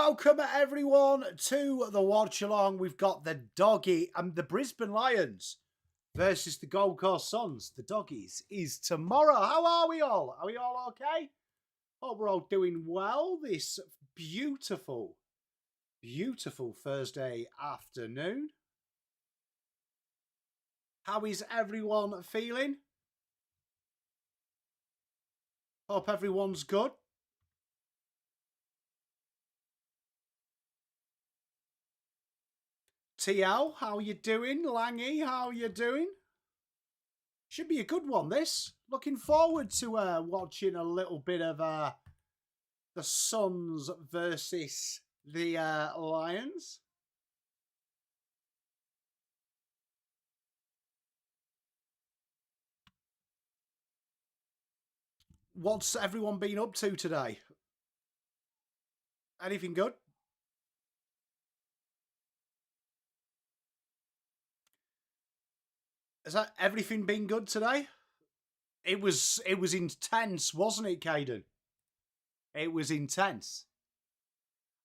Welcome everyone to the Watchalong. We've got the Doggy and the Brisbane Lions versus the Gold Coast Suns. The Doggies is tomorrow. How are we all? Are we all okay? Hope we're all doing well this beautiful, beautiful Thursday afternoon. How is everyone feeling? Hope everyone's good. TL, how you doing? Langy, how you doing? Should be a good one, this. Looking forward to watching a little bit of the Suns versus the Lions. What's everyone been up to today? Anything good? Has that everything been good today? It was intense, wasn't it, Caden? It was intense.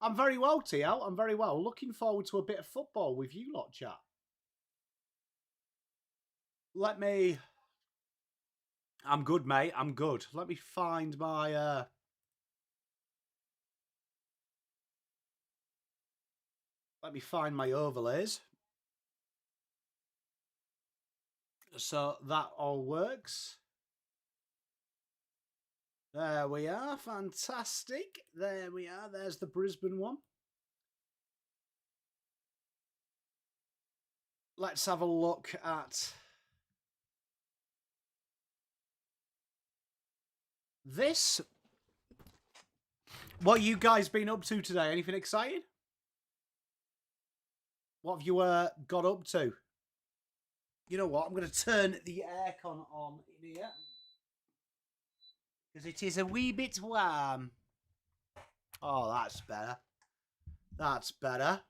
I'm very well, TL. I'm very well. Looking forward to a bit of football with you lot, chat. I'm good, mate. I'm good. Let me find my overlays. So that all works. There we are. Fantastic. There we are. There's the Brisbane one. Let's have a look at this. What you guys been up to today? Anything exciting? What have you got up to? You know what? I'm going to turn the aircon on in here because it is a wee bit warm. Oh, that's better. That's better.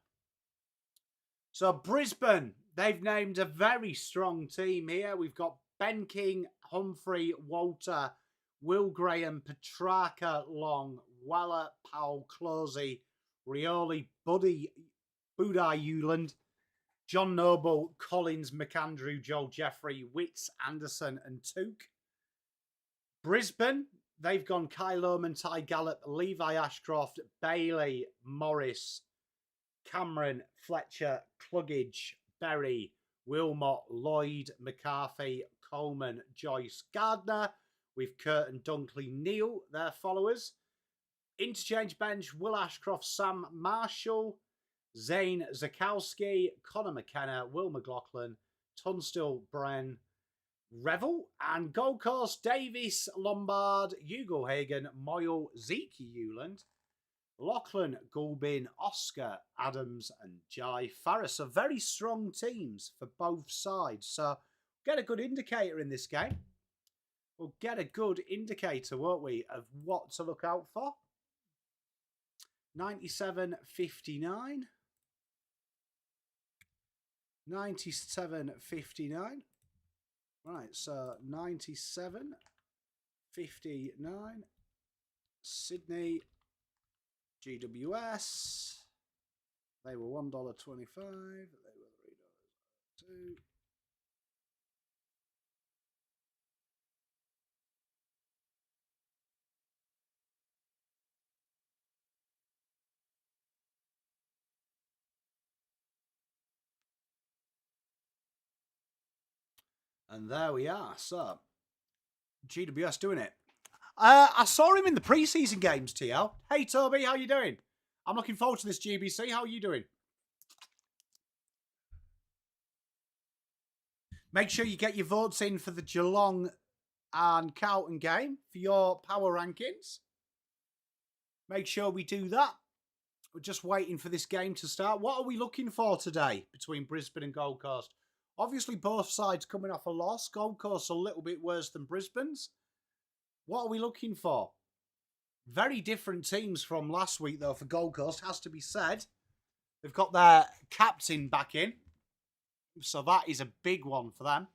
So Brisbane, they've named a very strong team here. We've got Ben King, Humphrey, Walter, Will Graham, Petrarca, Long, Weller, Powell, Closey, Rioli, Buddy Euland, John Noble, Collins, McAndrew, Joel Jeffrey, Witts, Anderson and Took. Brisbane, they've gone Kai Lohman, Ty Gallop, Levi Ashcroft, Bailey, Morris, Cameron, Fletcher, Cluggage, Berry, Wilmot, Lloyd, McCarthy, Coleman, Joyce, Gardner, with Curtin, Dunkley, Neil, their followers. Interchange bench, Will Ashcroft, Sam Marshall, Zane Zakowski, Connor McKenna, Will McLaughlin, Tunstall, Bren, Revel, and Gold Coast, Davis, Lombard, Hugo Hagen, Moyle, Zeke Hewland, Lachlan, Gulbin, Oscar, Adams, and Jai Farris. So very strong teams for both sides. So get a good indicator in this game. We'll get a good indicator, won't we, of what to look out for. 97.59. 97.59. Right, so 97.59. Sydney. GWS. They were $1.25. They were $3.02. And there we are. So, GWS doing it. I saw him in the preseason games, TL. Hey, Toby, how you doing? I'm looking forward to this GBC. How are you doing? Make sure you get your votes in for the Geelong and Carlton game for your power rankings. Make sure we do that. We're just waiting for this game to start. What are we looking for today between Brisbane and Gold Coast? Obviously, both sides coming off a loss. Gold Coast a little bit worse than Brisbane's. What are we looking for? Very different teams from last week, though, for Gold Coast, has to be said. They've got their captain back in. So that is a big one for them.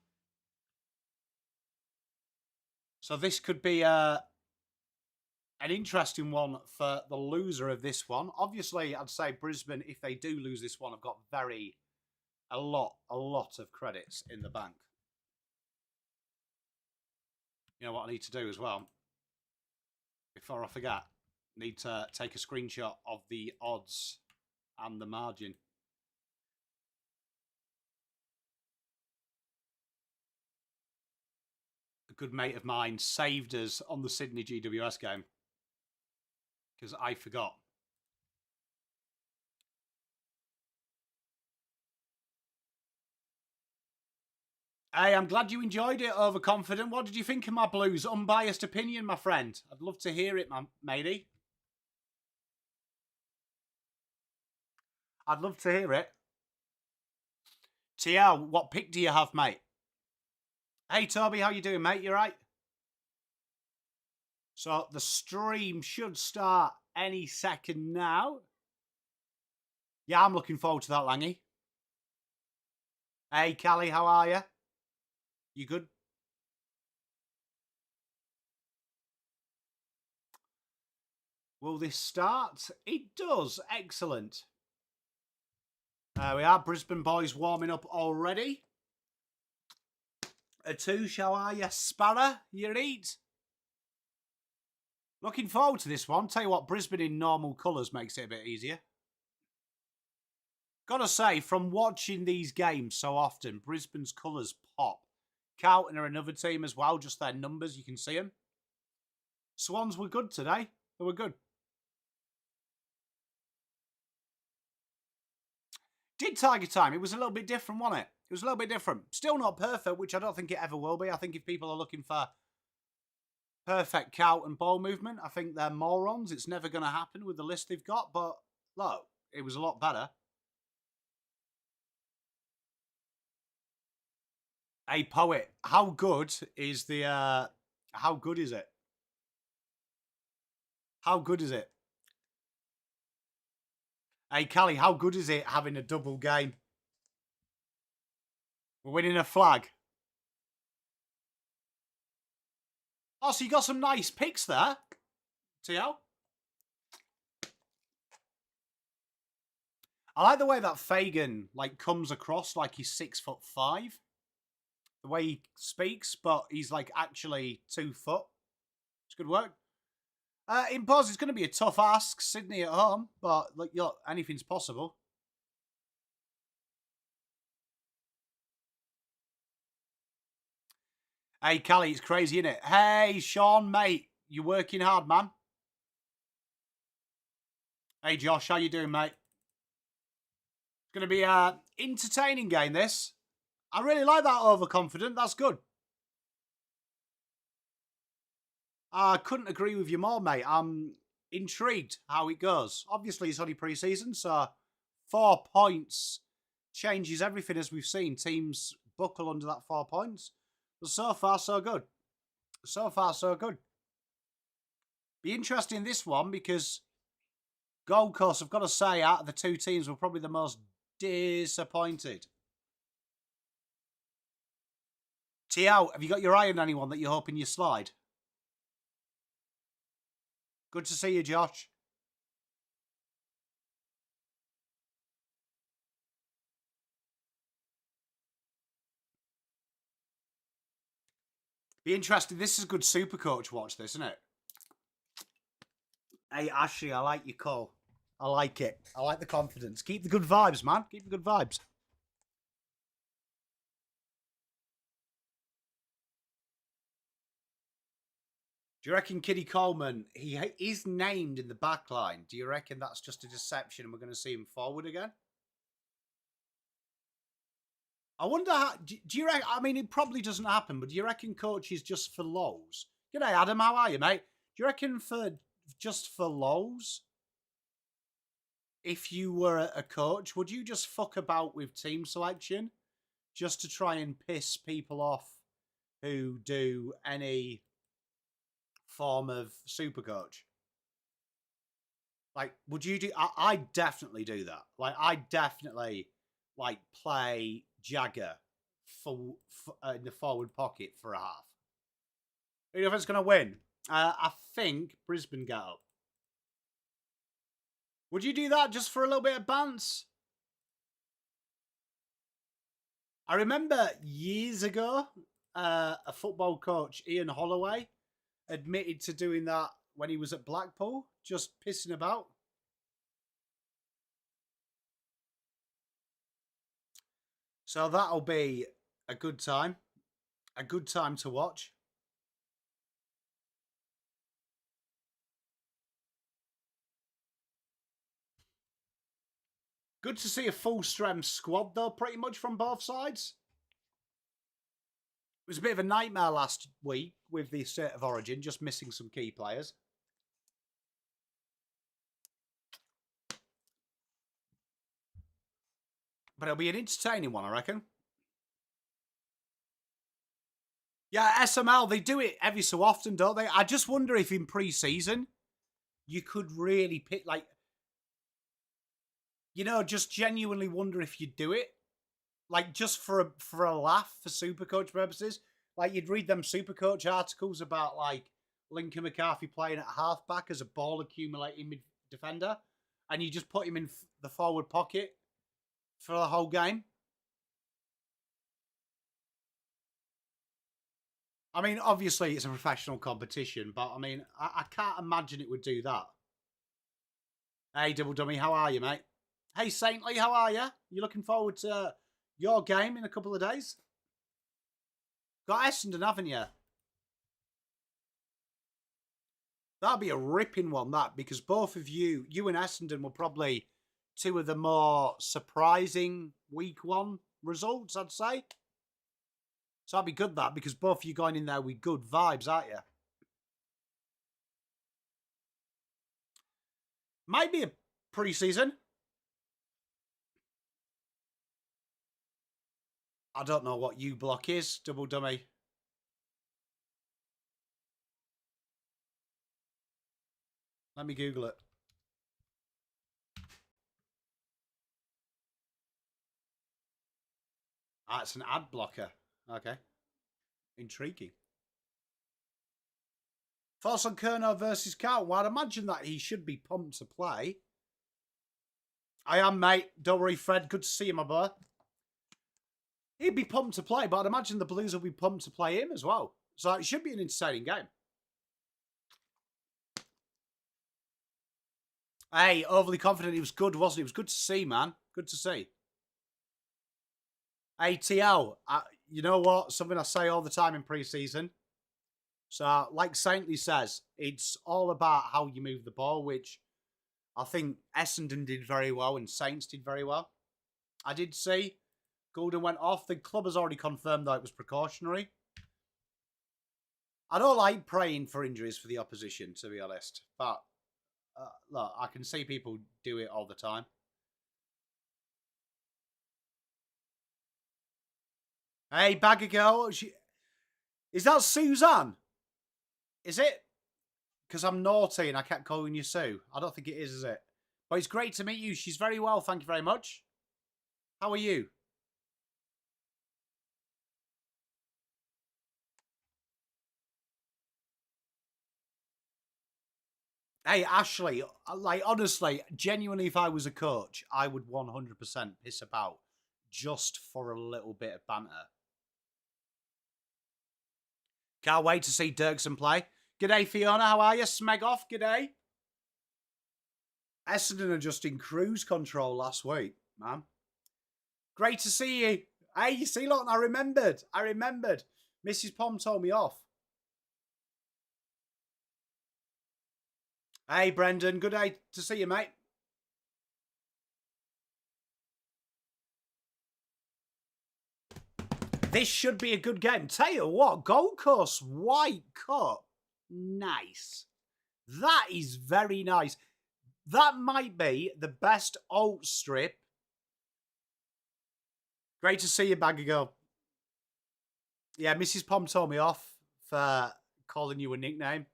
So this could be a an interesting one for the loser of this one. Obviously, I'd say Brisbane, if they do lose this one, have got a lot of credits in the bank. You know what I need to do as well? Before I forget, need to take a screenshot of the odds and the margin. A good mate of mine saved us on the Sydney GWS game because I forgot. Hey, I'm glad you enjoyed it, Overconfident. What did you think of my Blues? Unbiased opinion, my friend. I'd love to hear it, matey. I'd love to hear it. TL, what pick do you have, mate? Hey, Toby, how you doing, mate? You right? So the stream should start any second now. Yeah, I'm looking forward to that, Langy. Hey, Callie, how are you? You good? Will this start? It does. Excellent. There we are. Brisbane boys warming up already. A two, shall I? Yes, Sparrow, you eat. Looking forward to this one. Tell you what, Brisbane in normal colours makes it a bit easier. Gotta say, from watching these games so often, Brisbane's colours pop. Carlton are another team as well, just their numbers, you can see them. Swans were good today. They were good. Did Tiger Time. It was a little bit different, wasn't it? It was a little bit different. Still not perfect, which I don't think it ever will be. I think if people are looking for perfect Carlton ball movement, I think they're morons. It's never going to happen with the list they've got. But, look, it was a lot better. Hey, Poet, how good is the... how good is it? How good is it? Hey, Callie, how good is it having a double game? We're winning a flag. Oh, so you got some nice picks there, TL. I like the way that Fagan comes across like he's 6'5". The way he speaks, but he's actually 2 foot. It's good work. In pause, it's going to be a tough ask, Sydney at home, but anything's possible. Hey, Callie, it's crazy, isn't it? Hey, Sean, mate, you're working hard, man. Hey, Josh, how you doing, mate? It's going to be an entertaining game, this. I really like that overconfident. That's good. I couldn't agree with you more, mate. I'm intrigued how it goes. Obviously, it's only pre-season, so 4 points changes everything, as we've seen. Teams buckle under that 4 points. But so far, so good. So far, so good. Be interesting in this one because Gold Coast, I've got to say, out of the two teams, were probably the most disappointed. TL, have you got your eye on anyone that you're hoping you slide? Good to see you, Josh. Be interested. This is good Super Coach watch, this, isn't it? Hey, Ashley, I like your call. I like it. I like the confidence. Keep the good vibes, man. Keep the good vibes. Do you reckon Kitty Coleman, he is named in the back line? Do you reckon that's just a deception and we're going to see him forward again? I wonder how... Do you reckon... I mean, it probably doesn't happen, but do you reckon coach is just for lows? G'day, Adam. How are you, mate? Do you reckon just for lows, if you were a coach, would you just fuck about with team selection just to try and piss people off who do any form of super coach? Would you do... I definitely do that. I definitely, play Jagger in the forward pocket for a half. Who do you think's going to win? I think Brisbane get up. Would you do that just for a little bit of bounce? I remember years ago, a football coach, Ian Holloway, admitted to doing that when he was at Blackpool, just pissing about. So that'll be a good time to watch. Good to see a full-strength squad, though, pretty much from both sides. It was a bit of a nightmare last week with the State of Origin, just missing some key players. But it'll be an entertaining one, I reckon. Yeah, SML, they do it every so often, don't they? I just wonder if in pre-season you could really pick, like, you know, just genuinely wonder if you'd do it. Like, just for a laugh, for Supercoach purposes. Like, you'd read them Supercoach articles about, like, Lincoln McCarthy playing at halfback as a ball-accumulating defender, and you just put him in the forward pocket for the whole game. I mean, obviously, it's a professional competition, but, I mean, I can't imagine it would do that. Hey, Double Dummy, how are you, mate? Hey, Saintly, how are you? You looking forward to your game in a couple of days? Got Essendon, haven't you? That'll be a ripping one, that, because both of you and Essendon were probably two of the more surprising week one results, I'd say. So that'd be good, that, because both of you going in there with good vibes, aren't you? Might be a pre-season. I don't know what U block is, Double Dummy. Let me Google it. Ah, it's an ad blocker. Okay. Intriguing. Thoughts on Kerno versus Carlton? Well, I'd imagine that he should be pumped to play. I am, mate. Don't worry, Fred. Good to see you, my boy. He'd be pumped to play, but I'd imagine the Blues will be pumped to play him as well. So it should be an entertaining game. Hey, overly confident. He was good, wasn't he? It was good to see, man. Good to see. ATL, you know what? Something I say all the time in pre-season. So, like Saintly says, it's all about how you move the ball, which I think Essendon did very well and Saints did very well. I did see Goulden went off. The club has already confirmed that it was precautionary. I don't like praying for injuries for the opposition, to be honest. But, look, I can see people do it all the time. Hey, Bagger Girl. Is that Suzanne? Is it? Because I'm naughty and I kept calling you Sue. I don't think it is it? But it's great to meet you. She's very well, thank you very much. How are you? Hey, Ashley, like, honestly, genuinely, if I was a coach, I would 100% piss about just for a little bit of banter. Can't wait to see Dirksen play. G'day, Fiona. How are you? Smeg off. G'day. Essendon are just in cruise control last week, man. Great to see you. Hey, you see, look, I remembered. Mrs. Pom told me off. Hey, Brendan. Good day to see you, mate. This should be a good game. Tell you what, Gold Coast White Cup. Nice. That is very nice. That might be the best alt strip. Great to see you, Bagger Girl. Yeah, Mrs. Pom told me off for calling you a nickname.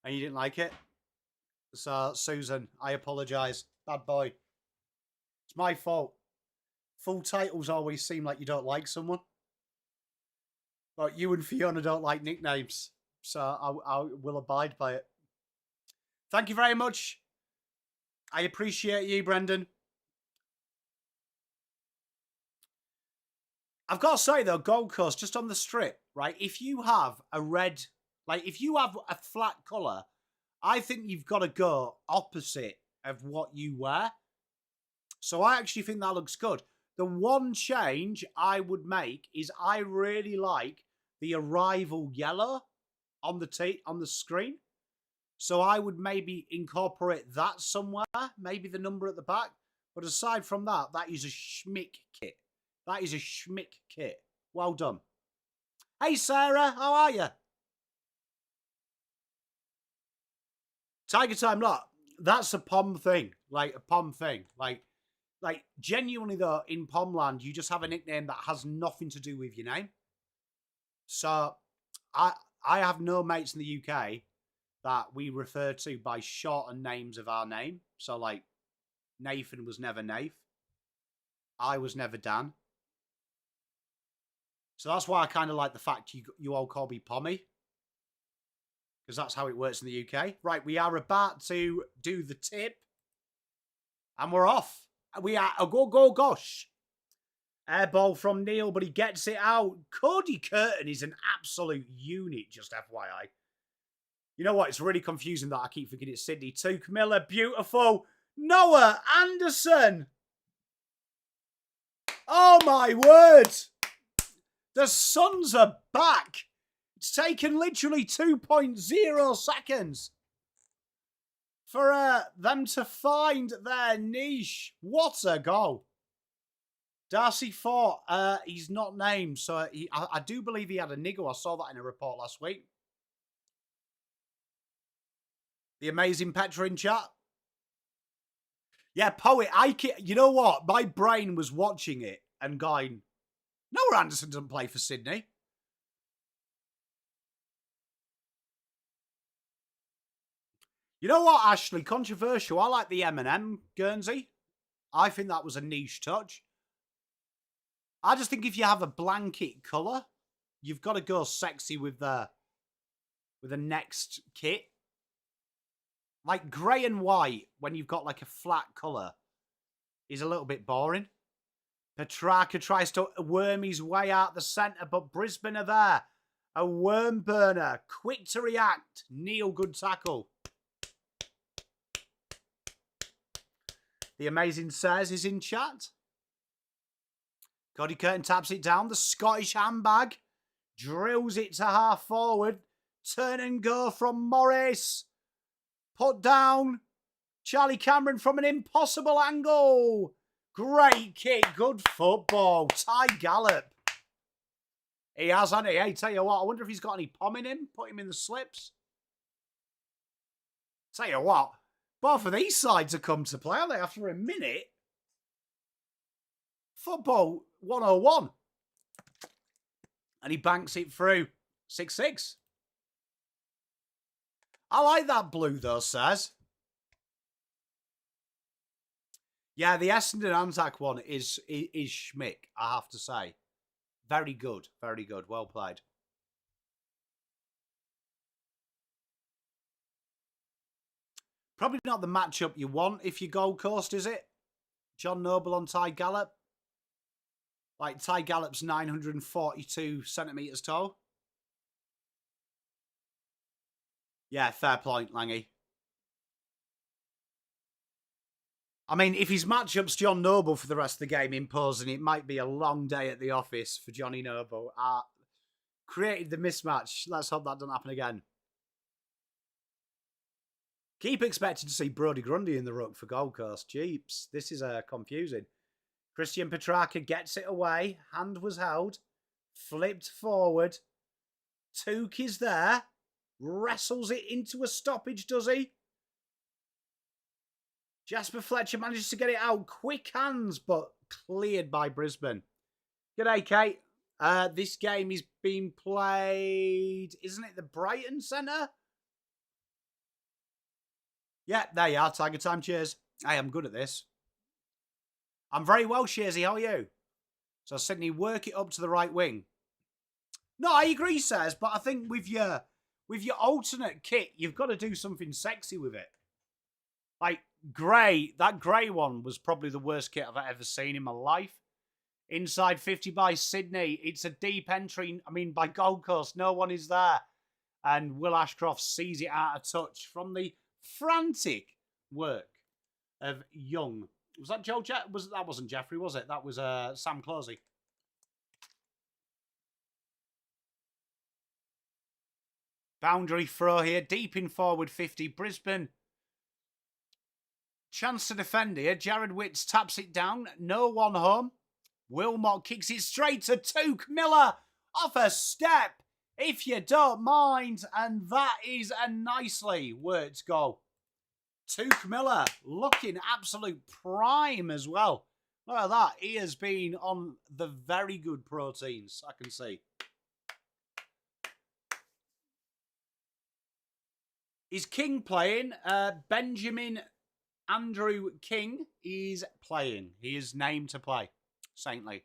And you didn't like it. So, Susan, I apologise. Bad boy. It's my fault. Full titles always seem like you don't like someone. But you and Fiona don't like nicknames. So I will abide by it. Thank you very much. I appreciate you, Brendan. I've got to say, though, Gold Coast, just on the strip, right? If you have a red, like if you have a flat colour, I think you've got to go opposite of what you wear. So I actually think that looks good. The one change I would make is I really like the arrival yellow on the screen. So I would maybe incorporate that somewhere, maybe the number at the back. But aside from that, that is a schmick kit. That is a schmick kit. Well done. Hey, Sarah, how are you? Tiger Time, look, that's a Pom thing. Like, a Pom thing. Like genuinely, though, in Pomland, you just have a nickname that has nothing to do with your name. So, I have no mates in the UK that we refer to by shortened names of our name. So, like, Nathan was never Nath. I was never Dan. So that's why I kind of like the fact you all call me Pommy. Because that's how it works in the UK. Right, we are about to do the tip. And we're off. We are a go, gosh. Air ball from Neil, but he gets it out. Cody Curtin is an absolute unit, just FYI. You know what? It's really confusing that I keep thinking it's Sydney. Tuke Miller, beautiful. Noah Anderson. Oh, my word. The Suns are back. It's taken literally 2.0 seconds for them to find their niche. What a goal. Darcy Fort, he's not named, so I do believe he had a niggle. I saw that in a report last week. The amazing Petra in chat. Yeah, Poet, you know what? My brain was watching it and going, Noah Anderson doesn't play for Sydney. You know what, Ashley? Controversial. I like the M&M Guernsey. I think that was a niche touch. I just think if you have a blanket colour, you've got to go sexy with the next kit. Like grey and white, when you've got like a flat colour, is a little bit boring. Petrarca tries to worm his way out the centre, but Brisbane are there. A worm burner, quick to react. Neil, good tackle. The amazing Says is in chat. Cody Curtin taps it down. The Scottish handbag drills it to half forward. Turn and go from Morris. Put down. Charlie Cameron from an impossible angle. Great kick. Good football. Ty Gallop. He has, hasn't he? Hey, tell you what, I wonder if he's got any pom in him. Put him in the slips. Tell you what, both of these sides have come to play, haven't they, after a minute? Football 101. And he banks it through. 6-6. I like that blue, though, Says. Yeah, the Essendon Anzac one is schmick, I have to say. Very good. Very good. Well played. Probably not the matchup you want if you're Gold Coast, is it? John Noble on Ty Gallop. Like, Ty Gallop's 942 centimetres tall. Yeah, fair point, Langy. I mean, if his matchup's John Noble for the rest of the game imposing, it might be a long day at the office for Johnny Noble. Created the mismatch. Let's hope that doesn't happen again. Keep expecting to see Brodie Grundy in the ruck for Gold Coast. Jeeps, this is confusing. Christian Petrarca gets it away. Hand was held. Flipped forward. Tuke is there. Wrestles it into a stoppage, does he? Jasper Fletcher manages to get it out. Quick hands, but cleared by Brisbane. G'day, Kate. This game is being played, isn't it the Brighton Centre? Yeah, there you are. Tiger time. Cheers. Hey, I'm good at this. I'm very well, Shazy. How are you? So Sydney, work it up to the right wing. No, I agree, Says, but I think with your with your alternate kit, you've got to do something sexy with it. Like, grey, that grey one was probably the worst kit I've ever seen in my life. Inside 50 by Sydney, it's a deep entry. I mean, by Gold Coast, no one is there. And Will Ashcroft sees it out of touch from the frantic work of Young. Was that Joe? That wasn't Jeffrey, was it? That was Sam Closey. Boundary throw here, deep in forward 50. Brisbane. Chance to defend here. Jared Witts taps it down. No one home. Wilmot kicks it straight to Touk Miller off a step, if you don't mind. And that is a nicely worked goal. Touk Miller looking absolute prime as well. Look at that. He has been on the very good proteins, I can see. Is King playing? Benjamin Andrew King is playing. He is named to play. Saintly.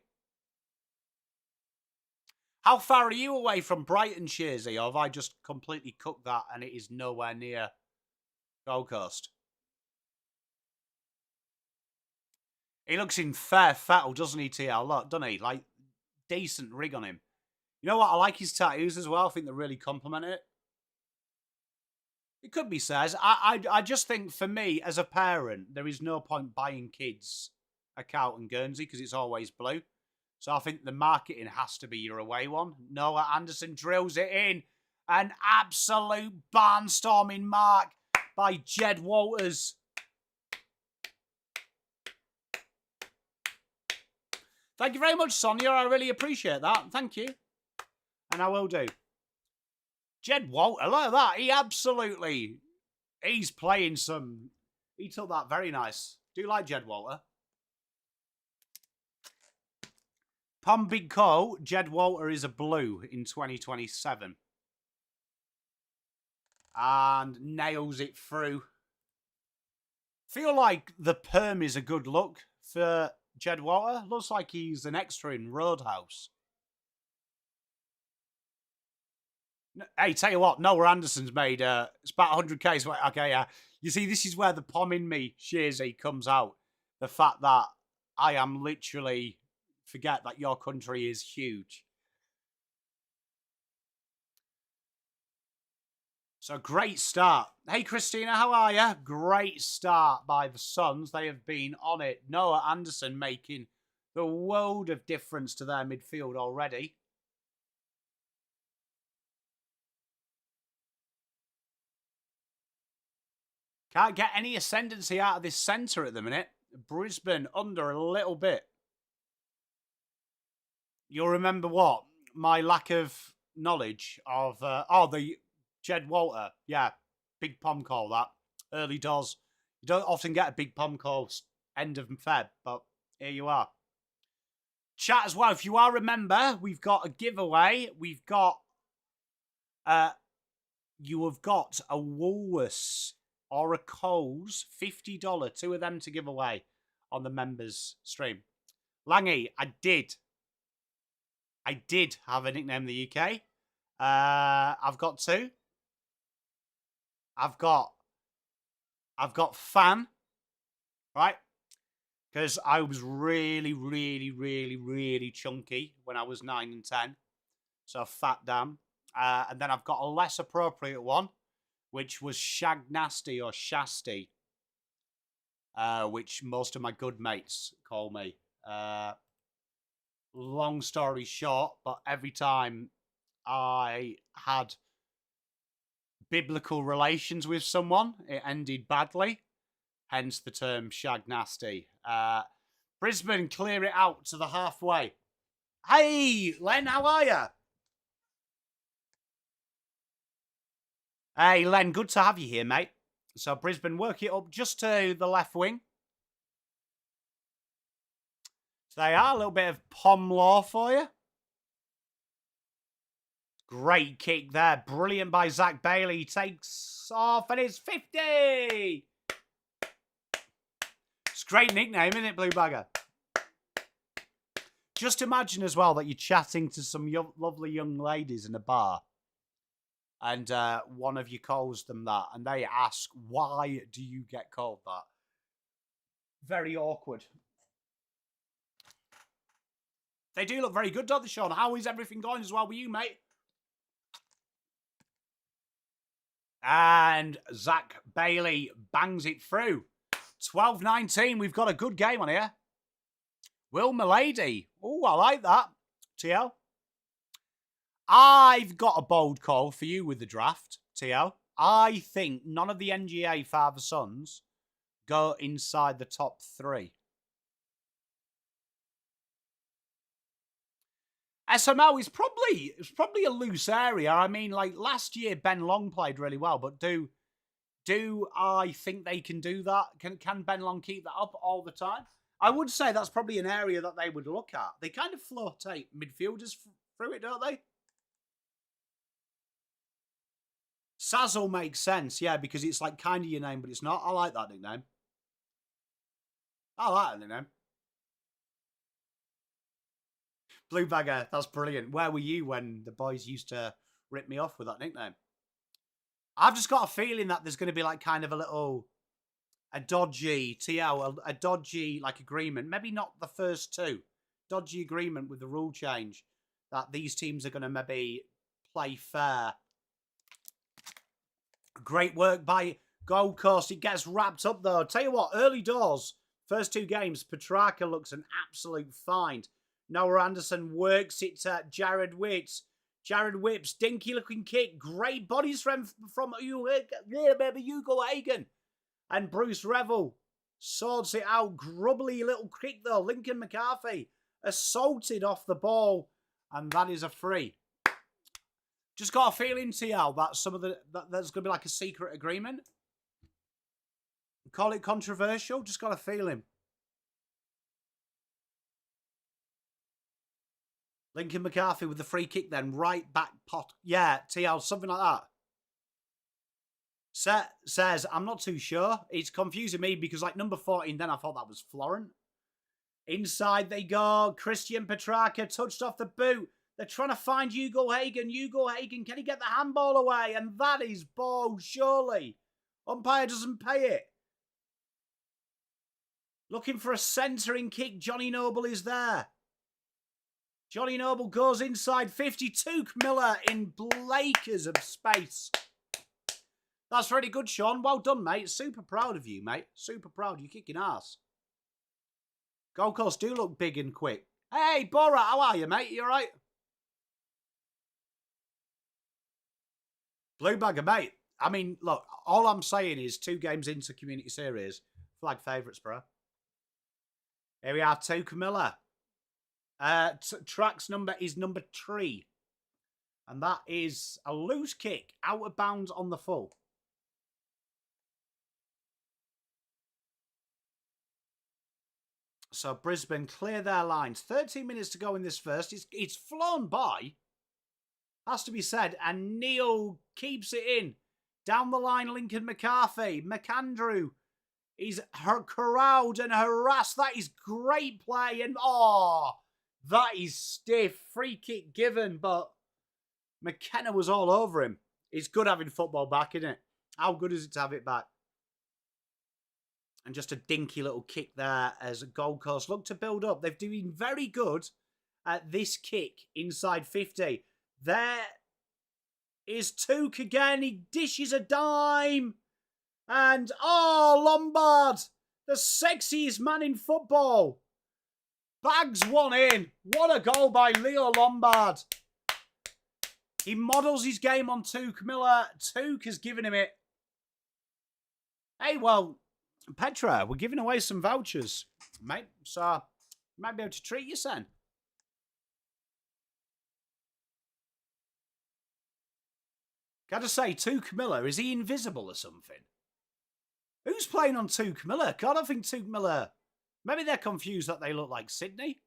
How far are you away from Brighton, Shearsy? Or have I just completely cooked that and it is nowhere near Gold Coast? He looks in fair fettle, doesn't he, TL? Look, doesn't he? Like, decent rig on him. You know what? I like his tattoos as well. I think they really complement it. It could be says. I just think for me, as a parent, there is no point buying kids a Cout and Guernsey because it's always blue. So I think the marketing has to be your away one. Noah Anderson drills it in. An absolute barnstorming mark by Jed Walters. Thank you very much, Sonia. I really appreciate that. Thank you. And I will do. Jed Walter, look at that. He's playing some... He took that very nice. Do you like Jed Walter? Pom Big Co, Jed Walter is a blue in 2027. And nails it through. Feel like the perm is a good look for Jed Walter. Looks like he's an extra in Roadhouse. Hey, tell you what, Noah Anderson's made, it's about 100k. So, okay, yeah. You see, this is where the Pom in me, Shearsy, comes out. The fact that I am literally, forget that your country is huge. So, great start. Hey, Christina, how are you? Great start by the Suns. They have been on it. Noah Anderson making the world of difference to their midfield already. Can't get any ascendancy out of this centre at the minute. Brisbane under a little bit. You'll remember what? My lack of knowledge of... the Jed Walter. Yeah, big Pom call that. Early doors. You don't often get a big Pom call end of Feb, but here you are. Chat as well. If you are remember, we've got a giveaway. We've got... you have got a Woolworths... or a Coles, $50, 2 of them to give away on the members stream. Langy, I did have a nickname in the UK. I've got 2. I've got Fan, right? Because I was really, really, really, really chunky when I was 9 and 10. So Fat Damn. And then I've got a less appropriate one, which was Shag Nasty or Shasty, which most of my good mates call me. Long story short, but every time I had biblical relations with someone, it ended badly. Hence the term Shag Nasty. Brisbane clear it out to the halfway. Hey, Len, how are you? Hey, Len, good to have you here, mate. So Brisbane work it up just to the left wing. So they are a little bit of Pom law for you. Great kick there. Brilliant by Zach Bailey. He takes off and it's 50. It's a great nickname, isn't it, Blue Bagger? Just imagine as well that you're chatting to some lovely young ladies in a bar. and one of you calls them that, and they ask, why do you get called that? Very awkward. They do look very good, don't they, Sean? How is everything going as well with you, mate? And Zach Bailey bangs it through. 12-19. We've got a good game on here. Will Milady. Oh, I like that. TL. I've got a bold call for you with the draft, TL. I think none of the NGA father-sons go inside the top 3. SML is probably a loose area. I mean, like last year, Ben Long played really well, but do I think they can do that? Can Ben Long keep that up all the time? I would say that's probably an area that they would look at. They kind of flotate midfielders through it, don't they? Sazzle makes sense, yeah, because it's like kind of your name, but it's not. I like that nickname. I like that nickname. Blue Bagger, that's brilliant. Where were you when the boys used to rip me off with that nickname? I've just got a feeling that there's going to be like kind of a dodgy TL, a dodgy like agreement. Maybe not the first 2. Dodgy agreement with the rule change that these teams are going to maybe play fair. Great work by Gold Coast. It gets wrapped up though. Tell you what, early doors, first 2 games, Petrarca looks an absolute find. Noah Anderson works it to Jared Whips. Jared Whips, dinky looking kick. Great body strength from Hugo Hagen. And Bruce Revel swords it out. Grubbly little kick though. Lincoln McCarthy assaulted off the ball. And that is a free. Just got a feeling, TL, that there's going to be like a secret agreement. Call it controversial. Just got a feeling. Lincoln McCarthy with the free kick then. Right back pot. Yeah, TL, something like that. Says, I'm not too sure. It's confusing me because like number 14, then I thought that was Florent. Inside they go. Christian Petrarca touched off the boot. They're trying to find Hugo Hagen. Hugo Hagen, can he get the handball away? And that is ball, surely. Umpire doesn't pay it. Looking for a centering kick. Johnny Noble is there. Johnny Noble goes inside 52. Miller in blakers of space. That's really good, Sean. Well done, mate. Super proud of you, mate. Super proud. You're kicking ass. Gold Coast do look big and quick. Hey, Bora, how are you, mate? You all right? Blue Bagger, mate. I mean, look, all I'm saying is 2 games into Community Series. Flag favourites, bro. Here we are, 2 Camilla. Track's number is number 3. And that is a loose kick out of bounds on the full. So Brisbane clear their lines. 13 minutes to go in this first. It's flown by. Has to be said. And Neil keeps it in. Down the line, Lincoln McCarthy. McAndrew is corralled and harassed. That is great play. And that is stiff. Free kick given, but McKenna was all over him. It's good having football back, isn't it? How good is it to have it back? And just a dinky little kick there as Gold Coast look to build up. They've been very good at this kick inside 50. There is Took again. He dishes a dime. And, Lombard, the sexiest man in football, bags one in. What a goal by Leo Lombard. He models his game on Took Miller. Took has given him it. Hey, well, Petra, we're giving away some vouchers, mate. So, you might be able to treat you, son. Gotta say, Took Miller, is he invisible or something? Who's playing on Took Miller? God, I think Took Miller... Maybe they're confused that they look like Sydney.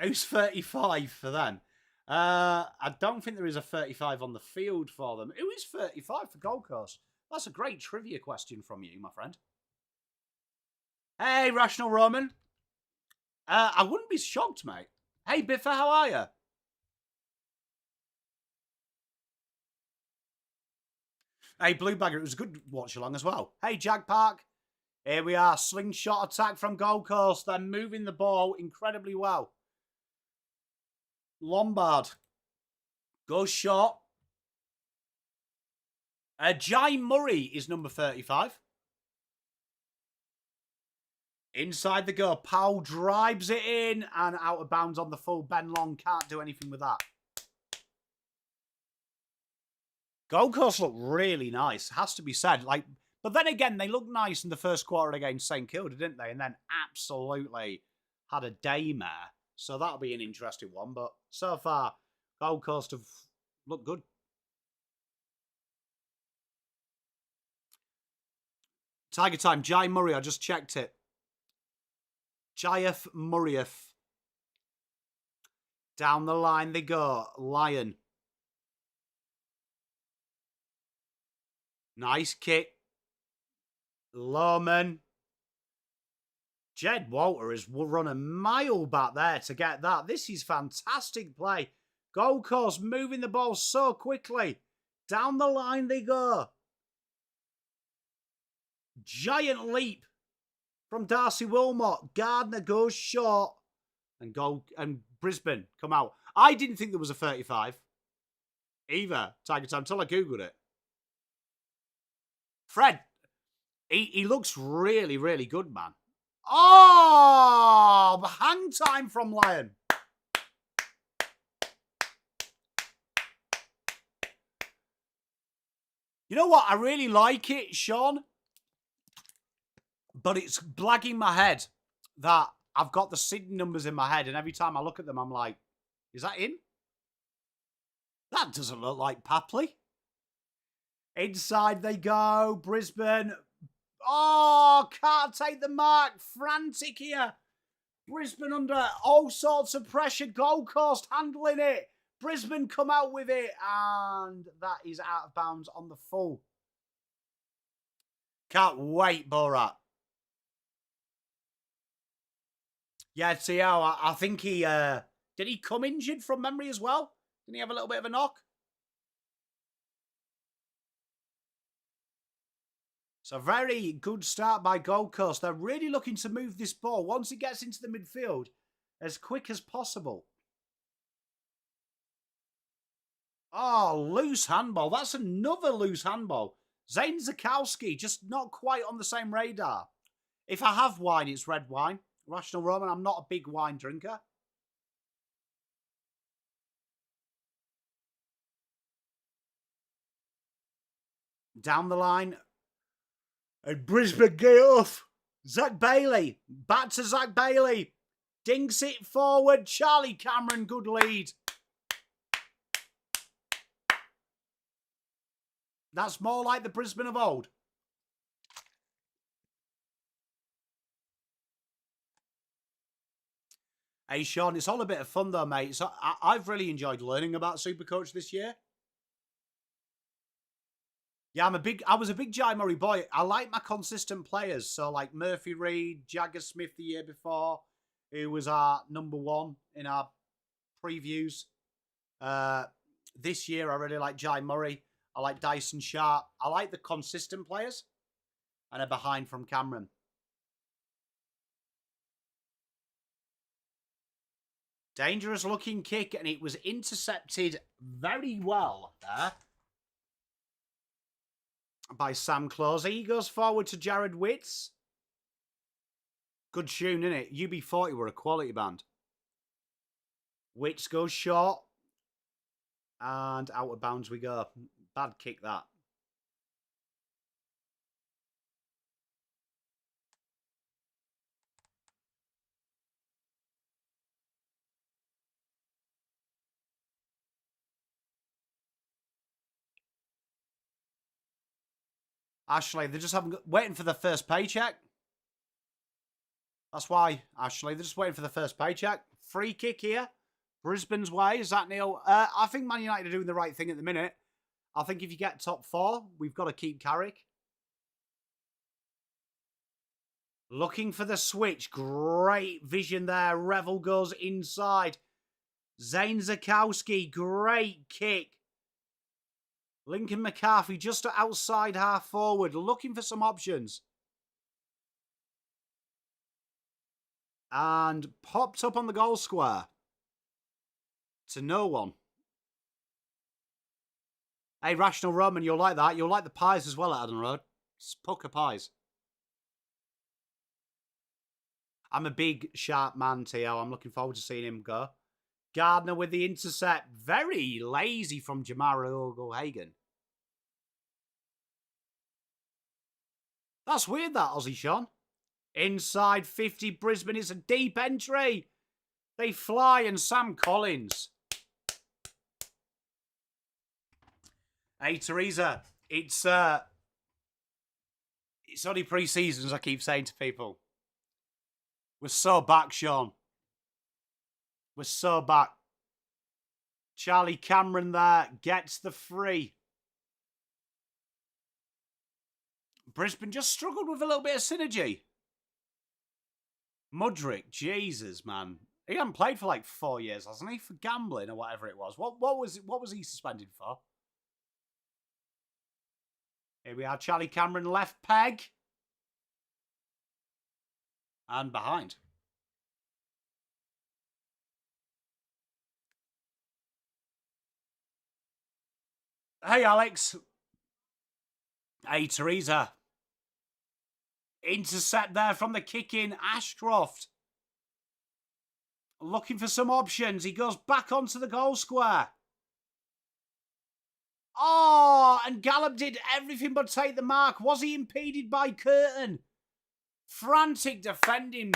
Who's 35 for them? I don't think there is a 35 on the field for them. Who is 35 for Gold Coast? That's a great trivia question from you, my friend. Hey, Rational Roman. I wouldn't be shocked, mate. Hey, Biffa, how are you? Hey, Bluebagger, it was a good watch along as well. Hey, Jag Park. Here we are. Slingshot attack from Gold Coast. They're moving the ball incredibly well. Lombard goes short. Jai Murray is number 35. Inside the goal. Powell drives it in and out of bounds on the full. Ben Long can't do anything with that. Gold Coast look really nice, has to be said. But then again, they looked nice in the first quarter against St Kilda, didn't they? And then absolutely had a daymare. So that'll be an interesting one. But so far, Gold Coast have looked good. Tiger time. Jai Murray, I just checked it. Jaif Murrayef. Down the line they go. Lion. Nice kick. Lohman. Jed Walter has run a mile back there to get that. This is fantastic play. Gold Coast moving the ball so quickly. Down the line they go. Giant leap from Darcy Wilmot. Gardner goes short. And Brisbane come out. I didn't think there was a 35. Either. Tiger time until I Googled it. Fred. He looks really, really good, man. Oh! Hang time from Lion. You know what? I really like it, Sean. But it's blagging my head that I've got the Sydney numbers in my head, and every time I look at them, I'm like, is that in? That doesn't look like Papley. Inside they go. Brisbane. Oh, can't take the mark. Frantic here. Brisbane under all sorts of pressure. Gold Coast handling it. Brisbane come out with it. And that is out of bounds on the full. Can't wait, Borat. Yeah, Tiao, I think he... did he come injured from memory as well? Didn't he have a little bit of a knock? So very good start by Gold Coast. They're really looking to move this ball once it gets into the midfield as quick as possible. Oh, loose handball. That's another loose handball. Zane Zakowski, just not quite on the same radar. If I have wine, it's red wine. Rational Roman, I'm not a big wine drinker. Down the line. And Brisbane get off. Zach Bailey. Back to Zach Bailey. Dinks it forward. Charlie Cameron, good lead. That's more like the Brisbane of old. Hey, Sean, it's all a bit of fun though, mate. So I've really enjoyed learning about Supercoach this year. Yeah, I was a big Jai Murray boy. I like my consistent players. So like Murphy Reed, Jagger Smith the year before, who was our number one in our previews. This year, I really like Jai Murray. I like Dyson Sharp. I like the consistent players. And a behind from Cameron. Dangerous looking kick, and it was intercepted very well there by Sam Close. He goes forward to Jared Witts. Good tune, isn't it? UB40 were a quality band. Witts goes short. And out of bounds we go. Bad kick, that. Ashley, they just haven't waiting for the first paycheck. That's why, Ashley. They're just waiting for the first paycheck. Free kick here. Brisbane's way. Is that Neil? I think Man United are doing the right thing at the minute. I think if you get top four, we've got to keep Carrick. Looking for the switch. Great vision there. Revel goes inside. Zane Zakowski, great kick. Lincoln McCarthy just outside half forward, looking for some options. And popped up on the goal square. To no one. Hey, Rational Roman, you'll like that. You'll like the pies as well at Adam Road. It's pucker pies. I'm a big, sharp man, T.O. I'm looking forward to seeing him go. Gardner with the intercept. Very lazy from Jamara O'Hagan. That's weird, that, Aussie Sean. Inside 50, Brisbane is a deep entry. They fly, and Sam Collins. Hey, Teresa, it's only pre-season, as I keep saying to people. We're so back, Sean. We're so back. Charlie Cameron there gets the free. Brisbane just struggled with a little bit of synergy. Mudrick, Jesus, man. He hasn't played for like 4 years, hasn't he? For gambling or whatever it was. What was he suspended for? Here we are, Charlie Cameron, left peg. And behind. Hey, Alex. Hey, Teresa. Intercept there from the kick-in. Ashcroft. Looking for some options. He goes back onto the goal square. Oh, and Gallup did everything but take the mark. Was he impeded by Curtin? Frantic defending.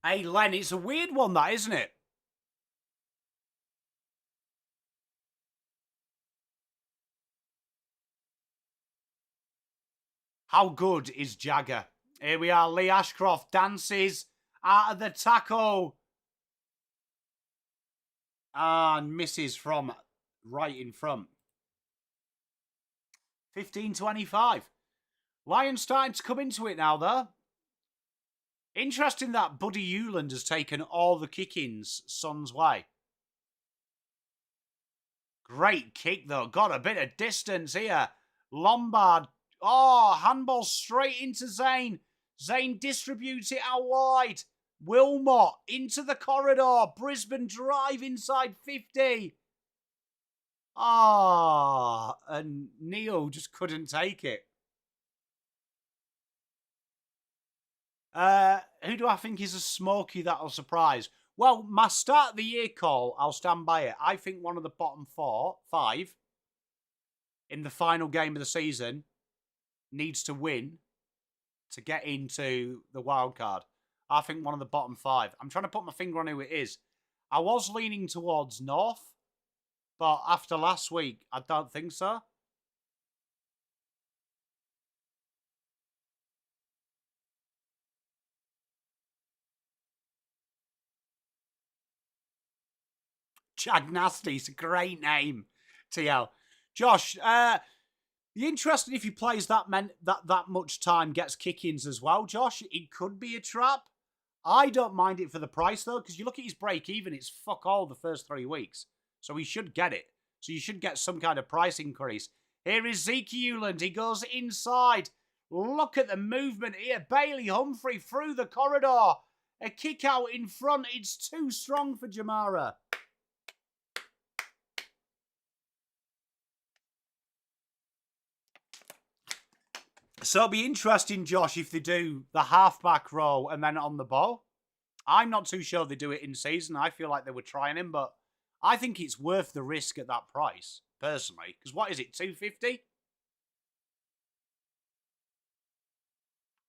Hey, Len, it's a weird one, that, isn't it? How good is Jagger? Here we are, Lee Ashcroft dances out of the tackle. And misses from right in front. 15-25. Lions starting to come into it now, though. Interesting that Buddy Hewland has taken all the kick-ins Son's way. Great kick, though. Got a bit of distance here. Lombard. Oh, handball straight into Zane. Zane distributes it out wide. Wilmot into the corridor. Brisbane drive inside 50. Ah, and Neil just couldn't take it. Who do I think is a smoky that'll surprise? Well, my start of the year call, I'll stand by it. I think one of the bottom 5 in the final game of the season needs to win to get into the wild card. I think one of the bottom 5. I'm trying to put my finger on who it is. I was leaning towards North, but after last week, I don't think so. Jag Nasty's a great name, TL. Josh, the interesting if he plays that much time, gets kick-ins as well, Josh, it could be a trap. I don't mind it for the price, though, because you look at his break-even, it's fuck all the first 3 weeks. So he should get it. So you should get some kind of price increase. Here is Zeke Hewland. He goes inside. Look at the movement here. Bailey Humphrey through the corridor. A kick out in front. It's too strong for Jamara. So it'll be interesting, Josh, if they do the halfback row and then on the ball. I'm not too sure they do it in season. I feel like they were trying him, but I think it's worth the risk at that price, personally. Because what is it, $250?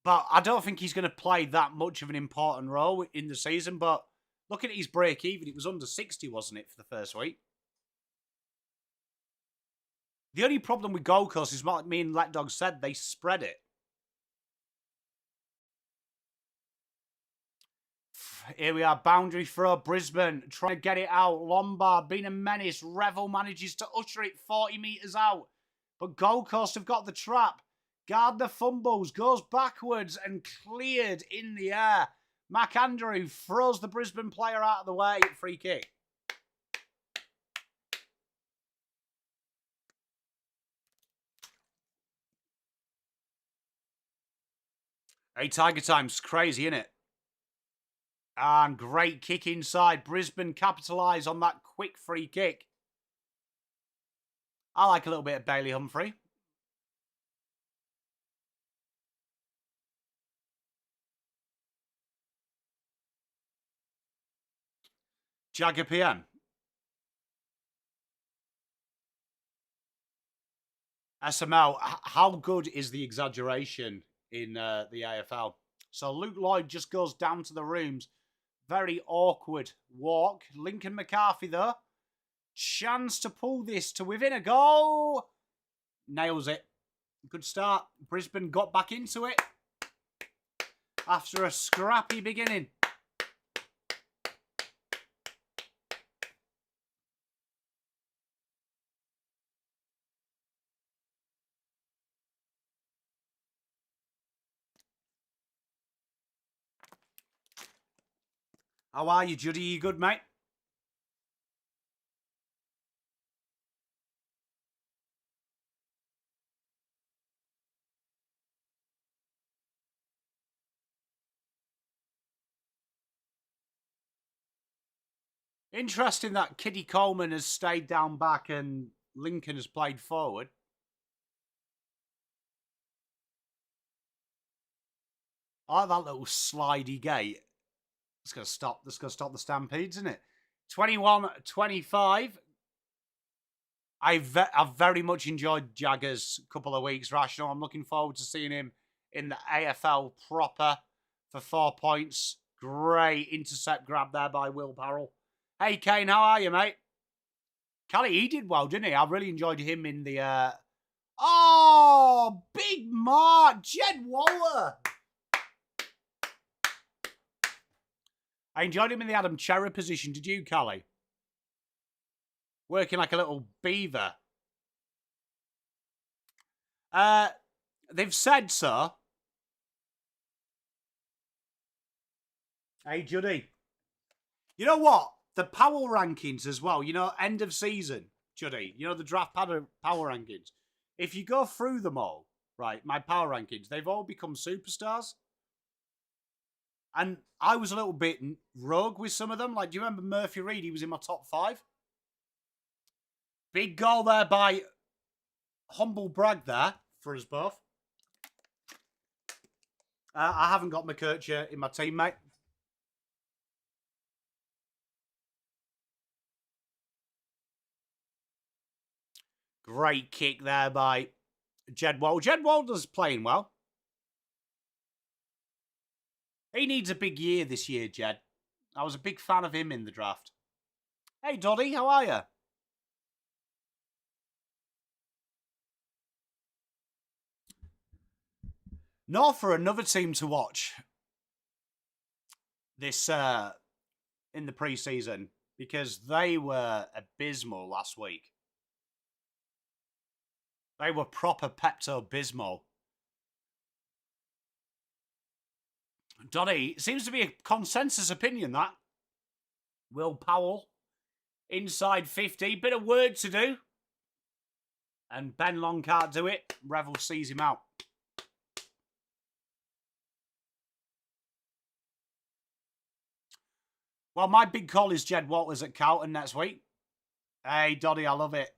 But I don't think he's going to play that much of an important role in the season. But looking at his break-even, it was under 60, wasn't it, for the first week? The only problem with Gold Coast is what me and Let Dog said. They spread it. Here we are, boundary throw, Brisbane trying to get it out. Lombard being a menace. Revel manages to usher it 40 metres out. But Gold Coast have got the trap. Gardner fumbles, goes backwards and cleared in the air. McAndrew throws the Brisbane player out of the way. Free kick. Hey, Tiger Time's crazy, isn't it? And great kick inside. Brisbane capitalise on that quick free kick. I like a little bit of Bailey Humphrey. Jagger PM. SML, how good is the exaggeration in the AFL? So Luke Lloyd just goes down to the rooms. Very awkward walk. Lincoln McCarthy, though. Chance to pull this to within a goal. Nails it. Good start. Brisbane got back into it after a scrappy beginning. How are you, Judy? You good, mate? Interesting that Kitty Coleman has stayed down back and Lincoln has played forward. I like that little slidey gate. It's going to stop. That's going to stop the Stampedes, isn't it? 21-25. I've very much enjoyed Jagger's couple of weeks, Rational. I'm looking forward to seeing him in the AFL proper for 4 points. Great intercept grab there by Will Parrell. Hey, Kane, how are you, mate? Callie, he did well, didn't he? I really enjoyed him in the... Oh, big mark, Jed Waller. I enjoyed him in the Adam Cherry position. Did you, Callie? Working like a little beaver. They've said so. Hey, Judy. You know what? The power rankings as well. You know, end of season, Judy. You know, the draft power rankings. If you go through them all, right, my power rankings, they've all become superstars. And I was a little bit rogue with some of them. Like, do you remember Murphy Reed? He was in my top 5. Big goal there by Humble Bragg there for us both. I haven't got McKercher in my team, mate. Great kick there by Jed Walder. Jed Walder's playing well. He needs a big year this year, Jed. I was a big fan of him in the draft. Hey, Doddy, how are you? North for another team to watch this in the pre-season because they were abysmal last week. They were proper Pepto-Bismol. Donny, seems to be a consensus opinion, that. Will Powell, inside 50. Bit of work to do. And Ben Long can't do it. Revel sees him out. Well, my big call is Jed Walters at Carlton next week. Hey, Doddy, I love it.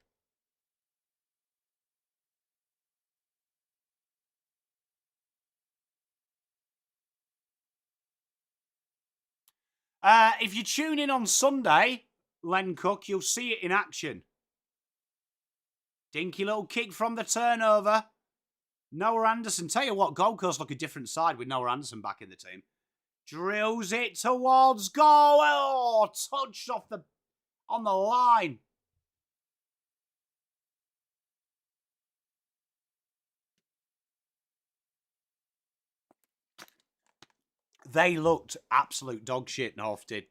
If you tune in on Sunday, Len Cook, you'll see it in action. Dinky little kick from the turnover. Noah Anderson. Tell you what, Gold Coast look a different side with Noah Anderson back in the team. Drills it towards goal. Oh, touched on the line. they looked absolute dog shit, North did.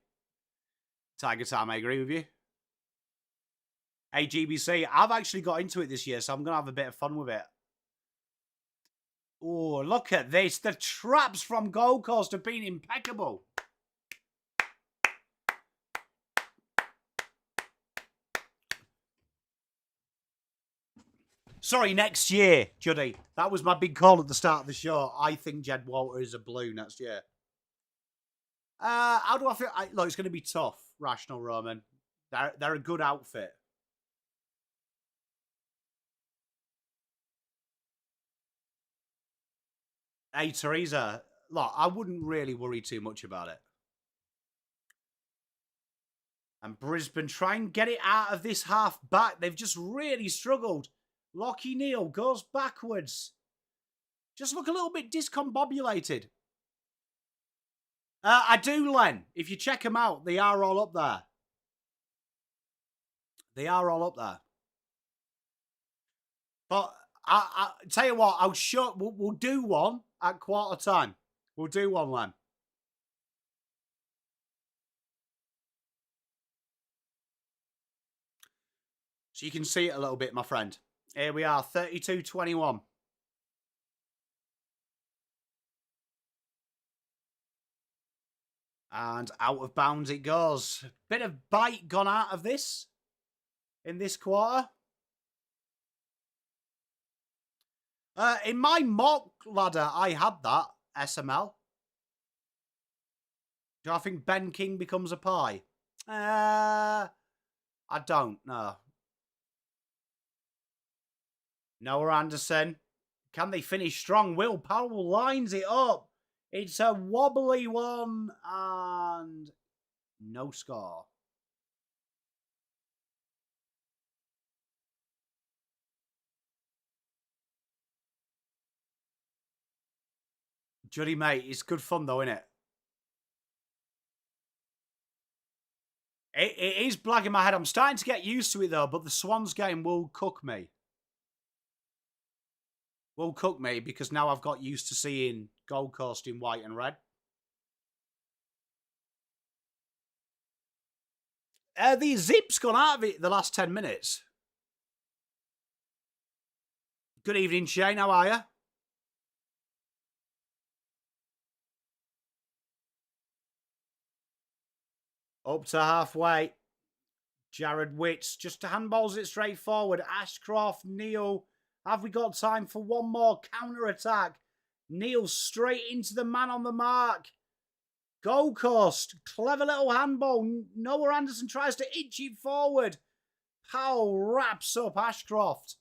Tiger Time, I agree with you. Hey, GBC, I've actually got into it this year, so I'm going to have a bit of fun with it. Oh, look at this. The traps from Gold Coast have been impeccable. Sorry, next year, Juddy. That was my big call at the start of the show. I think Jed Walter is a blue next year. How do I feel? Look, it's going to be tough, Rational Roman. They're a good outfit. Hey, Teresa, look, I wouldn't really worry too much about it. And Brisbane try and get it out of this half back. They've just really struggled. Lockie Neal goes backwards. Just look a little bit discombobulated. I do, Len. If you check them out, they are all up there. They are all up there. But I tell you what, I'll show. We'll do one at quarter time. We'll do one, Len. So you can see it a little bit, my friend. Here we are, 32-21. And out of bounds it goes. Bit of bite gone out of this in this quarter. In my mock ladder, I had that SML. Do I think Ben King becomes a pie? I don't know. Noah Anderson. Can they finish strong? Will Powell lines it up. It's a wobbly one and no score. Juddy, mate, it's good fun though, isn't it? It is black in my head. I'm starting to get used to it though, but the Swans game will cook me. Will cook me because now I've got used to seeing Gold Coast in white and red. The zip's gone out of it the last 10 minutes. Good evening, Shane. How are you? Up to halfway. Jared Witts just handballs it straight forward. Ashcroft, Neal. Have we got time for one more counter-attack? Neal straight into the man on the mark. Gold Coast. Clever little handball. Noah Anderson tries to itch it forward. Powell wraps up Ashcroft.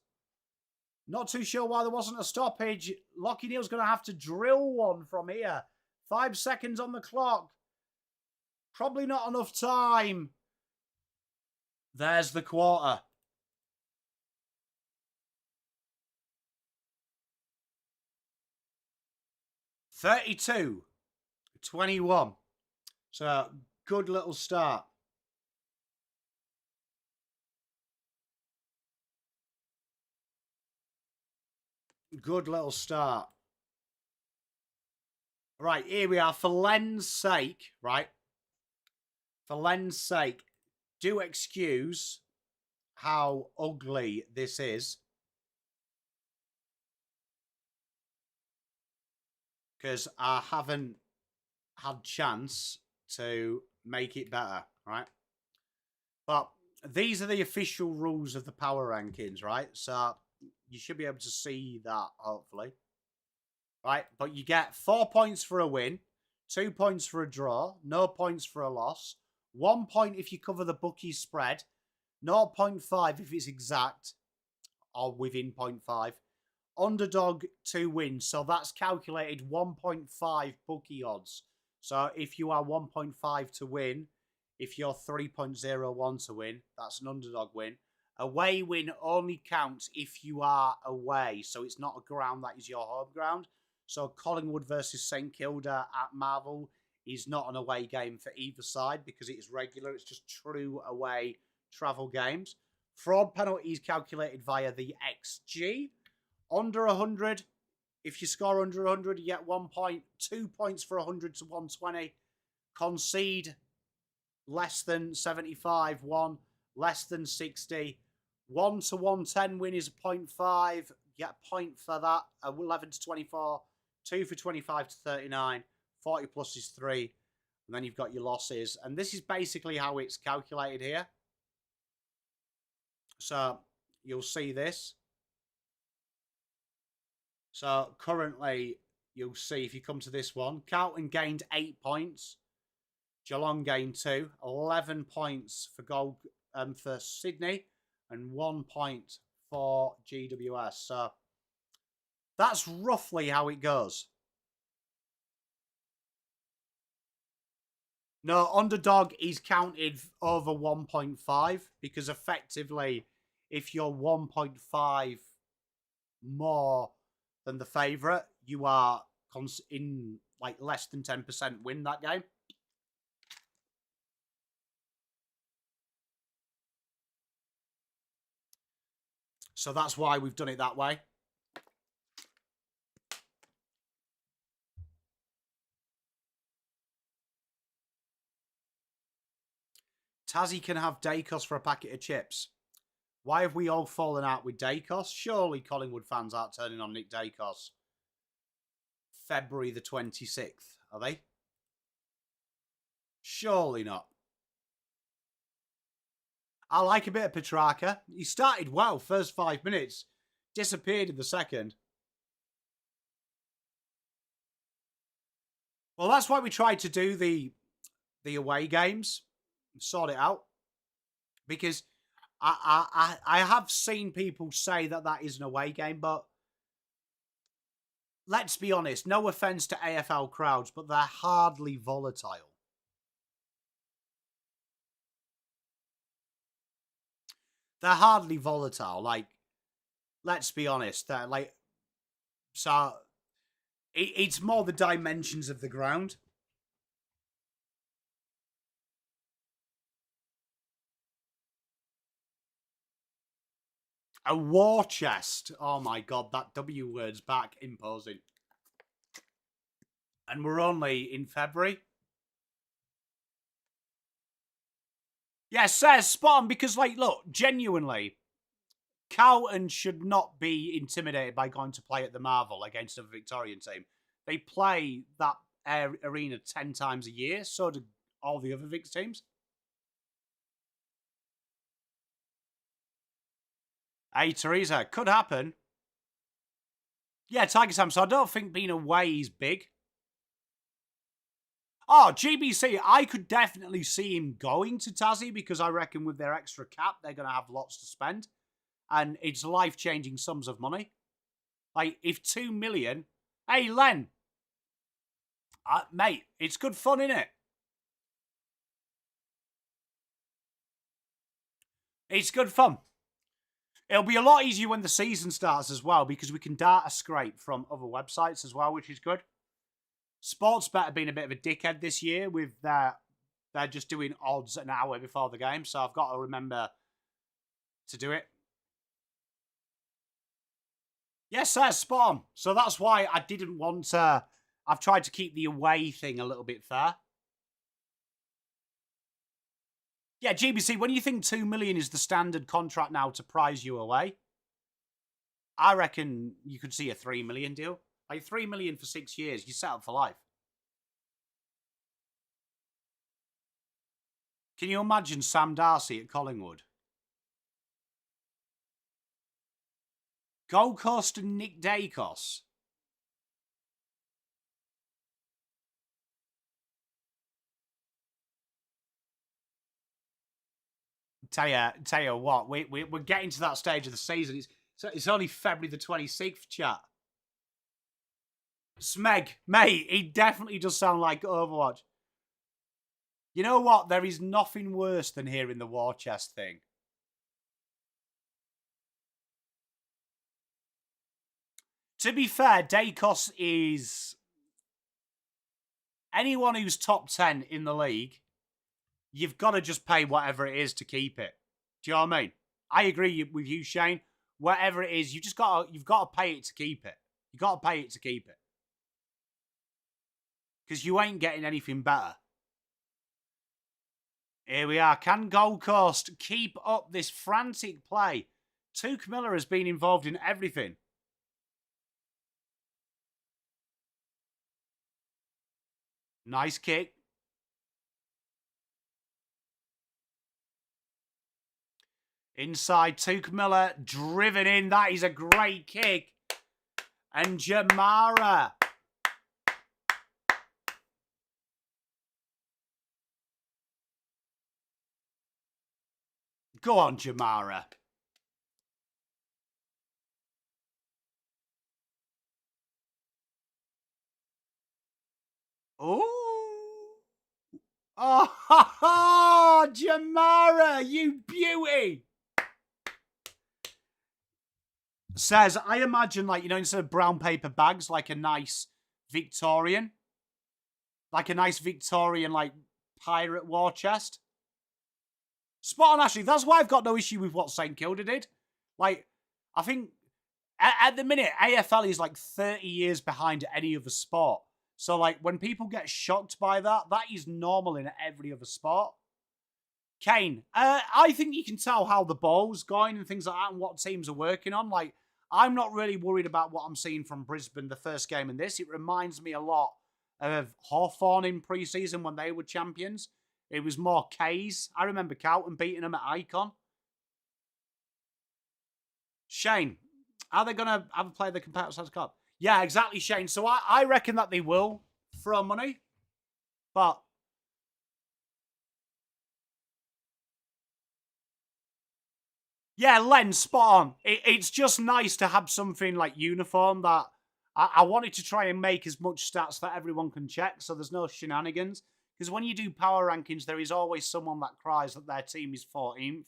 Not too sure why there wasn't a stoppage. Lockie Neal's going to have to drill one from here. 5 seconds on the clock. Probably not enough time. There's the quarter. (32-21). So, good little start. Good little start. Right, here we are. For Len's sake, right? For Len's sake, do excuse how ugly this is. Because I haven't had chance to make it better, right? But these are the official rules of the power rankings, right? So you should be able to see that, hopefully. Right? But you get 4 points for a win, 2 points for a draw, no points for a loss, 1 point if you cover the bookie spread, 0.5 if it's exact or within 0.5. Underdog 2 wins. So that's calculated 1.5 bookie odds. So if you are 1.5 to win, if you're 3.01 to win, that's an underdog win. Away win only counts if you are away. So it's not a ground that is your home ground. So Collingwood versus St Kilda at Marvel is not an away game for either side because it is regular. It's just true away travel games. Fraud penalties calculated via the XG. Under 100, If you score under 100, you get 1 point. 2 points for 100 to 120. Concede less than 75, 1. Less than 60. 1 to 110 win is 0.5. Get a point for that. 11 to 24. 2 for 25 to 39. 40 plus is 3. And then you've got your losses. And this is basically how it's calculated here. So you'll see this. So currently, you'll see if you come to this one, Carlton gained 8 points. Geelong gained 2. 11 points for for Sydney. And 1 point for GWS. So that's roughly how it goes. No, underdog is counted over 1.5 because effectively, if you're 1.5 more than the favourite, you are in like less than 10% win that game. So that's why we've done it that way. Tassie can have Dacos for a packet of chips. Why have we all fallen out with Dacos? Surely Collingwood fans aren't turning on Nick Dacos. February the 26th, are they? Surely not. I like a bit of Petrarca. He started well, first 5 minutes. Disappeared in the second. Well, that's why we tried to do the away games. Sort it out. Because I have seen people say that is an away game, but let's be honest, no offence to AFL crowds, but they're hardly volatile. They're hardly volatile. Like, let's be honest. They're like, so it's more the dimensions of the ground. A war chest. Oh my God, that W word's back, imposing. And we're only in February. Yeah, says spot on, because, like, look, genuinely, Carlton should not be intimidated by going to play at the Marvel against a Victorian team. They play that arena 10 times a year, so do all the other Vic teams. Hey, Teresa, could happen. Yeah, Tiger Sam, so I don't think being away is big. Oh, GBC, I could definitely see him going to Tassie because I reckon with their extra cap, they're going to have lots to spend. And it's life-changing sums of money. Like, if 2 million... Hey, Len. Mate, it's good fun, innit? It's good fun. It'll be a lot easier when the season starts as well because we can data scrape from other websites as well, which is good. Sportsbet have been a bit of a dickhead this year with they're just doing odds an hour before the game, so I've got to remember to do it. Yes, sir, spot on. So that's why I didn't want to... I've tried to keep the away thing a little bit fair. Yeah, GBC, when you think 2 million is the standard contract now to prize you away, I reckon you could see a 3 million deal. Like 3 million for 6 years, you set up for life. Can you imagine Sam Darcy at Collingwood? Gold Coast and Nick Dacos. Tell you what, we're getting to that stage of the season. It's only February the 26th, chat. Smeg, mate, he definitely does sound like Overwatch. You know what? There is nothing worse than hearing the war chest thing. To be fair, Dacos is... Anyone who's top 10 in the league, you've got to just pay whatever it is to keep it. Do you know what I mean? I agree with you, Shane. Whatever it is, you've got to pay it to keep it. You got to pay it to keep it. Because you ain't getting anything better. Here we are. Can Gold Coast keep up this frantic play? Tuke Miller has been involved in everything. Nice kick. Inside, Tuke Miller driven in. That is a great kick. And Jamara. Go on, Jamara. Oh. Oh, Jamara, you beauty. Says, I imagine, like, you know, instead of brown paper bags, like a nice Victorian. Like a nice Victorian, like, pirate war chest. Spot on, Ashley. That's why I've got no issue with what St Kilda did. Like, I think, at the minute, AFL is, like, 30 years behind any other sport. So, like, when people get shocked by that, that is normal in every other sport. Kane, I think you can tell how the ball's going and things like that and what teams are working on. Like, I'm not really worried about what I'm seeing from Brisbane the first game in this. It reminds me a lot of Hawthorn in pre-season when they were champions. It was more K's. I remember Carlton beating them at Icon. Shane, are they going to have a player that can play outside the cup? Yeah, exactly, Shane. So I reckon that they will throw money. But yeah, Len, spot on. It's just nice to have something like uniform that I wanted to try and make as much stats that everyone can check so there's no shenanigans. Because when you do power rankings, there is always someone that cries that their team is 14th.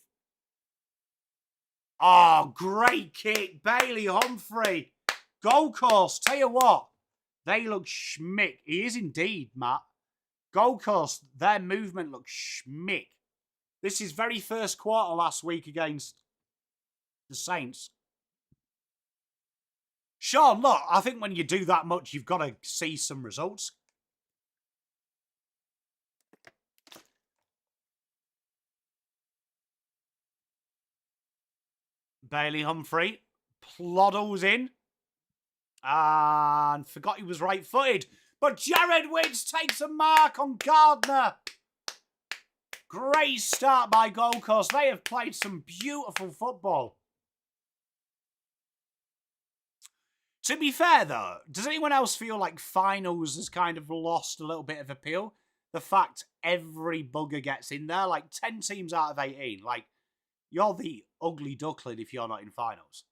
Oh, great kick. Bailey Humphrey. Gold Coast, tell you what, they look schmick. He is indeed, Matt. Gold Coast, their movement looks schmick. This is very first quarter last week against the Saints. Sean, look, I think when you do that much, you've got to see some results. Bailey Humphrey ploddles in. And forgot he was right-footed. But Jared Wicks takes a mark on Gardner. Great start by Gold Coast. They have played some beautiful football. To be fair, though, does anyone else feel like finals has kind of lost a little bit of appeal? The fact every bugger gets in there, like 10 teams out of 18. Like, you're the ugly duckling if you're not in finals.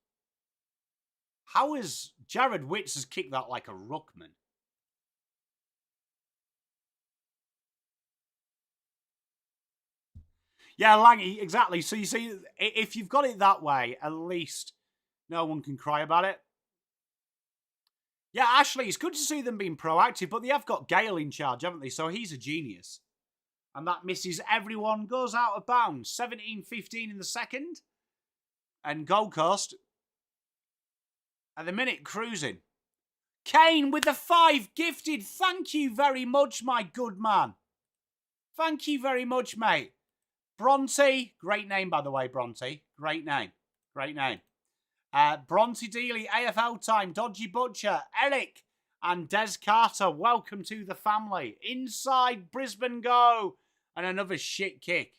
How is Jared Witts has kicked that like a ruckman? Yeah, Langy, exactly. So you see, if you've got it that way, at least no one can cry about it. Yeah, Ashley, it's good to see them being proactive, but they have got Gale in charge, haven't they? So he's a genius. And that misses everyone, goes out of bounds. 17-15 in the second. And Gold Coast, at the minute, cruising. Kane with the 5 gifted. Thank you very much, my good man. Thank you very much, mate. Bronte, great name, by the way, Bronte. Great name. Great name. Bronte Dealey, AFL time, Dodgy Butcher, Eric, and Des Carter. Welcome to the family. Inside Brisbane go. And another shit kick.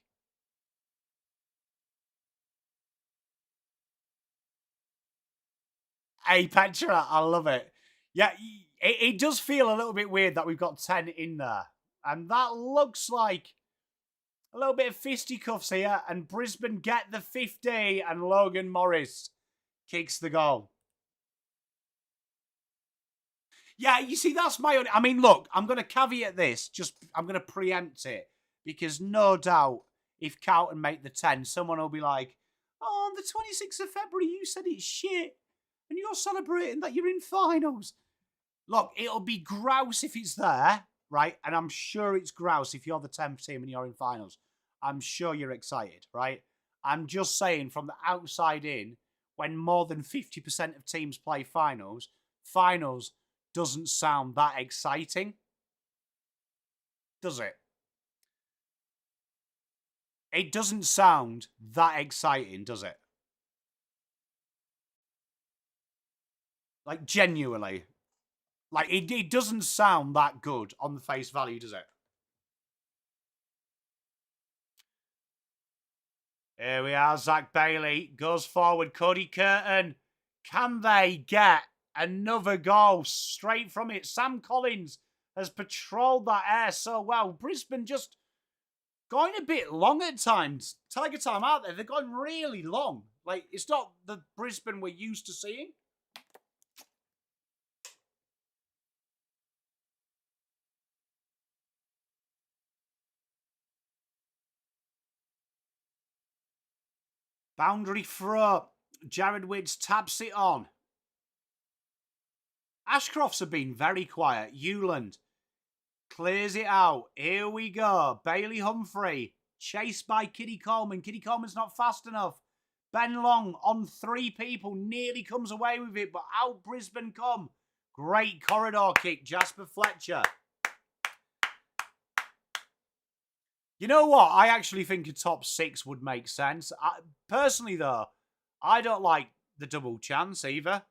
Hey, Petra, I love it. Yeah, it does feel a little bit weird that we've got 10 in there. And that looks like a little bit of fisticuffs here. And Brisbane get the 50. And Logan Morris kicks the goal. Yeah, you see, that's my own... I mean, look, I'm going to caveat this. I'm going to preempt it. Because no doubt, if Carlton make the 10, someone will be like, oh, on the 26th of February, you said it's shit. And you're celebrating that you're in finals. Look, it'll be grouse if it's there, right? And I'm sure it's grouse if you're the 10th team and you're in finals. I'm sure you're excited, right? I'm just saying from the outside in, when more than 50% of teams play finals, finals doesn't sound that exciting. Does it? It doesn't sound that exciting, does it? Like, genuinely. Like, it doesn't sound that good on the face value, does it? Here we are, Zach Bailey goes forward, Cody Curtin. Can they get another goal straight from it? Sam Collins has patrolled that air so well. Brisbane just going a bit long at times. Tiger time out there, they're going really long. Like, it's not the Brisbane we're used to seeing. Boundary throw. Jared Witts taps it on. Ashcrofts have been very quiet. Hewland clears it out. Here we go. Bailey Humphrey. Chased by Kitty Coleman. Kitty Coleman's not fast enough. Ben Long on 3 people. Nearly comes away with it, but out Brisbane come. Great corridor kick. Jasper Fletcher. You know what? I actually think a top 6 would make sense. Personally, though, I don't like the double chance either.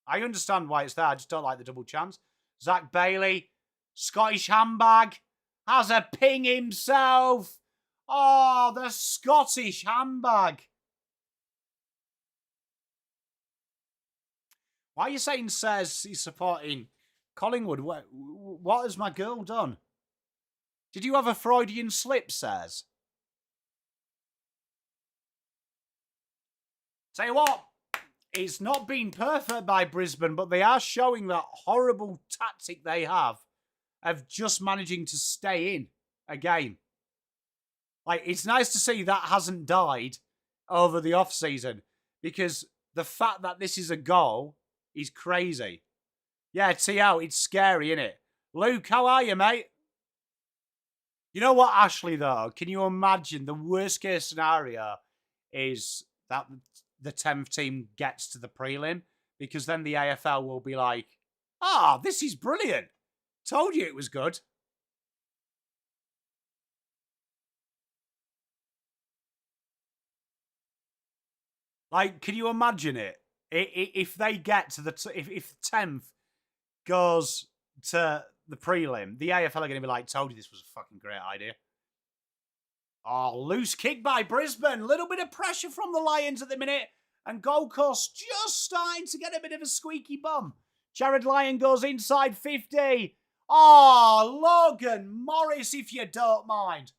I understand why it's there. I just don't like the double chance. Zach Bailey, Scottish handbag, has a ping himself. Oh, the Scottish handbag. Why are you saying says he's supporting Collingwood? What has my girl done? Did you have a Freudian slip, says? Tell you what, it's not been perfect by Brisbane, but they are showing that horrible tactic they have of just managing to stay in a game. Like, it's nice to see that hasn't died over the off-season, because the fact that this is a goal is crazy. Yeah, T.O., it's scary, innit? Luke, how are you, mate? You know what, Ashley, though? Can you imagine the worst-case scenario is that the 10th team gets to the prelim? Because then the AFL will be like, this is brilliant. Told you it was good. Like, can you imagine it? If they get to the... If 10th goes to the prelim, the AFL are going to be like, told you this was a fucking great idea. Oh, loose kick by Brisbane. Little bit of pressure from the Lions at the minute. And Gold Coast just starting to get a bit of a squeaky bum. Jared Lyon goes inside 50. Oh, Logan Morris, if you don't mind.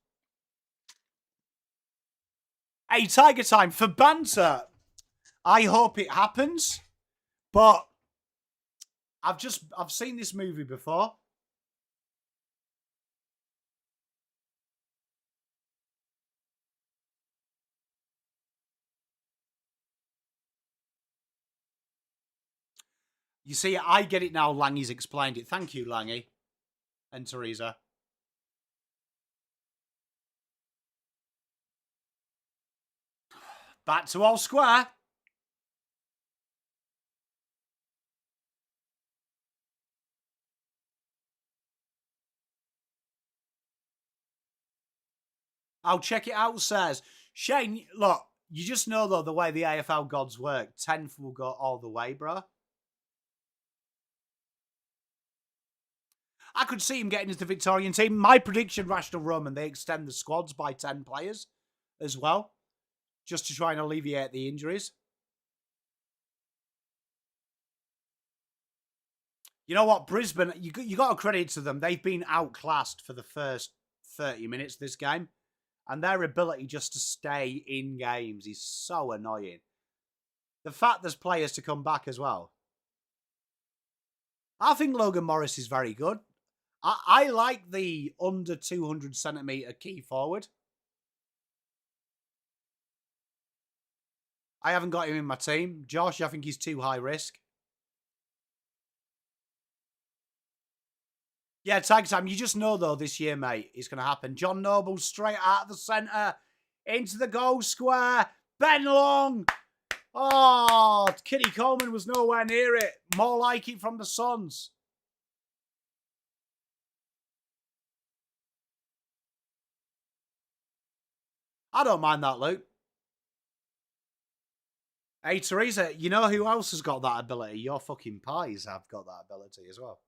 Hey, Tiger time for banter. I hope it happens. But I've seen this movie before. You see, I get it now. Langy's explained it. Thank you, Langy and Teresa. Back to all square. I'll check it out, says Shane. Look, you just know, though, the way the AFL gods work. 10th will go all the way, bro. I could see him getting into the Victorian team. My prediction, Rational Roman, they extend the squads by 10 players as well, just to try and alleviate the injuries. You know what, Brisbane, you got to credit to them. They've been outclassed for the first 30 minutes of this game, and their ability just to stay in games is so annoying. The fact there's players to come back as well. I think Logan Morris is very good. I like the under 200 centimetre key forward. I haven't got him in my team. Josh, I think he's too high risk. Yeah, tag time. You just know, though, this year, mate, it's going to happen. John Noble straight out of the centre. Into the goal square. Ben Long. Oh, Kitty Coleman was nowhere near it. More like it from the Suns. I don't mind that, Luke. Hey, Teresa, you know who else has got that ability? Your fucking pies have got that ability as well.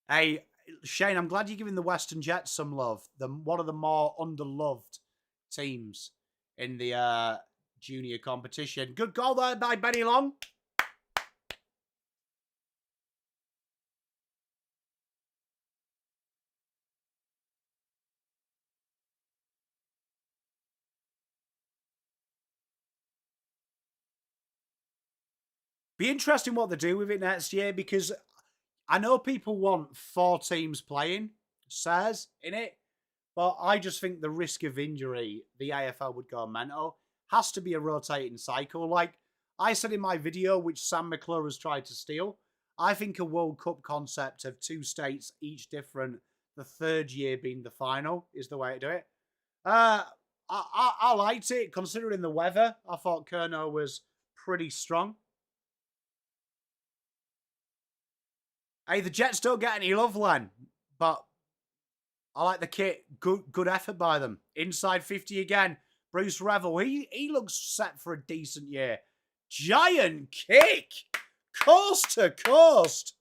Hey, Shane, I'm glad you're giving the Western Jets some love. One of the more underloved teams in the junior competition. Good goal there by Benny Long. Be interesting what they do with it next year, because I know people want 4 teams playing, says, in it, but I just think the risk of injury, the AFL would go mental. Has to be a rotating cycle. Like I said in my video, which Sam McClure has tried to steal, I think a World Cup concept of 2 states, each different, the third year being the final, is the way to do it. I liked it, considering the weather. I thought Kerno was pretty strong. Hey, the Jets don't get any love, Len, but I like the kit. Good effort by them. Inside 50 again. Bruce Revel, he looks set for a decent year. Giant kick! Coast to coast!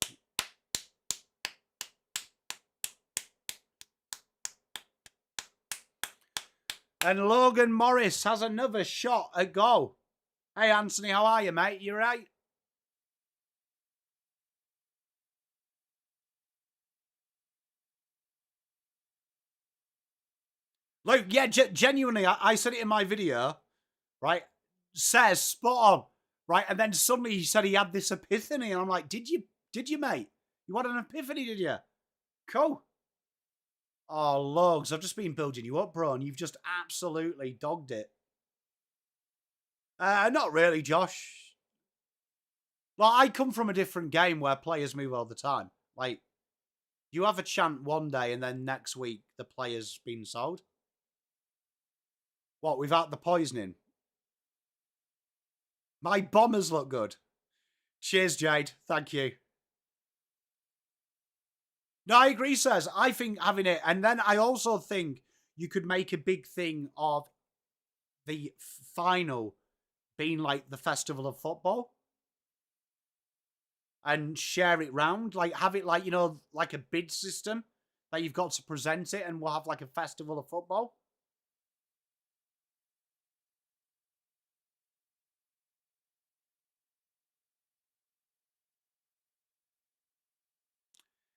And Logan Morris has another shot at goal. Hey, Anthony, how are you, mate? You right? Like, yeah, genuinely, I said it in my video, right? Says spot on, right? And then suddenly he said he had this epiphany, and I'm like, did you, mate? You had an epiphany, did you? Cool. Oh, Logs, I've just been building you up, bro, and you've just absolutely dogged it. Not really, Josh. Like, I come from a different game where players move all the time. Like, you have a chant one day, and then next week the player's been sold. What, without the poisoning? My bombers look good. Cheers, Jade. Thank you. No, I agree, says. I think having it, and then I also think you could make a big thing of the final being like the festival of football and share it round. Like, have it like, like a bid system that you've got to present it, and we'll have like a festival of football.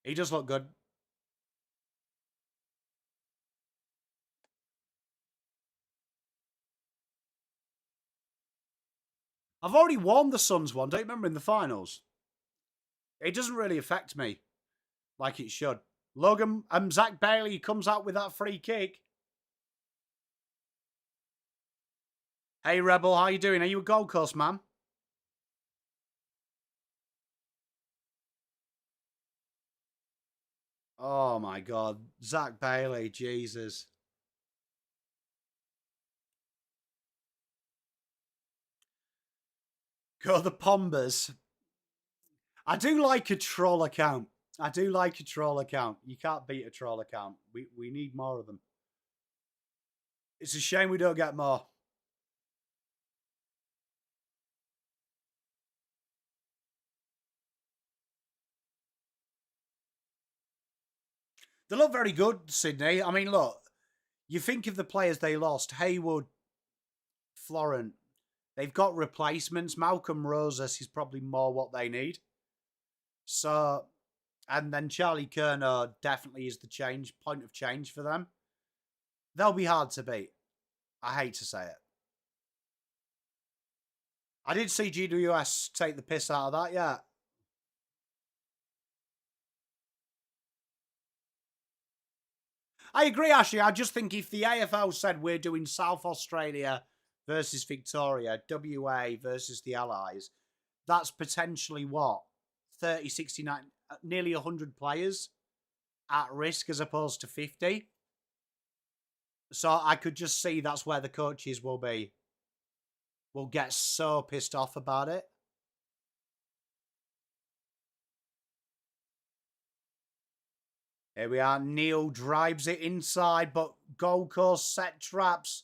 He does look good. I've already won the Suns one, don't you remember, in the finals? It doesn't really affect me like it should. Logan, Zach Bailey comes out with that free kick. Hey, Rebel, how you doing? Are you a Gold Coast man? Oh, my God. Zach Bailey, Jesus. Go the Pombers. I do like a troll account. I do like a troll account. You can't beat a troll account. We need more of them. It's a shame we don't get more. They look very good, Sydney. I mean, look, you think of the players they lost. Haywood, Florent. They've got replacements. Malcolm Rosas is probably more what they need. So, and then Charlie Kerno definitely is the point of change for them. They'll be hard to beat. I hate to say it. I did see GWS take the piss out of that, yeah. I agree, Ashley. I just think if the AFL said we're doing South Australia versus Victoria, WA versus the Allies, that's potentially what? 30, 69, nearly 100 players at risk as opposed to 50. So I could just see that's where the coaches will be. will get so pissed off about it. Here we are. Neil drives it inside, but Gold Coast set traps.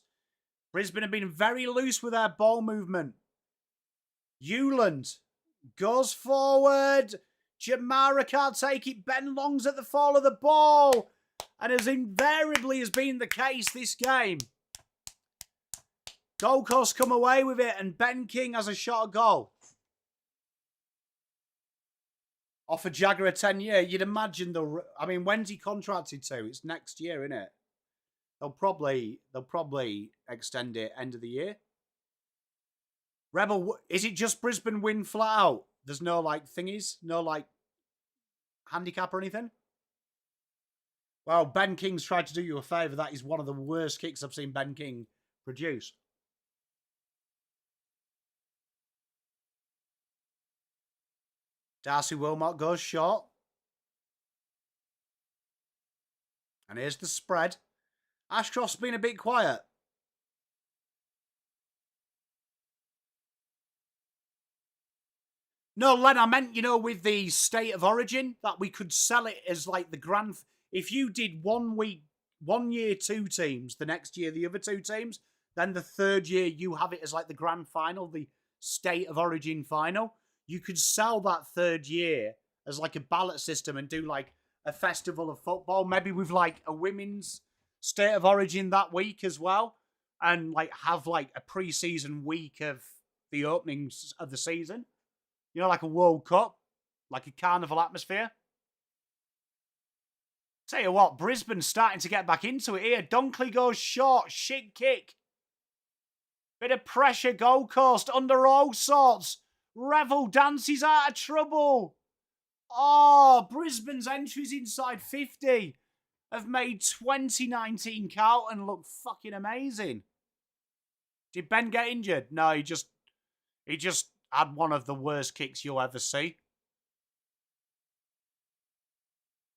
Brisbane have been very loose with their ball movement. Hewland goes forward. Jamara can't take it. Ben Long's at the fall of the ball. And as invariably has been the case this game, Gold Coast come away with it and Ben King has a shot at goal. Off a Jagger 10-year, you'd imagine I mean, when's he contracted to? It's next year, isn't it? They'll probably extend it end of the year. Rebel, is it just Brisbane win flat out? There's no like thingies, no like handicap or anything? Well, Ben King's tried to do you a favour. That is one of the worst kicks I've seen Ben King produce. Darcy Wilmot goes short. And here's the spread. Ashcroft's been a bit quiet. No, Len, I meant, you know, with the state of origin, that we could sell it as like the grand... If you did 1 week, 1 year, 2 teams, the next year, the other 2 teams, then the third year, you have it as like the grand final, the state of origin final. You could sell that third year as like a ballot system and do like a festival of football, maybe with like a women's state of origin that week as well, and like have like a pre-season week of the openings of the season. You know, like a World Cup, like a carnival atmosphere. Tell you what, Brisbane's starting to get back into it here. Dunkley goes short, shit kick. Bit of pressure, Gold Coast under all sorts. Revel dances out of trouble. Oh, Brisbane's entries inside 50 have made 2019 Carlton look fucking amazing. Did Ben get injured? No, he just had one of the worst kicks you'll ever see.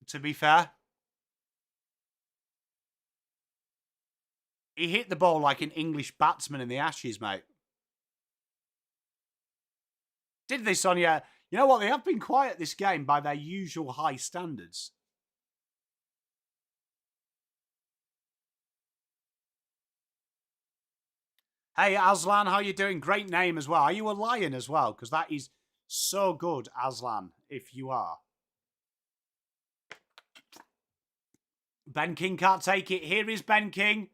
To be fair. He hit the ball like an English batsman in the Ashes, mate. Did they, Sonia? You know what? They have been quiet this game by their usual high standards. Hey, Aslan, how you doing? Great name as well. Are you a lion as well? Because that is so good, Aslan, if you are. Ben King can't take it. Here is Ben King.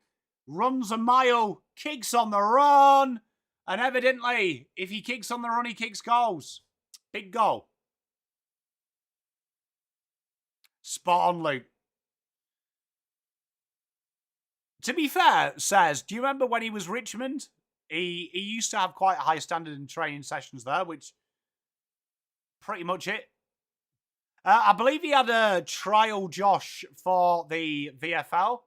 Runs a mile. Kicks on the run. And evidently, if he kicks on the run, he kicks goals. Big goal. Spot on, Luke. To be fair, Says, do you remember when he was Richmond? He used to have quite a high standard in training sessions there, which pretty much it. I believe he had a trial Josh for the VFL,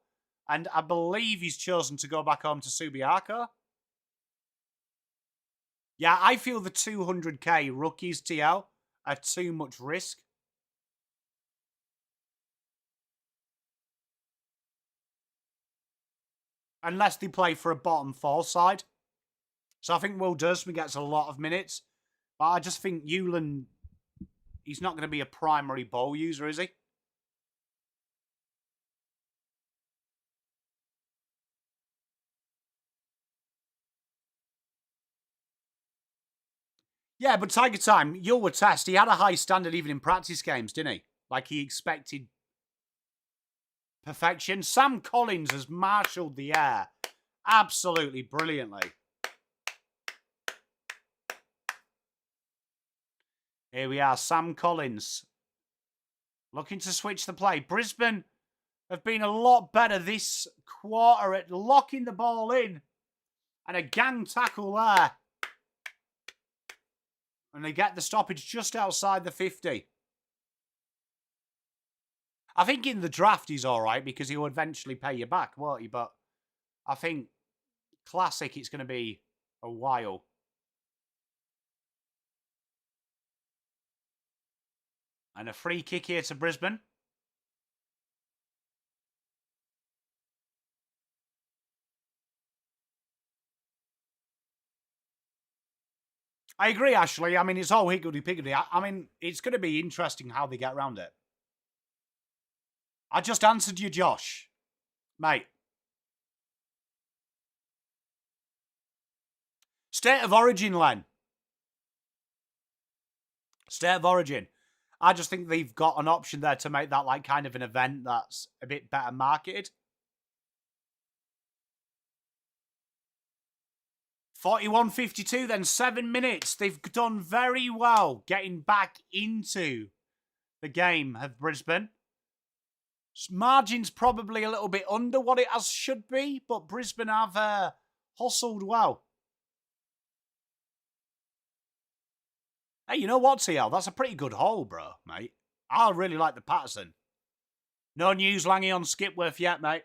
and I believe he's chosen to go back home to Subiaco. Yeah, I feel the 200k rookies TL are too much risk. Unless they play for a bottom 4 side. So I think Will Dursman gets a lot of minutes. But I just think Hewland, he's not going to be a primary ball user, is he? Yeah, but Tiger Time, you'll attest, he had a high standard even in practice games, didn't he? Like he expected perfection. Sam Collins has marshalled the air absolutely brilliantly. Here we are, Sam Collins looking to switch the play. Brisbane have been a lot better this quarter at locking the ball in. And a gang tackle there. And they get the stoppage just outside the 50. I think in the draft he's all right because he'll eventually pay you back, won't he? But I think classic, it's going to be a while. And a free kick here to Brisbane. I agree, Ashley. I mean, it's all higgledy-piggledy. I mean, it's going to be interesting how they get around it. I just answered you, Josh. Mate. State of origin, Len. State of origin. I just think they've got an option there to make that like kind of an event that's a bit better marketed. 41:52, then 7 minutes. They've done very well getting back into the game of Brisbane. Margin's probably a little bit under what it should be, but Brisbane have hustled well. Hey, you know what, TL? That's a pretty good hole, bro, mate. I really like the Patterson. No news, Langy, on Skipworth yet, mate.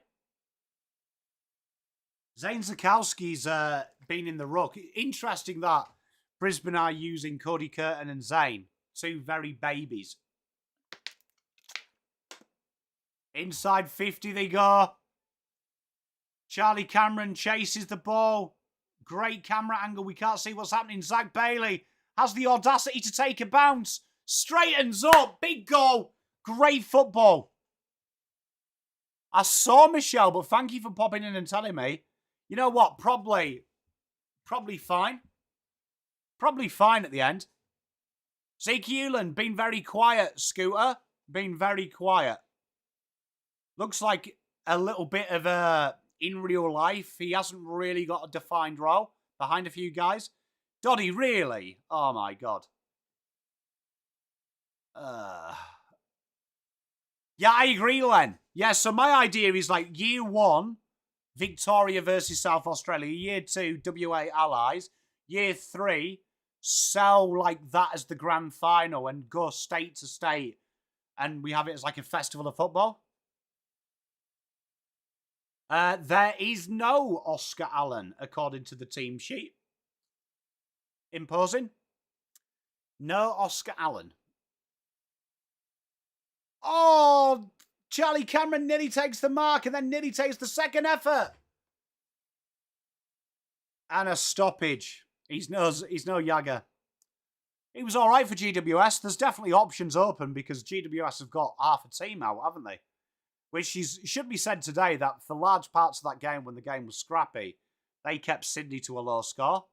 Zane Zakowski's been in the ruck. Interesting that Brisbane are using Cody Curtin and Zane. Two very babies. Inside 50 they go. Charlie Cameron chases the ball. Great camera angle. We can't see what's happening. Zach Bailey has the audacity to take a bounce. Straightens up. Big goal. Great football. I saw Michelle, but thank you for popping in and telling me. You know what? Probably fine. Probably fine at the end. Zeke Hewland, been very quiet. Scooter, been very quiet. Looks like a little bit of in real life. He hasn't really got a defined role behind a few guys. Doddy, really? Oh my God. Yeah, I agree, Len. Yeah, so my idea is like year 1, Victoria versus South Australia. Year 2, WA Allies. Year 3, sell like that as the grand final and go state to state. And we have it as like a festival of football. There is no Oscar Allen, according to the team sheet. Imposing. No Oscar Allen. Oh, Charlie Cameron nearly takes the mark and then nearly takes the second effort. And a stoppage. He's no Jagger. He was all right for GWS. There's definitely options open because GWS have got half a team out, haven't they? Which should be said today that for large parts of that game when the game was scrappy, they kept Sydney to a low score.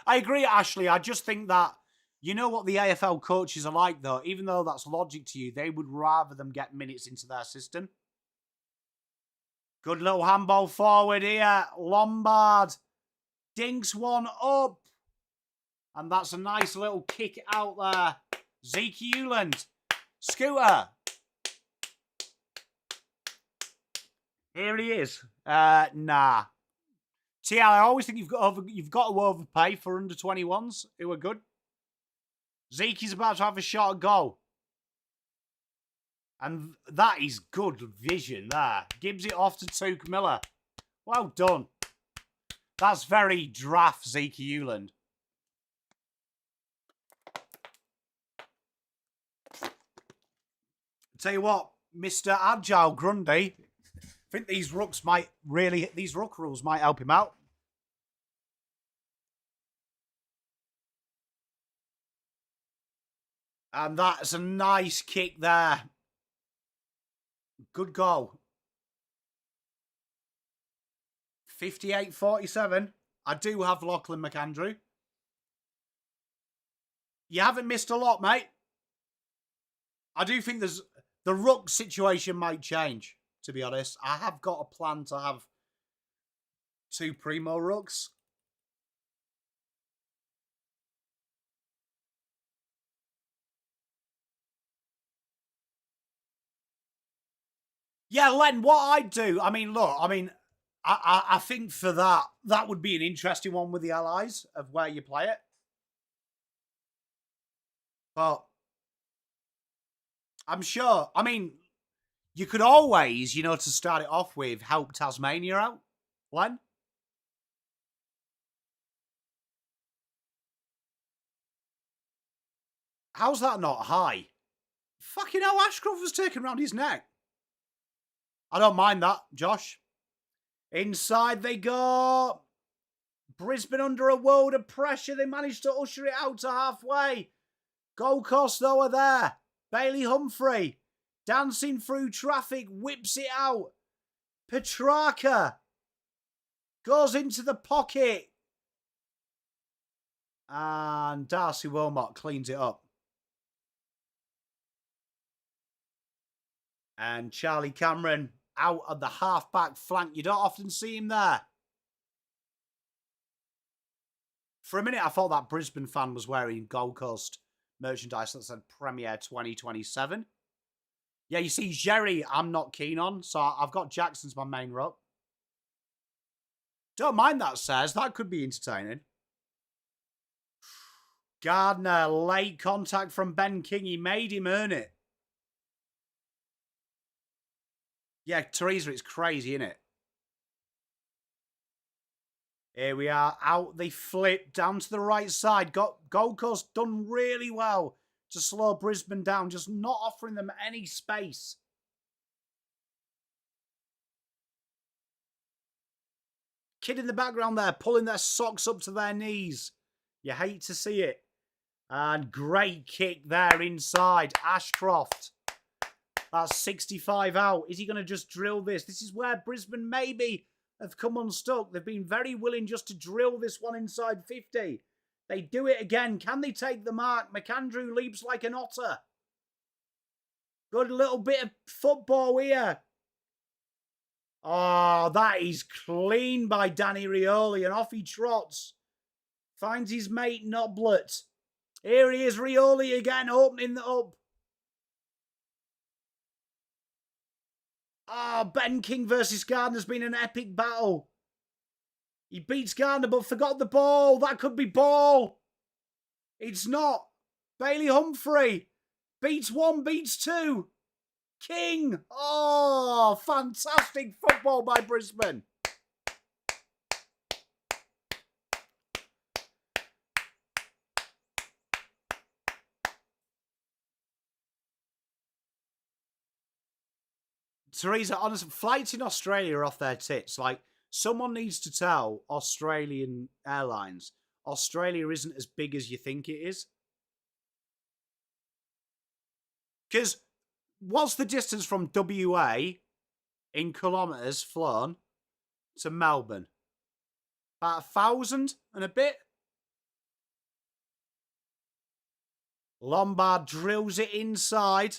I agree, Ashley. I just think that, you know what the AFL coaches are like, though? Even though that's logic to you, they would rather them get minutes into their system. Good little handball forward here. Lombard dinks one up. And that's a nice little kick out there. Zeke Hewland. Scooter. Here he is. Nah. See, I always think you've got to overpay for under 21s who are good. Zeke is about to have a shot at goal. And that is good vision there. Gives it off to Tuke Miller. Well done. That's very draft Zeke Hewland. Tell you what, Mr. Agile Grundy, I think these ruck rules might help him out. And that's a nice kick there. Good goal. 58-47. I do have Lachlan McAndrew. You haven't missed a lot, mate. I do think the ruck situation might change, to be honest. I have got a plan to have 2 primo rucks. Yeah, Len, what I'd do, I think for that would be an interesting one with the Allies of where you play it. But I'm sure, you could always, to start it off with, help Tasmania out, Len. How's that not high? Fucking hell, Ashcroft was taken around his neck. I don't mind that, Josh. Inside they go. Brisbane under a world of pressure. They managed to usher it out to halfway. Gold Coast, though, are there. Bailey Humphrey, dancing through traffic, whips it out. Petrarca goes into the pocket. And Darcy Wilmot cleans it up. And Charlie Cameron out of the half-back flank. You don't often see him there. For a minute, I thought that Brisbane fan was wearing Gold Coast merchandise that said Premier 2027. Yeah, you see, Jerry, I'm not keen on. So I've got Jackson's my main ruck. Don't mind that, says. That could be entertaining. Gardner, late contact from Ben King. He made him earn it. Yeah, Teresa, it's crazy, isn't it? Here we are, out the flip, down to the right side. Gold Coast done really well to slow Brisbane down, just not offering them any space. Kid in the background there, pulling their socks up to their knees. You hate to see it. And great kick there inside. Ashcroft. That's 65 out. Is he going to just drill this? This is where Brisbane maybe have come unstuck. They've been very willing just to drill this one inside 50. They do it again. Can they take the mark? McAndrew leaps like an otter. Good little bit of football here. Oh, that is clean by Danny Rioli. And off he trots. Finds his mate Noblet. Here he is, Rioli again, opening it up. Ah, oh, Ben King versus Gardner has been an epic battle. He beats Gardner but forgot the ball. That could be ball. It's not. Bailey Humphrey beats one, beats two. King. Oh, fantastic football by Brisbane. Teresa, honestly, flights in Australia are off their tits. Like, someone needs to tell Australian airlines, Australia isn't as big as you think it is. Because what's the distance from WA in kilometres flown to Melbourne? About 1,000 and a bit. Lombard drills it inside.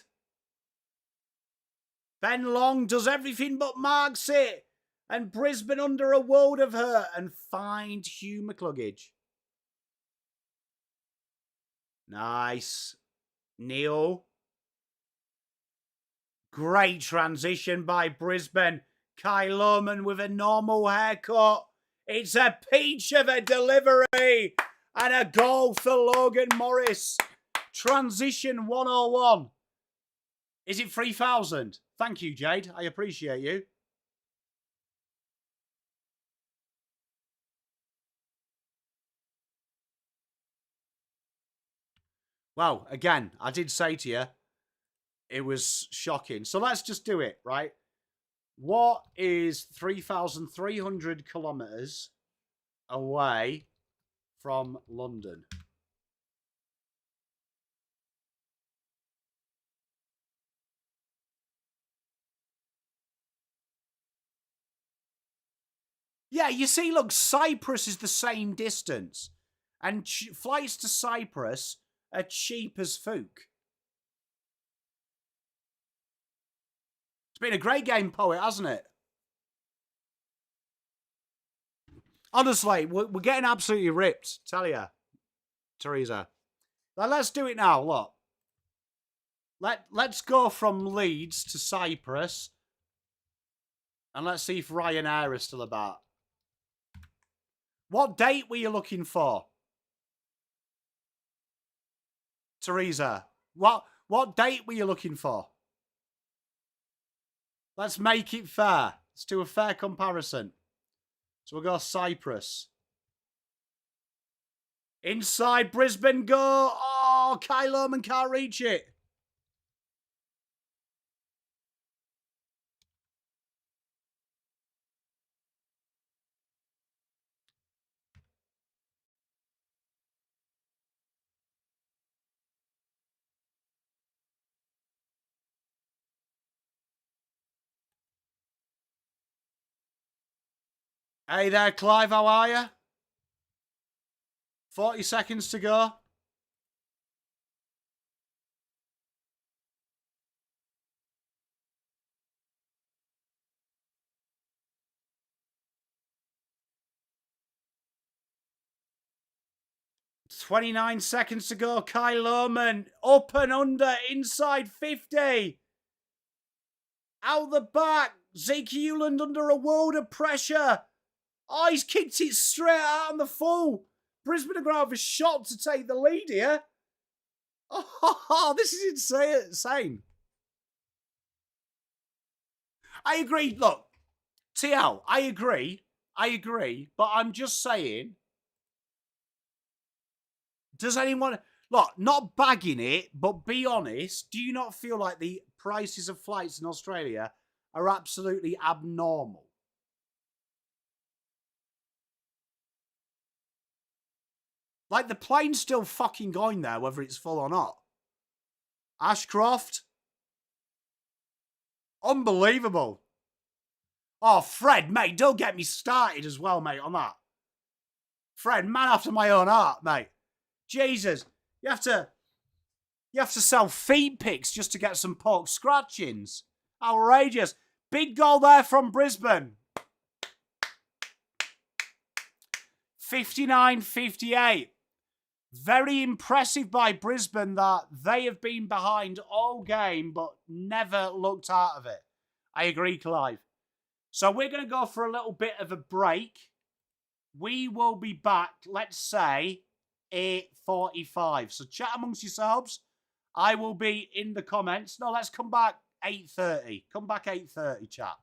Ben Long does everything but marks it. And Brisbane under a world of hurt and find Hugh McCluggage. Nice. Neil. Great transition by Brisbane. Kai Lohman with a normal haircut. It's a peach of a delivery. And a goal for Logan Morris. Transition 101. Is it 3,000? Thank you, Jade. I appreciate you. Well, again, I did say to you, it was shocking. So let's just do it, right? What is 3,300 kilometres away from London? Yeah, you see, look, Cyprus is the same distance. And flights to Cyprus are cheap as fook. It's been a great game, Poet, hasn't it? Honestly, we're getting absolutely ripped, tell you, Teresa. Now, let's do it now, look. Let's go from Leeds to Cyprus. And let's see if Ryanair is still about. What date were you looking for? Teresa, what date were you looking for? Let's make it fair. Let's do a fair comparison. So we'll go Cyprus. Inside Brisbane, go. Oh, Kai Lohman can't reach it. Hey there, Clive, how are you? 40 seconds to go. "29 seconds to go, Kyle Lohman. Up and under, inside 50. Out the back, Zeke Hewland under a world of pressure. Oh, he's kicked it straight out on the full. Brisbane are going to have a shot to take the lead here. Oh, this is insane. I agree. Look, TL, I agree. But I'm just saying, does anyone... Look, not bagging it, but be honest, do you not feel like the prices of flights in Australia are absolutely abnormal? Like, the plane's still fucking going there, whether it's full or not. Ashcroft. Unbelievable. Oh, Fred, mate, don't get me started as well, mate, on that. Fred, man after my own heart, mate. Jesus, you have to sell feed picks just to get some pork scratchings. Outrageous. Big goal there from Brisbane. 59-58. Very impressive by Brisbane that they have been behind all game but never looked out of it. I agree, Clive. So we're going to go for a little bit of a break. We will be back, let's say, 8:45. So chat amongst yourselves. I will be in the comments. No, let's come back 8:30. Come back 8:30, chat.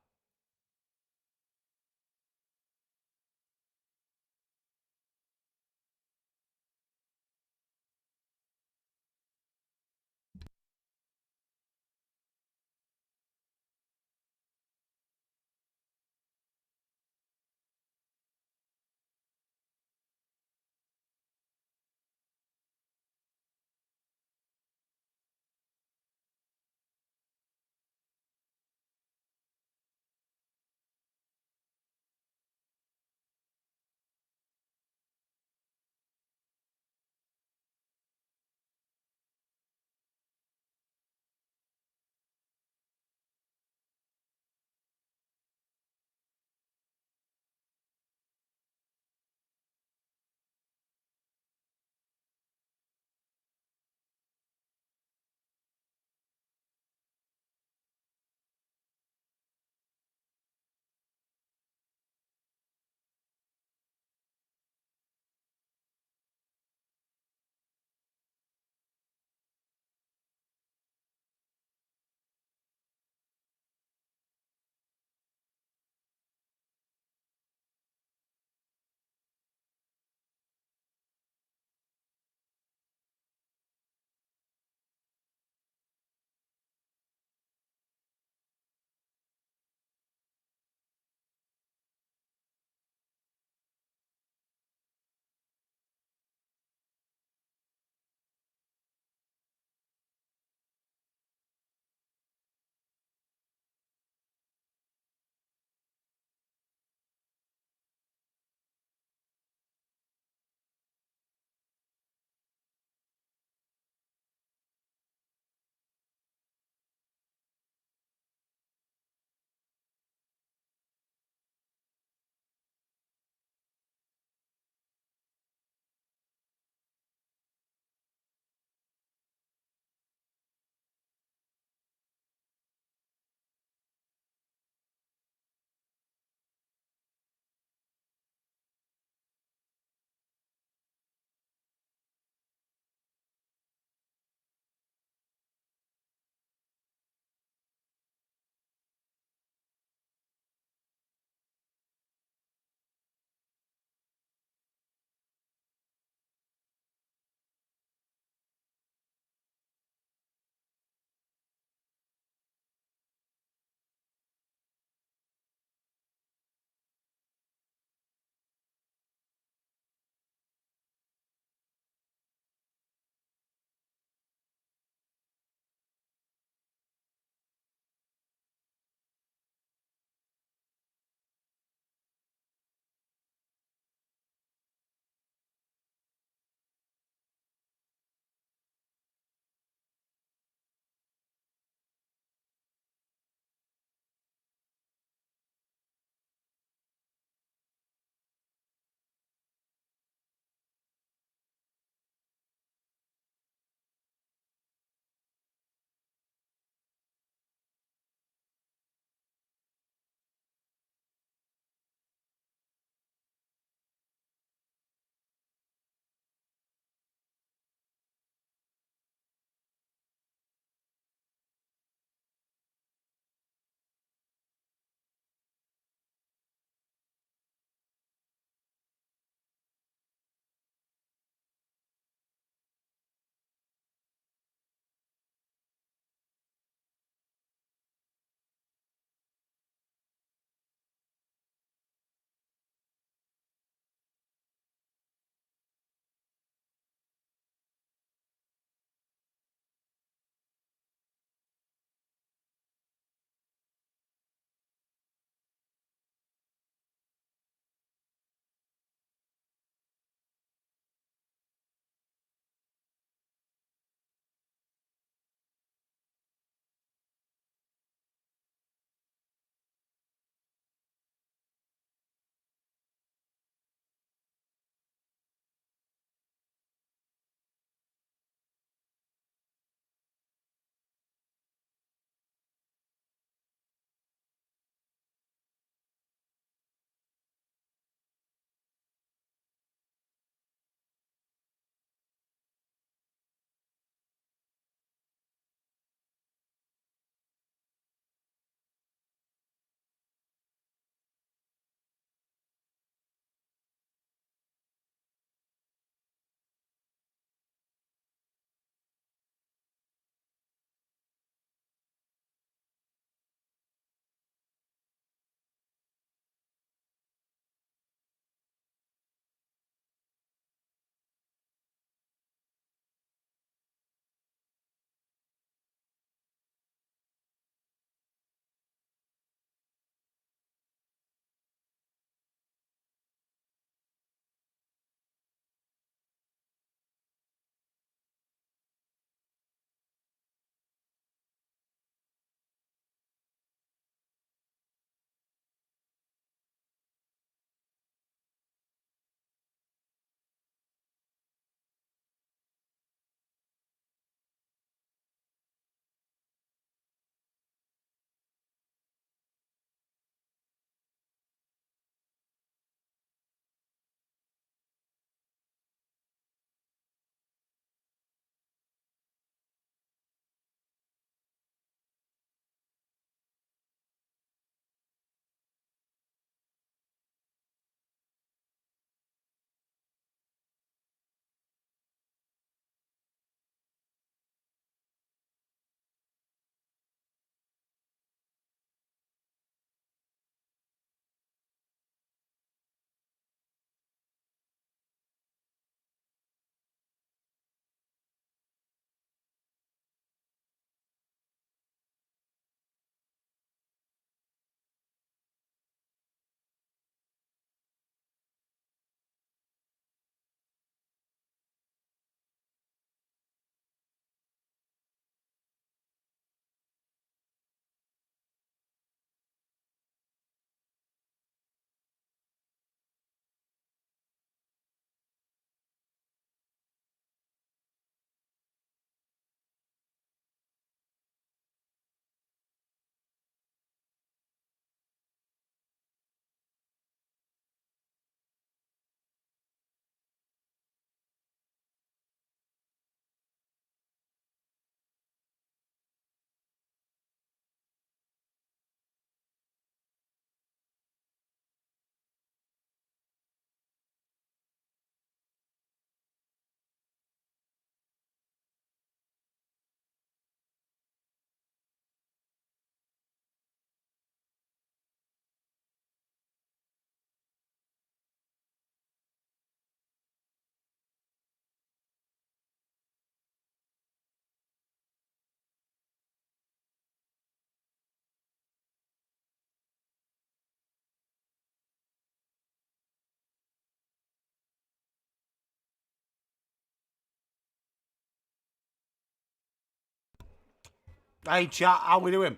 Hey, chat, how we doing?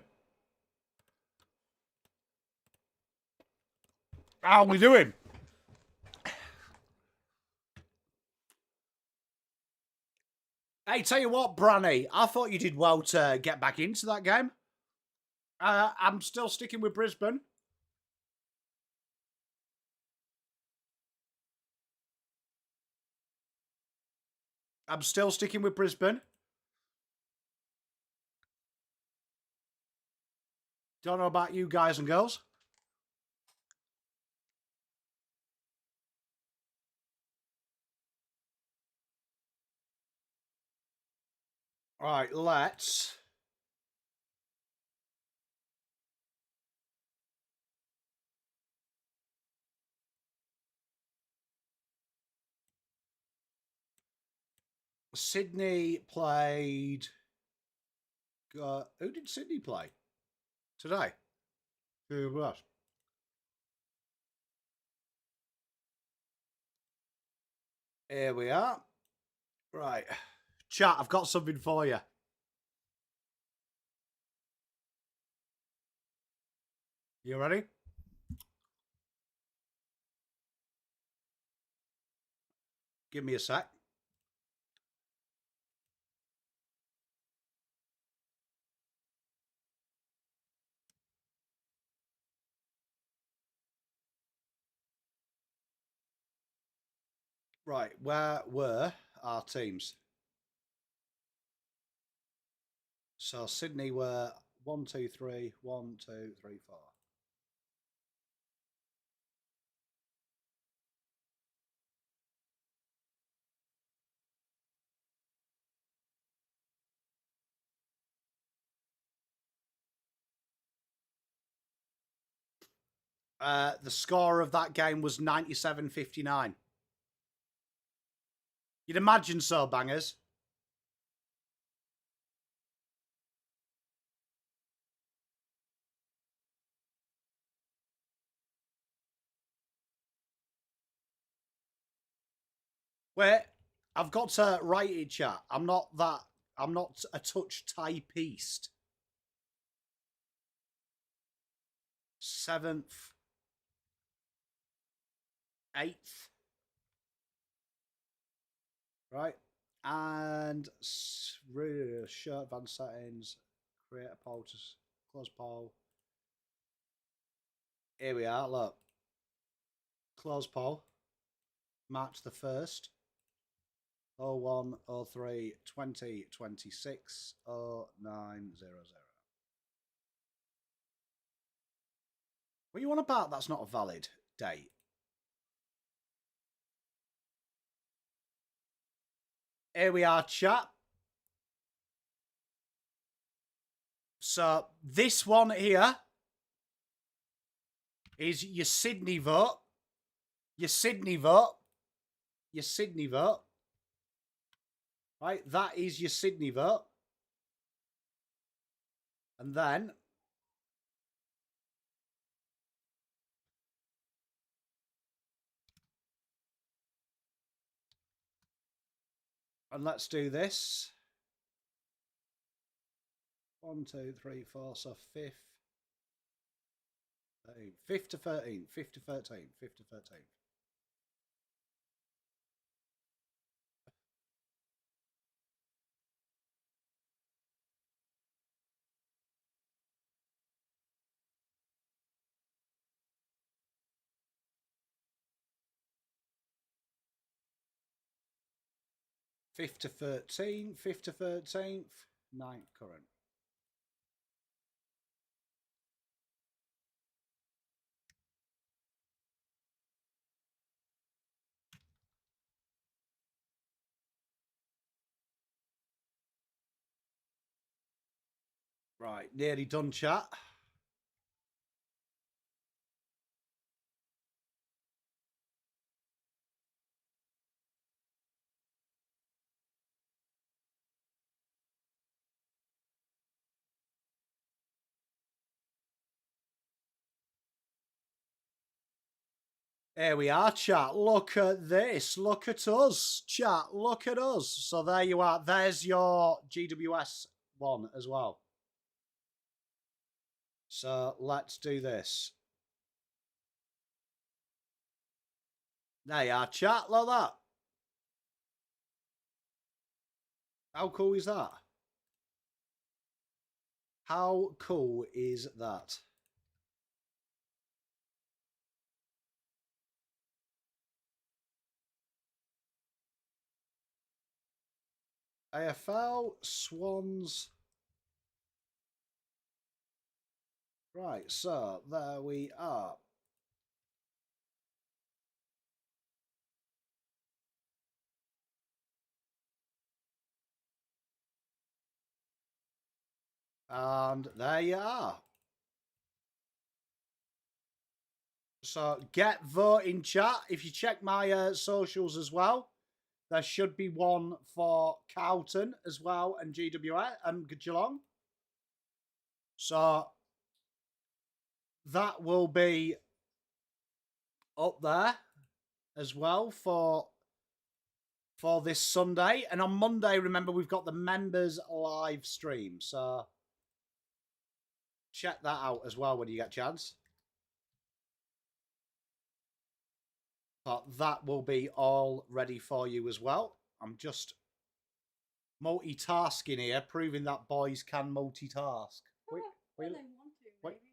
How we doing? Hey, tell you what, Branny, I thought you did well to get back into that game. I'm still sticking with Brisbane. I'm still sticking with Brisbane. Don't know about you guys and girls. All right, let's... Sydney played... who did Sydney play today? Who was? Here we are. Right. Chat, I've got something for you. You ready? Give me a sec. Right, where were our teams? So Sydney were 1, 2, 3, 1, 2, 3, 4. The score of that game was 97-59. You'd imagine so, bangers. Wait, I've got to write it, chat. I'm not a touch typeist. 7th, 8th. Right. And shirt advanced settings. Create a poll to close poll. Here we are. Look. Close poll. March the 1st. 01 03 2026 0900. What you want about? That's not a valid date. Here we are, chat. So this one here is your Sydney vote. Your Sydney vote. Your Sydney vote. Right, that is your Sydney vote. And then and let's do this. 1, 2, 3, 4. So 5th. 5th to 13. 5th to 13. 5th to 13. Fifth to 13, 5th to 13th, 9th current. Right, nearly done, chat. Here we are, chat. Look at this. Look at us, chat. Look at us. So there you are. There's your GWS one as well. So let's do this. There you are, chat. Like that. How cool is that? How cool is that? AFL, Swans. Right, so there we are. And there you are. So get voting, chat. If you check my socials as well, there should be one for Carlton as well and GWS and Geelong. So that will be up there as well for this Sunday. And on Monday, remember, we've got the members live stream. So check that out as well when you get a chance. But that will be all ready for you as well. I'm just multitasking here, proving that boys can multitask.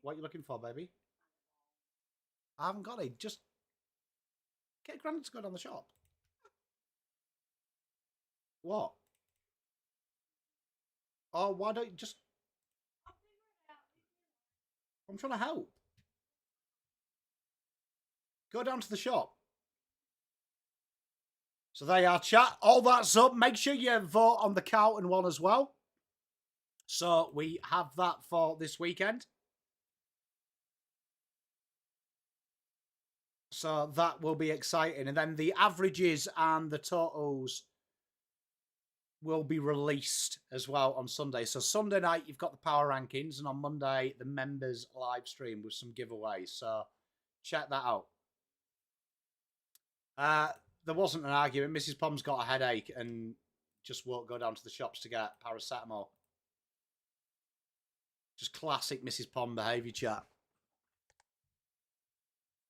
What are you looking for, baby? I haven't got it. Just get Granny to go down the shop. What? Oh, why don't you just... I'm trying to help. Go down to the shop. So there you are, chat. All that's up. Make sure you vote on the Carlton one as well. So we have that for this weekend. So that will be exciting. And then the averages and the totals will be released as well on Sunday. So Sunday night, you've got the power rankings. And on Monday, the members live stream with some giveaways. So check that out. There wasn't an argument. Mrs. Pom's got a headache and just won't go down to the shops to get paracetamol. Just classic Mrs. Pom behaviour, chat.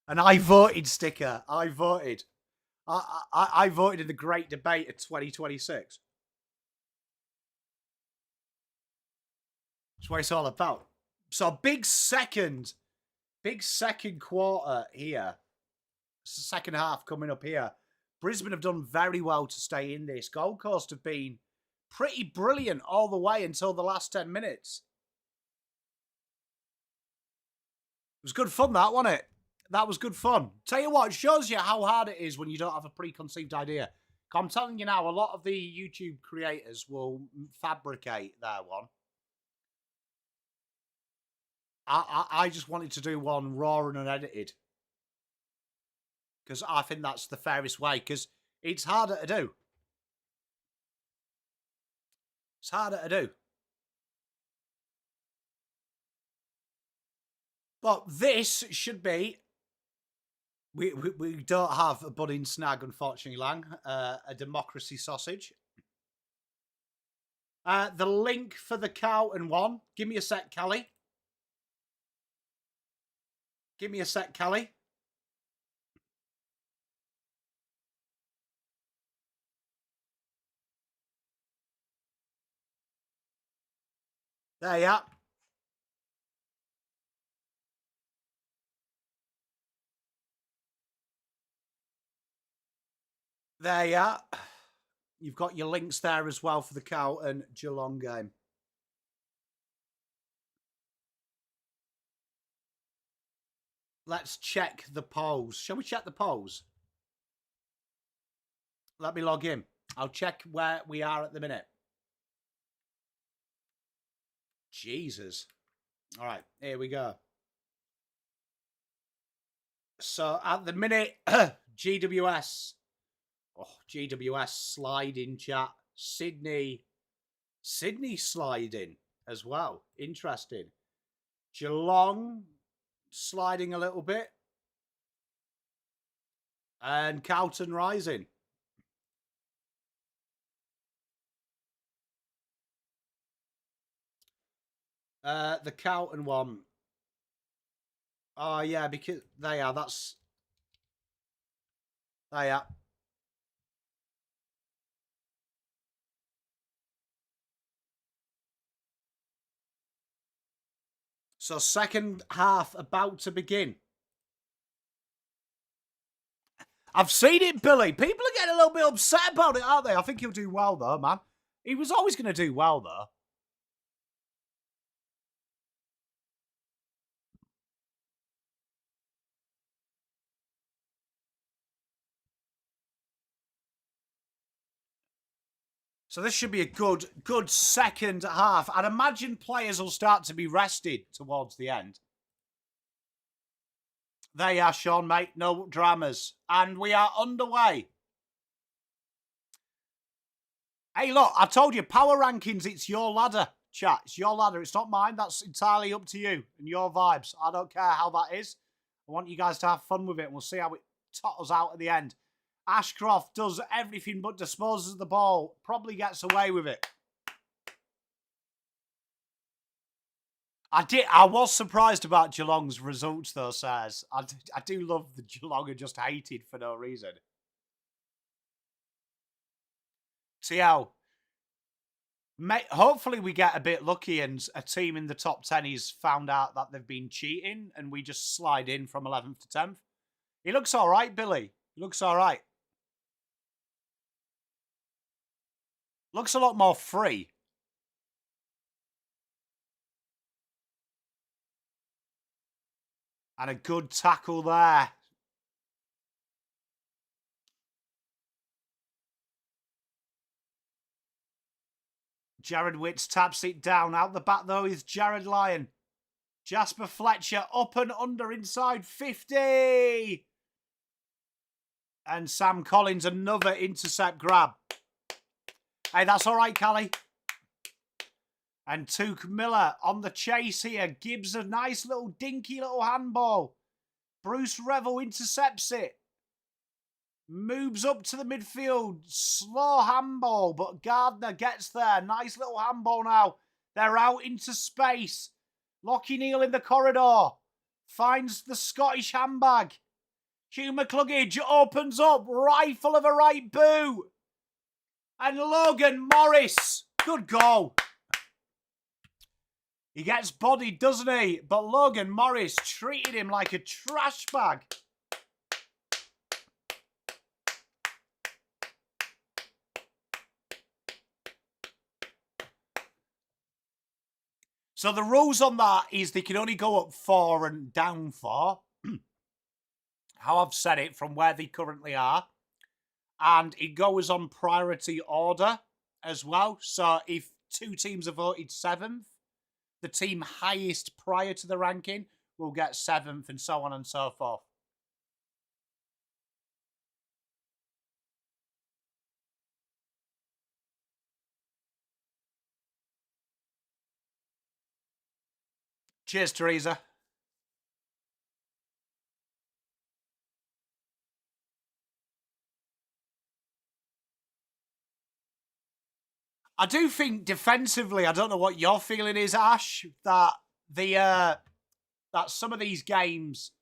And I voted, Sticker. I voted. I voted in the great debate of 2026. That's what it's all about. So big second quarter here. Second half coming up here. Brisbane have done very well to stay in this. Gold Coast have been pretty brilliant all the way until the last 10 minutes. It was good fun, that, wasn't it? That was good fun. Tell you what, it shows you how hard it is when you don't have a preconceived idea. I'm telling you now, a lot of the YouTube creators will fabricate their one. I just wanted to do one raw and unedited. Because I think that's the fairest way. Because it's harder to do. It's harder to do. But this should be... We don't have a budding snag, unfortunately, Lang. A democracy sausage. The link for the Carlton one. Give me a sec, Callie. Give me a sec, Callie. There you are. There you are. You've got your links there as well for the Carlton Geelong game. Let's check the polls. Shall we check the polls? Let me log in. I'll check where we are at the minute. Jesus. All right, here we go. So at the minute, GWS. Oh, GWS sliding, chat. Sydney sliding as well. Interesting. Geelong sliding a little bit. And Carlton rising. The Carlton one. Oh, yeah, because they are. They are. So second half about to begin. I've seen it, Billy. People are getting a little bit upset about it, aren't they? I think he'll do well, though, man. He was always going to do well, though. So this should be a good second half. I'd imagine players will start to be rested towards the end. There you are, Sean, mate. No dramas. And we are underway. Hey, look, I told you, power rankings, it's your ladder, chat. It's your ladder. It's not mine. That's entirely up to you and your vibes. I don't care how that is. I want you guys to have fun with it. We'll see how it tottles out at the end. Ashcroft does everything but disposes of the ball. Probably gets away with it. I was surprised about Geelong's results, though, Says. I do love the Geelong are just hated for no reason. See how... Hopefully we get a bit lucky and a team in the top 10 has found out that they've been cheating and we just slide in from 11th to 10th. He looks all right, Billy. He looks all right. Looks a lot more free. And a good tackle there. Jared Witts taps it down. Out the back, though, is Jared Lyon. Jasper Fletcher up and under inside 50. And Sam Collins, another intercept grab. Hey, that's all right, Callie. And Took Miller on the chase here. Gibbs a nice little dinky little handball. Bruce Revel intercepts it. Moves up to the midfield. Slow handball, but Gardner gets there. Nice little handball now. They're out into space. Lockie Neal in the corridor. Finds the Scottish handbag. Hugh McCluggage opens up. Rifle of a right boot. And Logan Morris. Good goal. He gets bodied, doesn't he? But Logan Morris treated him like a trash bag. So the rules on that is they can only go up 4 and down 4. How I've said it from where they currently are. And it goes on priority order as well. So if 2 teams are voted 7th, the team highest prior to the ranking will get 7th and so on and so forth. Cheers, Teresa. I do think defensively, I don't know what your feeling is, Ash, that that some of these games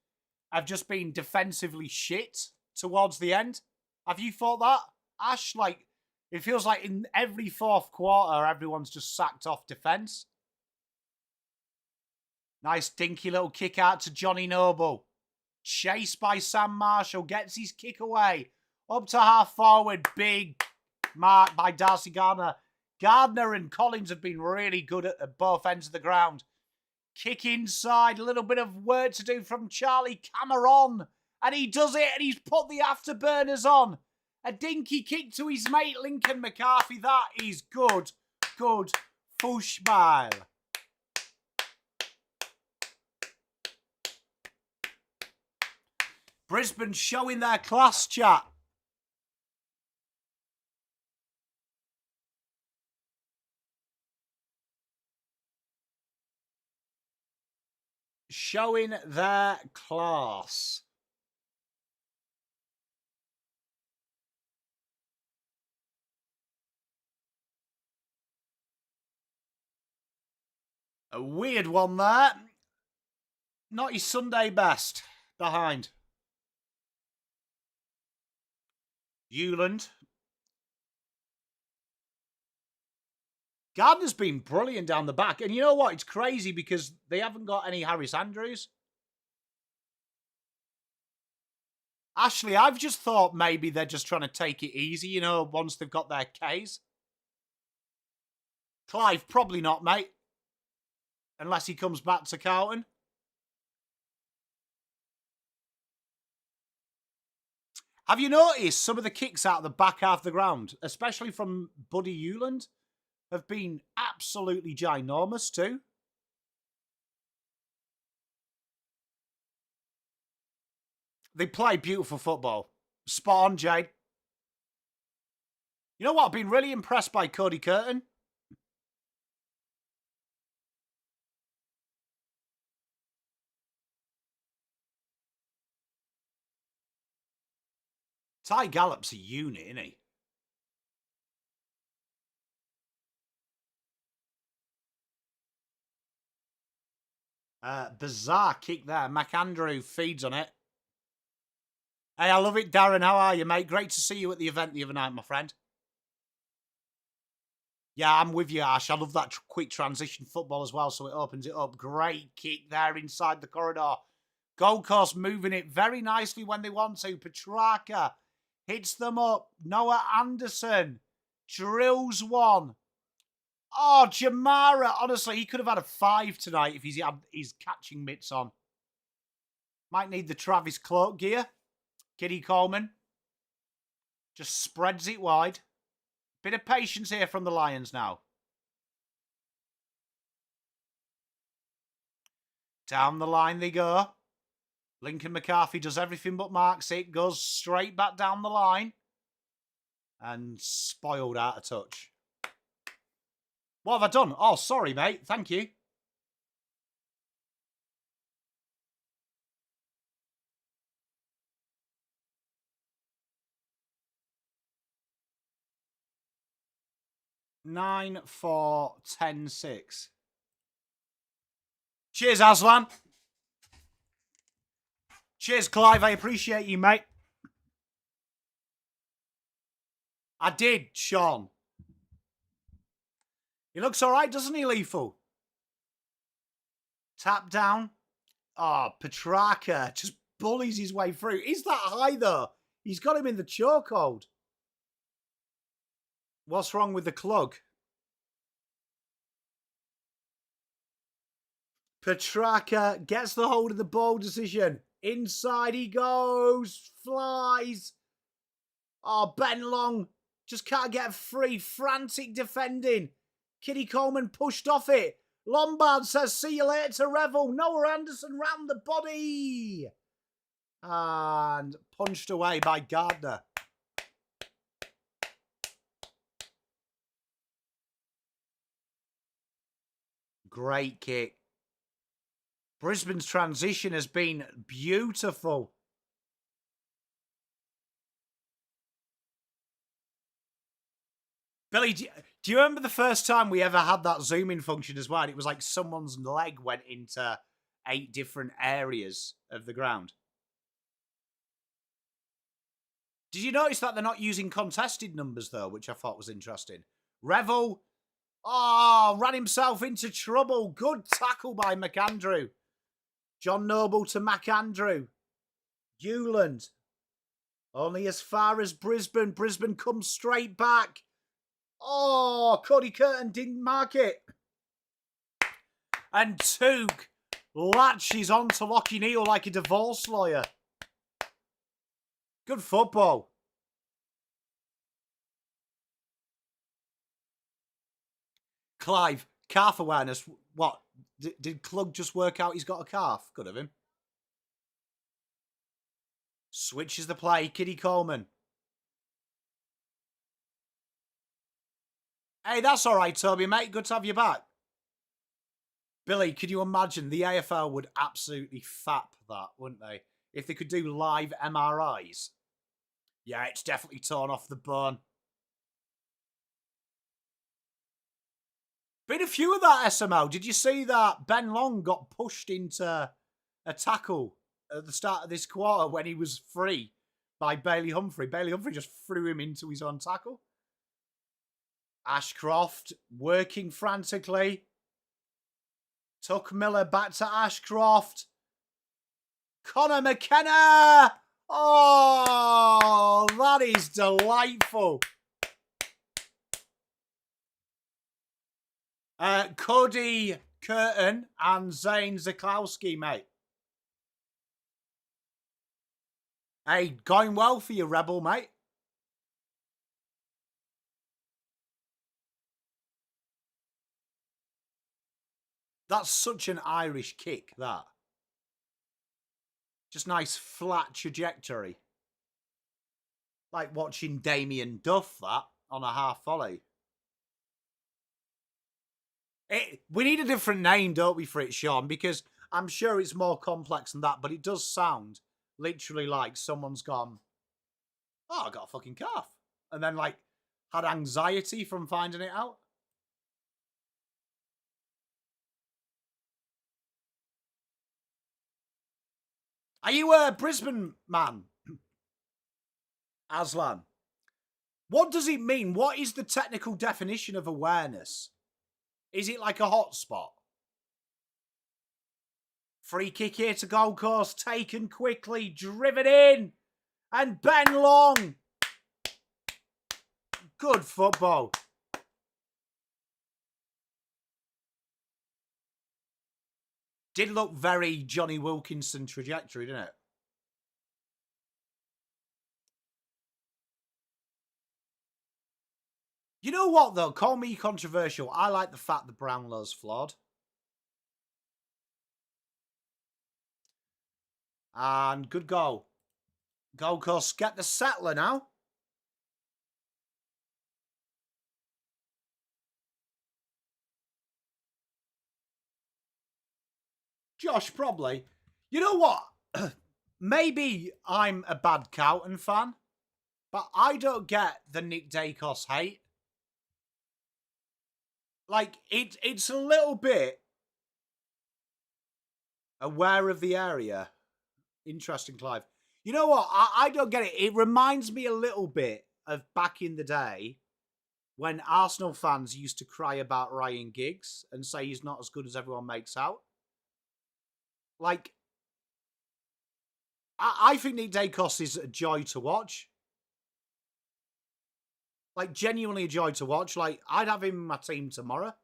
have just been defensively shit towards the end. Have you thought that, Ash? Like, it feels like in every 4th quarter, everyone's just sacked off defence. Nice dinky little kick out to Johnny Noble. Chased by Sam Marshall. Gets his kick away. Up to half forward. Big mark by Darcy Gardner. Gardner and Collins have been really good at both ends of the ground. Kick inside. A little bit of work to do from Charlie Cameron. And he does it. And he's put the afterburners on. A dinky kick to his mate Lincoln McCarthy. That is good. Good Fußball. Brisbane showing their class, chat. Showing their class. A weird one there. Not his Sunday best. Behind. Euland. Gardner's been brilliant down the back. And you know what? It's crazy because they haven't got any Harris Andrews. Ashley, I've just thought maybe they're just trying to take it easy, you know, once they've got their Ks. Clive, probably not, mate. Unless he comes back to Carlton. Have you noticed some of the kicks out of the back half of the ground, especially from Buddy Euland, have been absolutely ginormous too? They play beautiful football. Spot on, Jade. You know what? I've been really impressed by Cody Curtin. Ty Gallop's a unit, isn't he? Bizarre kick there. McAndrew feeds on it. Hey, I love it, Darren. How are you, mate? Great to see you at the event the other night, my friend. Yeah, I'm with you, Ash. I love that quick transition football as well, so it opens it up. Great kick there inside the corridor. Gold Coast moving it very nicely when they want to. Petrarca hits them up. Noah Anderson drills one. Oh, Jamara. Honestly, he could have had a 5 tonight if he's had his catching mitts on. Might need the Travis Cloak gear. Kitty Coleman just spreads it wide. Bit of patience here from the Lions now. Down the line they go. Lincoln McCarthy does everything but marks it. Goes straight back down the line. And spoiled out of touch. What have I done? Oh, sorry, mate. Thank you. Nine, 4, 10, 6. Cheers, Aslan. Cheers, Clive. I appreciate you, mate. I did, Sean. He looks all right, doesn't he, Lethal? Tap down. Oh, Petrarca just bullies his way through. Is that high, though? He's got him in the chokehold. What's wrong with the Clug? Petrarca gets the hold of the ball decision. Inside he goes. Flies. Oh, Ben Long just can't get free. Frantic defending. Kitty Coleman pushed off it. Lombard says, see you later to Revel. Noah Anderson round the body. And punched away by Gardner. Great kick. Brisbane's transition has been beautiful. Billy, do you remember the first time we ever had that zoom-in function as well? It was like someone's leg went into 8 different areas of the ground. Did you notice that they're not using contested numbers, though, which I thought was interesting? Revel, ran himself into trouble. Good tackle by McAndrew. John Noble to McAndrew. Euland. Only as far as Brisbane. Brisbane comes straight back. Oh, Cody Curtin didn't mark it. And Toog latches onto Lockie Neal like a divorce lawyer. Good football. Clive, calf awareness. What? Did Clug just work out he's got a calf? Good of him. Switches the play. Kitty Coleman. Hey, that's all right, Toby, mate. Good to have you back. Billy, could you imagine the AFL would absolutely fap that, wouldn't they? If they could do live MRIs. Yeah, it's definitely torn off the bone. Been a few of that SML. Did you see that Ben Long got pushed into a tackle at the start of this quarter when he was free by Bailey Humphrey. Bailey Humphrey just threw him into his own tackle. Ashcroft working frantically. Tuck Miller back to Ashcroft. Connor McKenna! Oh, that is delightful. Cody Curtin and Zane Zakowski, mate. Hey, going well for you, Rebel, mate. That's such an Irish kick, that. Just nice flat trajectory. Like watching Damien Duff, that, on a half volley. We need a different name, don't we, for it, Sean? Because I'm sure it's more complex than that, but it does sound literally like someone's gone, oh, I got a fucking calf. And then, like, had anxiety from finding it out. Are you a Brisbane man, Aslan? What does it mean? What is the technical definition of awareness? Is it like a hotspot? Free kick here to Gold Coast, taken quickly, driven in. And Ben Long. Good football. Did look very Johnny Wilkinson trajectory, didn't it? You know what, though? Call me controversial. I like the fact that Brownlow's flawed. And good goal. Gold Coast get the settler now. Josh, probably. You know what? Maybe I'm a bad Cowton fan, but I don't get the Nick Dacos hate. Like, it's a little bit aware of the area. Interesting, Clive. You know what? I don't get it. It reminds me a little bit of back in the day when Arsenal fans used to cry about Ryan Giggs and say he's not as good as everyone makes out. Like, I think Nick Dacos is a joy to watch. Like, genuinely a joy to watch. Like, I'd have him in my team tomorrow.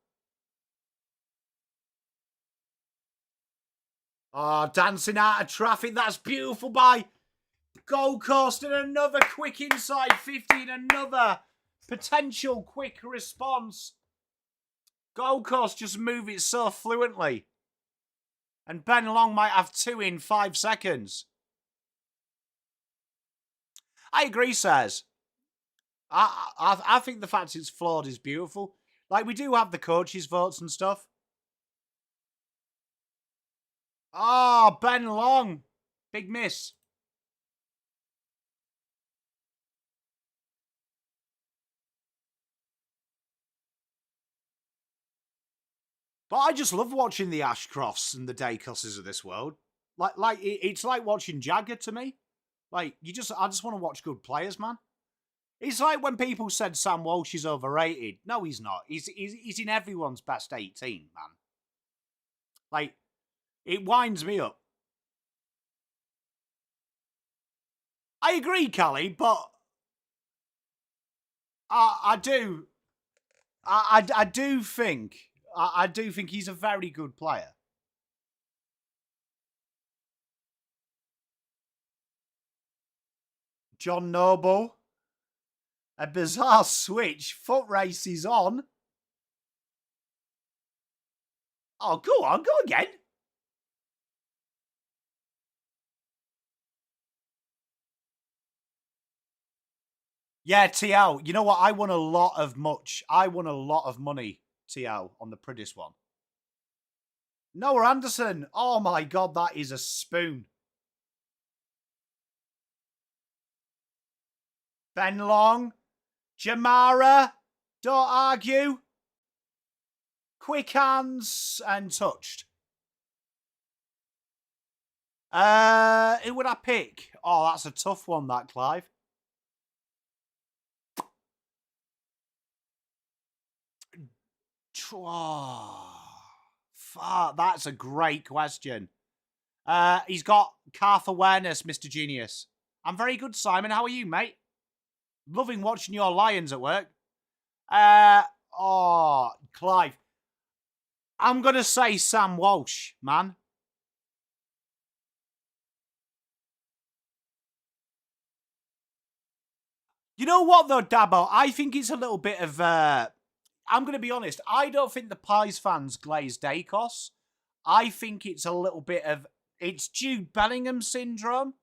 Oh, dancing out of traffic. That's beautiful by Gold Coast. And another quick inside 50 and another potential quick response. Gold Coast just move it so fluently. And Ben Long might have 2 in 5 seconds. I agree, Says. I think the fact it's flawed is beautiful. Like, we do have the coaches' votes and stuff. Oh, Ben Long. Big miss. But I just love watching the Ashcrofts and the Dacoses of this world. Like it's like watching Jagger to me. Like, I just want to watch good players, man. It's like when people said Sam Walsh is overrated. No, he's not. He's in everyone's best 18, man. Like, it winds me up. I agree, Callie, but I do think he's a very good player. John Noble. A bizarre switch. Foot race is on. Oh, go on. Go again. Yeah, TL. You know what? I won a lot of money, TL, on the Pridis one. Noah Anderson. Oh, my God. That is a spoon. Ben Long. Jamara. Don't argue. Quick hands and touched. Who would I pick? Oh, that's a tough one, that, Clive. That's a great question. He's got calf awareness, Mr. Genius. I'm very good, Simon. How are you, mate? Loving watching your lions at work. Clive. I'm going to say Sam Walsh, man. You know what, though, Dabo? I think it's a little bit of... I'm going to be honest. I don't think the Pies fans glaze Dacos. I think it's a little bit of... It's Jude Bellingham syndrome.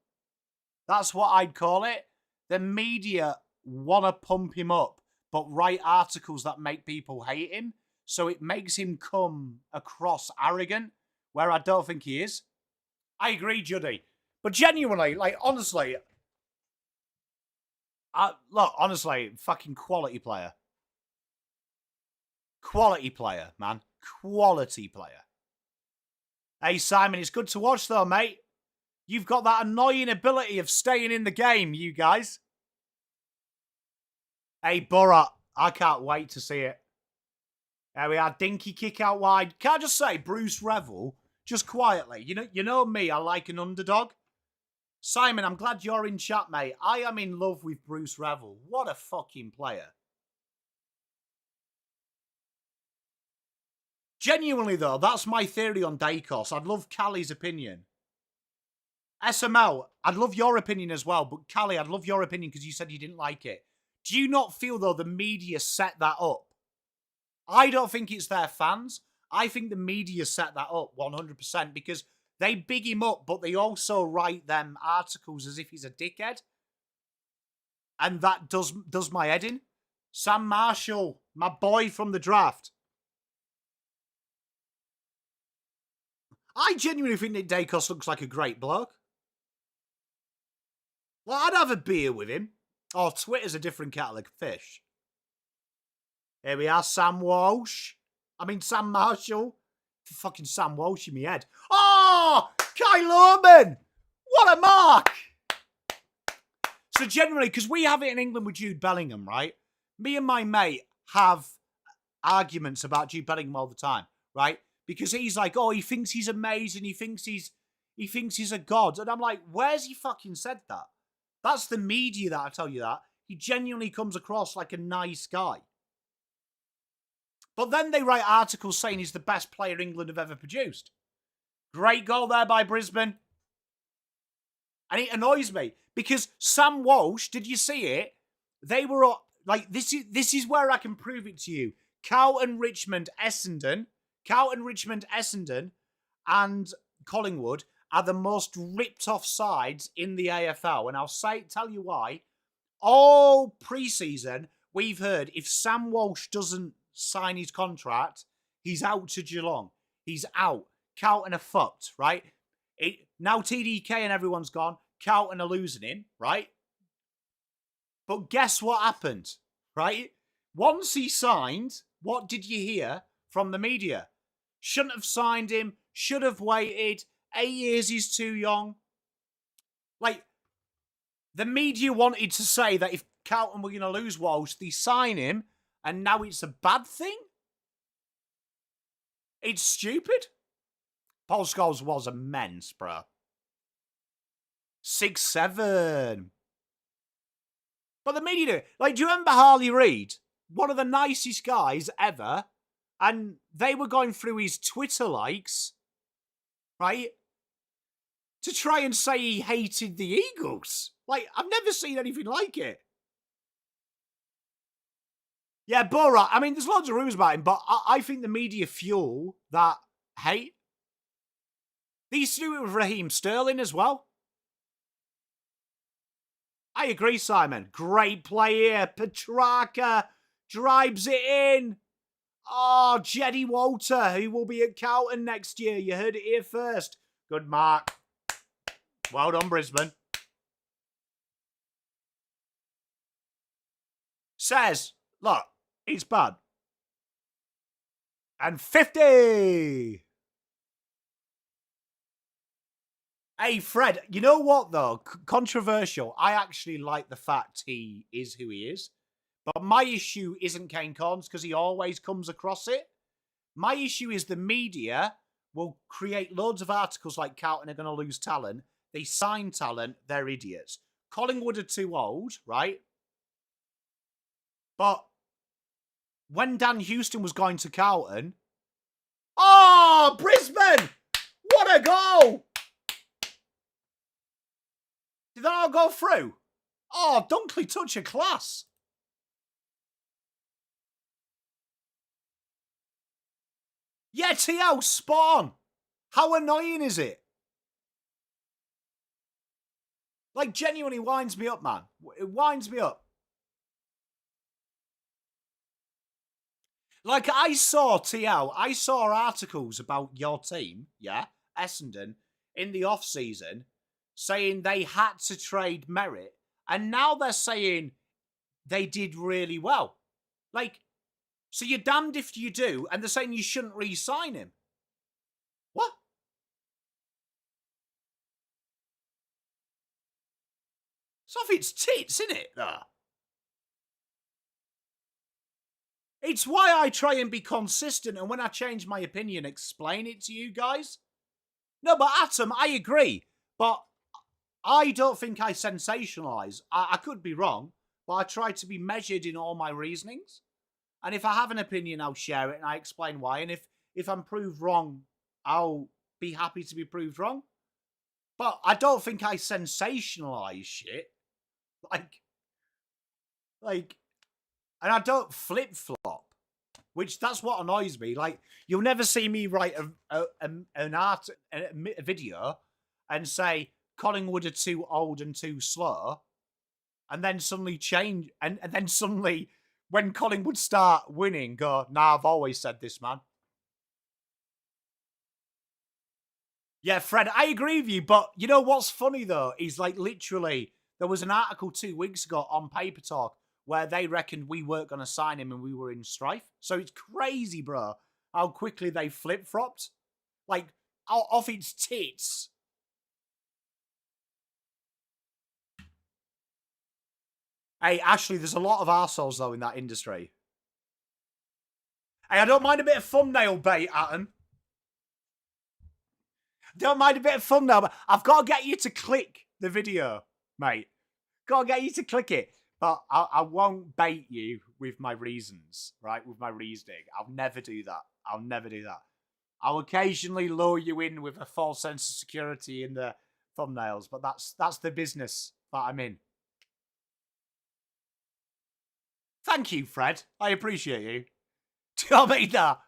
That's what I'd call it. The media want to pump him up, but write articles that make people hate him. So it makes him come across arrogant, where I don't think he is. I agree, Juddy. But genuinely, like, honestly... look, honestly, fucking quality player. Quality player, man. Quality player. Hey, Simon, it's good to watch, though, mate. You've got that annoying ability of staying in the game, you guys. Hey, Borat, I can't wait to see it. There we are, dinky kick out wide. Can I just say, Bruce Revel, just quietly, you know me, I like an underdog. Simon, I'm glad you're in chat, mate. I am in love with Bruce Revel. What a fucking player. Genuinely, though, that's my theory on Dacos. I'd love Callie's opinion. SML, I'd love your opinion as well, but Callie, I'd love your opinion because you said you didn't like it. Do you not feel, though, the media set that up? I don't think it's their fans. I think the media set that up 100% because they big him up, but they also write them articles as if he's a dickhead. And that does my head in. Sam Marshall, my boy from the draft. I genuinely think that Dacos looks like a great bloke. Well, I'd have a beer with him. Oh, Twitter's a different kettle of fish. Here we are, Sam Marshall. Fucking Sam Walsh in my head. Oh, Kyle Orman! What a mark! So generally, because we have it in England with Jude Bellingham, right? Me and my mate have arguments about Jude Bellingham all the time, right? Because he's like, oh, he thinks he's amazing. He thinks he's a god. And I'm like, where's he fucking said that? That's the media that I tell you that. He genuinely comes across like a nice guy. But then they write articles saying he's the best player England have ever produced. Great goal there by Brisbane. And it annoys me because Sam Walsh, did you see it? They were like, this is where I can prove it to you. Carlton, Richmond, Essendon, and Collingwood are the most ripped off sides in the AFL. And I'll tell you why. All pre-season, we've heard if Sam Walsh doesn't sign his contract, he's out to Geelong. He's out. Carlton are fucked, right? Now TDK and everyone's gone. Carlton are losing him, right? But guess what happened, right? Once he signed, what did you hear from the media? Shouldn't have signed him. Should have waited. 8 years, he's too young. Like, the media wanted to say that if Carlton were going to lose Walsh, they sign him, and now it's a bad thing? It's stupid. Paul Scholes was immense, bro. 6'7". But the media do. Like, do you remember Harley Reid? One of the nicest guys ever. And they were going through his Twitter likes, right? To try and say he hated the Eagles. Like, I've never seen anything like it. Yeah, Borat. I mean, there's loads of rumours about him, but I think the media fuel that hate. They used to do it with Raheem Sterling as well. I agree, Simon. Great play here. Petrarca drives it in. Oh, Jeddy Walter, who will be at Carlton next year. You heard it here first. Good mark. Well done, Brisbane. Says, look, it's bad. And 50. Hey, Fred, you know what, though? Controversial. I actually like the fact he is who he is. But my issue isn't Kane Cornes because he always comes across it. My issue is the media will create loads of articles like Carlton are going to lose talent. They sign talent. They're idiots. Collingwood are too old, right? But when Dan Houston was going to Carlton, oh, Brisbane! What a goal! Did that all go through? Oh, Dunkley touch of class. Yeah, T.O. spawn. How annoying is it? Like, genuinely winds me up, man. It winds me up. Like, I saw, T.O., I saw articles about your team, yeah, Essendon, in the off-season, saying they had to trade Merritt, and now they're saying they did really well. Like, so you're damned if you do, and they're saying you shouldn't re-sign him. What? It's off its tits, isn't it? It's why I try and be consistent, and when I change my opinion, explain it to you guys. No, but Atom, I agree. But I don't think I sensationalise. I could be wrong, but I try to be measured in all my reasonings. And if I have an opinion, I'll share it and I explain why. And if I'm proved wrong, I'll be happy to be proved wrong. But I don't think I sensationalise shit. Like, and I don't flip-flop, which that's what annoys me. Like, you'll never see me write a video and say Collingwood are too old and too slow, and then suddenly change, and then suddenly when Collingwood start winning, go, nah, I've always said this, man. Yeah, Fred, I agree with you, but you know what's funny, though, is like literally, there was an article 2 weeks ago on Paper Talk where they reckoned we weren't going to sign him and we were in strife. So it's crazy, bro, how quickly they flip-flopped. Like, off its tits. Hey, Ashley, there's a lot of arseholes, though, in that industry. Hey, I don't mind a bit of thumbnail bait, Atom. Don't mind a bit of thumbnail, but I've got to get you to click the video, mate. Got to get you to click it. But I won't bait you with my reasons, right? With my reasoning. I'll never do that. I'll never do that. I'll occasionally lure you in with a false sense of security in the thumbnails, but that's the business that I'm in. Thank you, Fred. I appreciate you. Do you know what I mean? That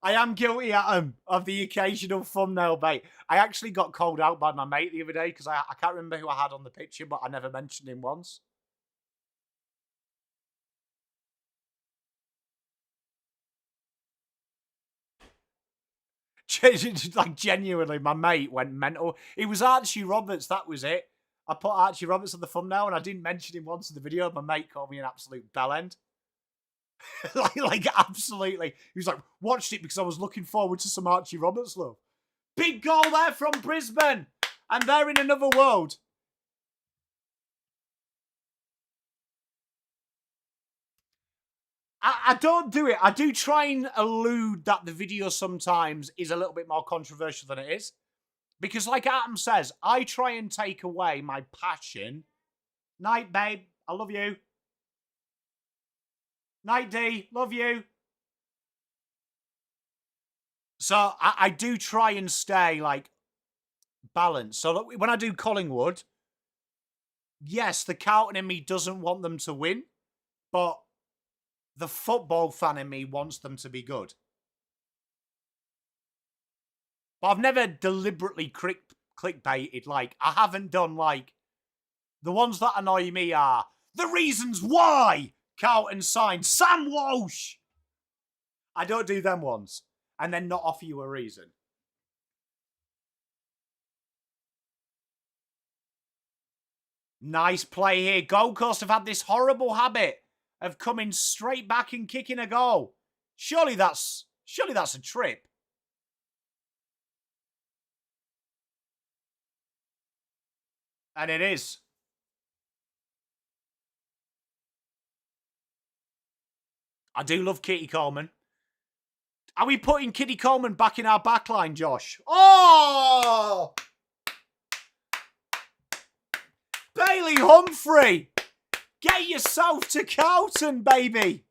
I am guilty, Atom, of the occasional thumbnail bait. I actually got called out by my mate the other day because I can't remember who I had on the picture, but I never mentioned him once. Like, genuinely, my mate went mental. It was Archie Roberts, that was it. I put Archie Roberts on the thumbnail and I didn't mention him once in the video. My mate called me an absolute bellend. like, absolutely. He was like, watched it because I was looking forward to some Archie Roberts love. Big goal there from Brisbane. And they're in another world. I don't do it. I do try and allude that the video sometimes is a little bit more controversial than it is. Because like Atom says, I try and take away my passion. Night, babe. I love you. Night, D. Love you. So I do try and stay, like, balanced. So when I do Collingwood, yes, the Carlton in me doesn't want them to win. But the football fan in me wants them to be good. But I've never deliberately clickbaited. Like, I haven't done, like, the ones that annoy me are the reasons why Carlton signed Sam Walsh. I don't do them ones. And then not offer you a reason. Nice play here. Gold Coast have had this horrible habit of coming straight back and kicking a goal. Surely that's a trip. And it is. I do love Kitty Coleman. Are we putting Kitty Coleman back in our backline, Josh? Oh! Bailey Humphrey! Get yourself to Carlton, baby!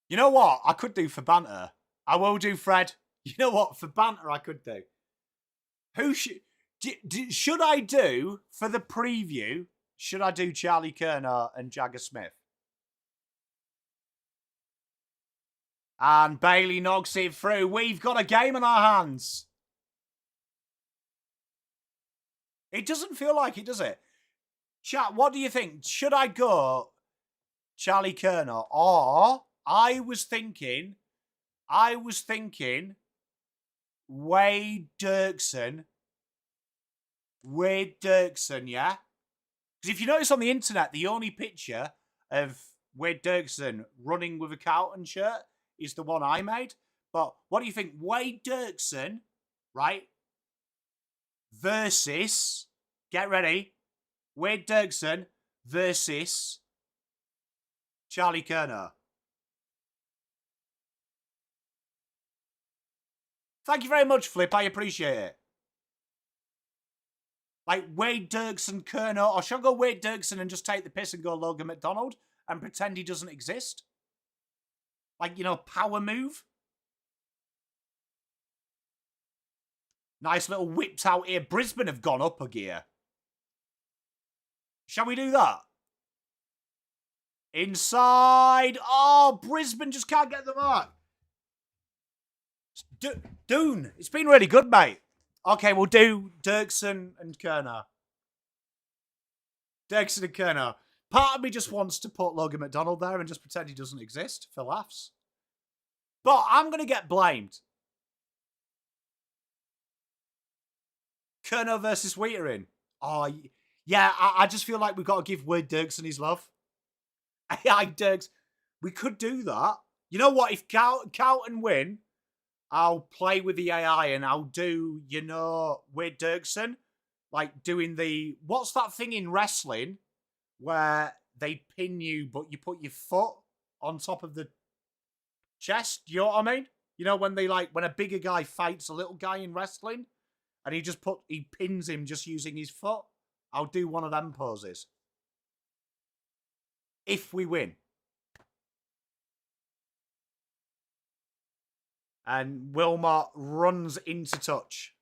You know what I could do for banter? I will do, Fred. You know what? For banter, I could do. Who should I do for the preview? Should I do Charlie Kerner and Jagger Smith? And Bailey knocks it through. We've got a game on our hands. It doesn't feel like it, does it? Chat, what do you think? Should I go Charlie Kerner? Or I was thinking Wade Dirksen. Yeah? Because if you notice on the internet, the only picture of Wade Dirksen running with a Carlton shirt is the one I made. But what do you think? Wade Dirksen, right? Versus, get ready, Wade Dirksen versus Charlie Kerner. Thank you very much, Flip. I appreciate it. Like Wade Dirksen, Kerner, or should I go Wade Dirksen and just take the piss and go Logan McDonald and pretend he doesn't exist? Like, you know, power move? Nice little whips out here. Brisbane have gone up a gear. Shall we do that? Inside. Oh, Brisbane just can't get the mark. Doon, it's been really good, mate. Okay, we'll do Dirksen and Kerner. Dirksen and Kerner. Part of me just wants to put Logan McDonald there and just pretend he doesn't exist for laughs. But I'm going to get blamed. Kerner versus Wheatering. Oh, yeah, I just feel like we've got to give Wade Dirksen his love. AI Dirks. We could do that. You know what? If Carlton win, I'll play with the AI and I'll do, you know, Wade Dirksen. Like doing the... What's that thing in wrestling where they pin you, but you put your foot on top of the chest? You know what I mean? You know, when a bigger guy fights a little guy in wrestling and he pins him just using his foot? I'll do one of them poses. If we win. And Wilmot runs into touch.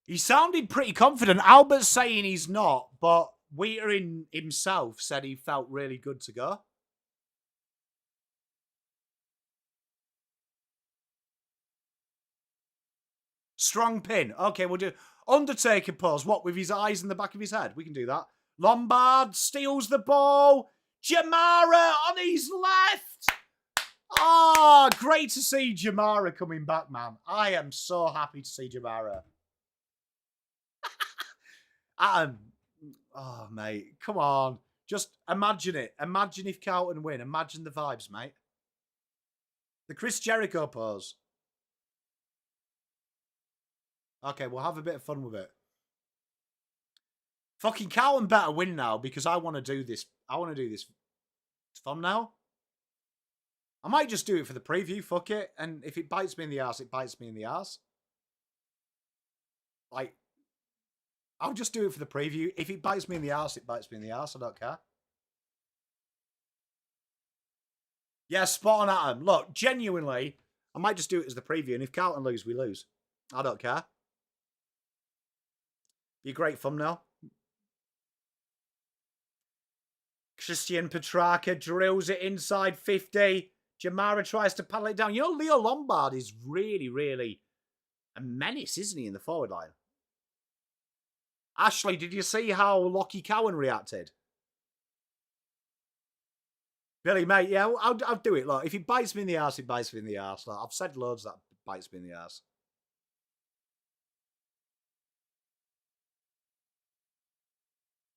He sounded pretty confident. Albert's saying he's not, but Wheatering himself said he felt really good to go. Strong pin. Okay, we'll do Undertaker pose. What, with his eyes in the back of his head? We can do that. Lombard steals the ball. Jamara on his left. Ah, oh, great to see Jamara coming back, man. I am so happy to see Jamara. Oh, mate, come on. Just imagine it. Imagine if Carlton win. Imagine the vibes, mate. The Chris Jericho pose. Okay, we'll have a bit of fun with it. Fucking Carlton better win now because I want to do this. I want to do this thumbnail. I might just do it for the preview. Fuck it. And if it bites me in the ass, it bites me in the ass. Like, I'll just do it for the preview. If it bites me in the ass, it bites me in the ass. I don't care. Yeah, spot on, Adam. Look, genuinely, I might just do it as the preview. And if Carlton lose, we lose. I don't care. Be a great thumbnail. Christian Petrarca drills it inside 50. Jamara tries to paddle it down. You know, Leo Lombard is really, really a menace, isn't he, in the forward line? Ashley, did you see how Lockie Cowan reacted? Billy, mate, yeah, I'll do it. Look, if it bites me in the arse, it bites me in the arse. Like, I've said loads that bites me in the arse.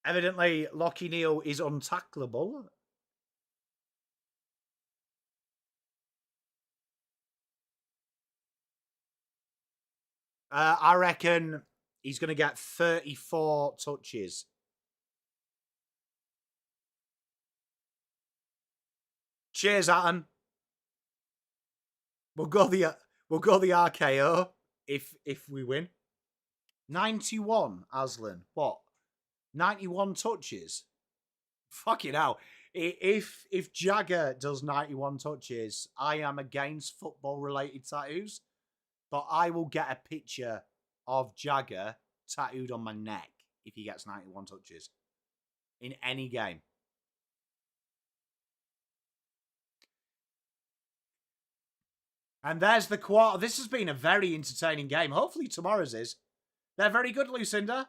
Evidently, Lockie Neal is untackleable. I reckon he's going to get 34 touches. Cheers, Atom. We'll go the RKO if we win. 91, Aslan. What? 91 touches? Fucking hell. If Jagger does 91 touches, I am against football-related tattoos, but I will get a picture of Jagger tattooed on my neck if he gets 91 touches in any game. And there's the quarter. This has been a very entertaining game. Hopefully tomorrow's is. They're very good, Lucinda.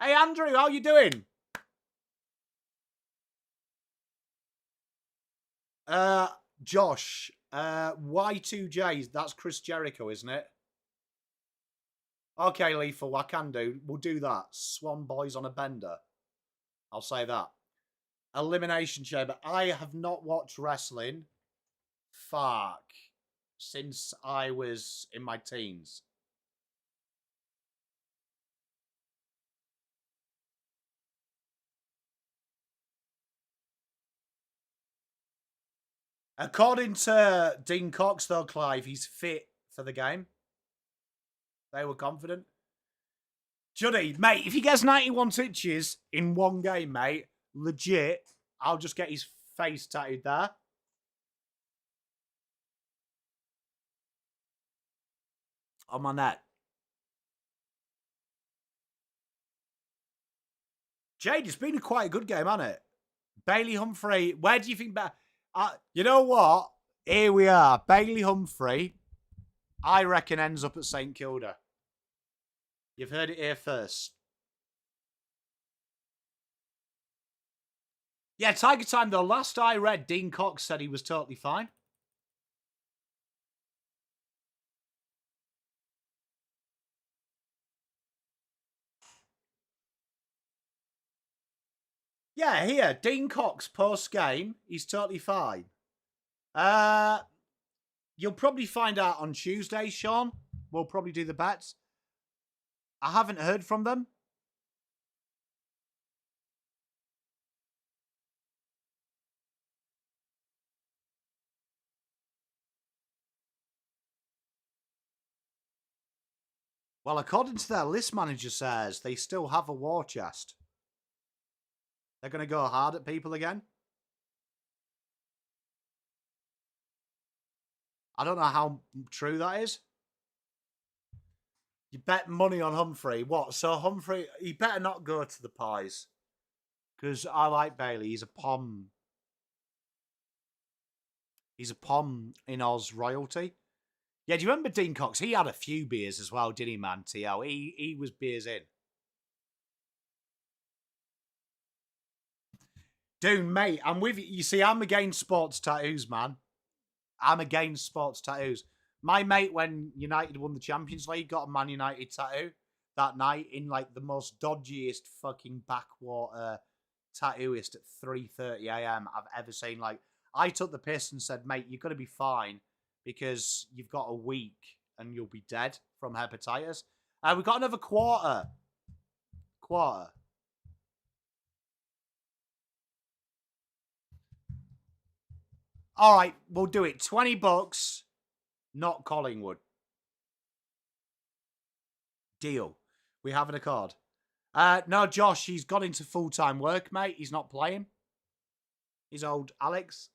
Hey, Andrew, how you doing? Josh, Y2J, that's Chris Jericho, isn't it? Okay, Lethal, I can do. We'll do that. Swan Boys on a bender. I'll say that. Elimination Chamber. I have not watched wrestling. Fuck. Since I was in my teens. According to Dean Cox, though, Clive, he's fit for the game. They were confident. Juddy, mate, if he gets 91 touches in one game, mate, legit, I'll just get his face tattooed there. On my neck. Jade, it's been quite a good game, hasn't it? Bailey Humphrey, where do you think... you know what? Here we are. Bailey Humphrey, I reckon, ends up at St Kilda. You've heard it here first. Yeah, Tiger Time, though. Last I read, Dean Cox said he was totally fine. Yeah, here, Dean Cox post-game, he's totally fine. You'll probably find out on Tuesday, Sean. We'll probably do the bets. I haven't heard from them. Well, according to their list manager says, they still have a war chest. They're going to go hard at people again. I don't know how true that is. You bet money on Humphrey. What? So Humphrey, he better not go to the pies. Because I like Bailey. He's a Pom. He's a PommInOz royalty. Yeah, do you remember Dean Cox? He had a few beers as well, didn't he, man? TL. He was beers in. Dude, mate, I'm with you. You see, I'm against sports tattoos, man. I'm against sports tattoos. My mate, when United won the Champions League, got a Man United tattoo that night in like the most dodgiest fucking backwater tattooist at 3:30 a.m. I've ever seen. Like, I took the piss and said, mate, you're going to be fine because you've got a week and you'll be dead from hepatitis. We've got another quarter. All right, we'll do it. $20, not Collingwood. Deal. We having a card. No, Josh, he's gone into full-time work, mate. He's not playing. He's old Alex.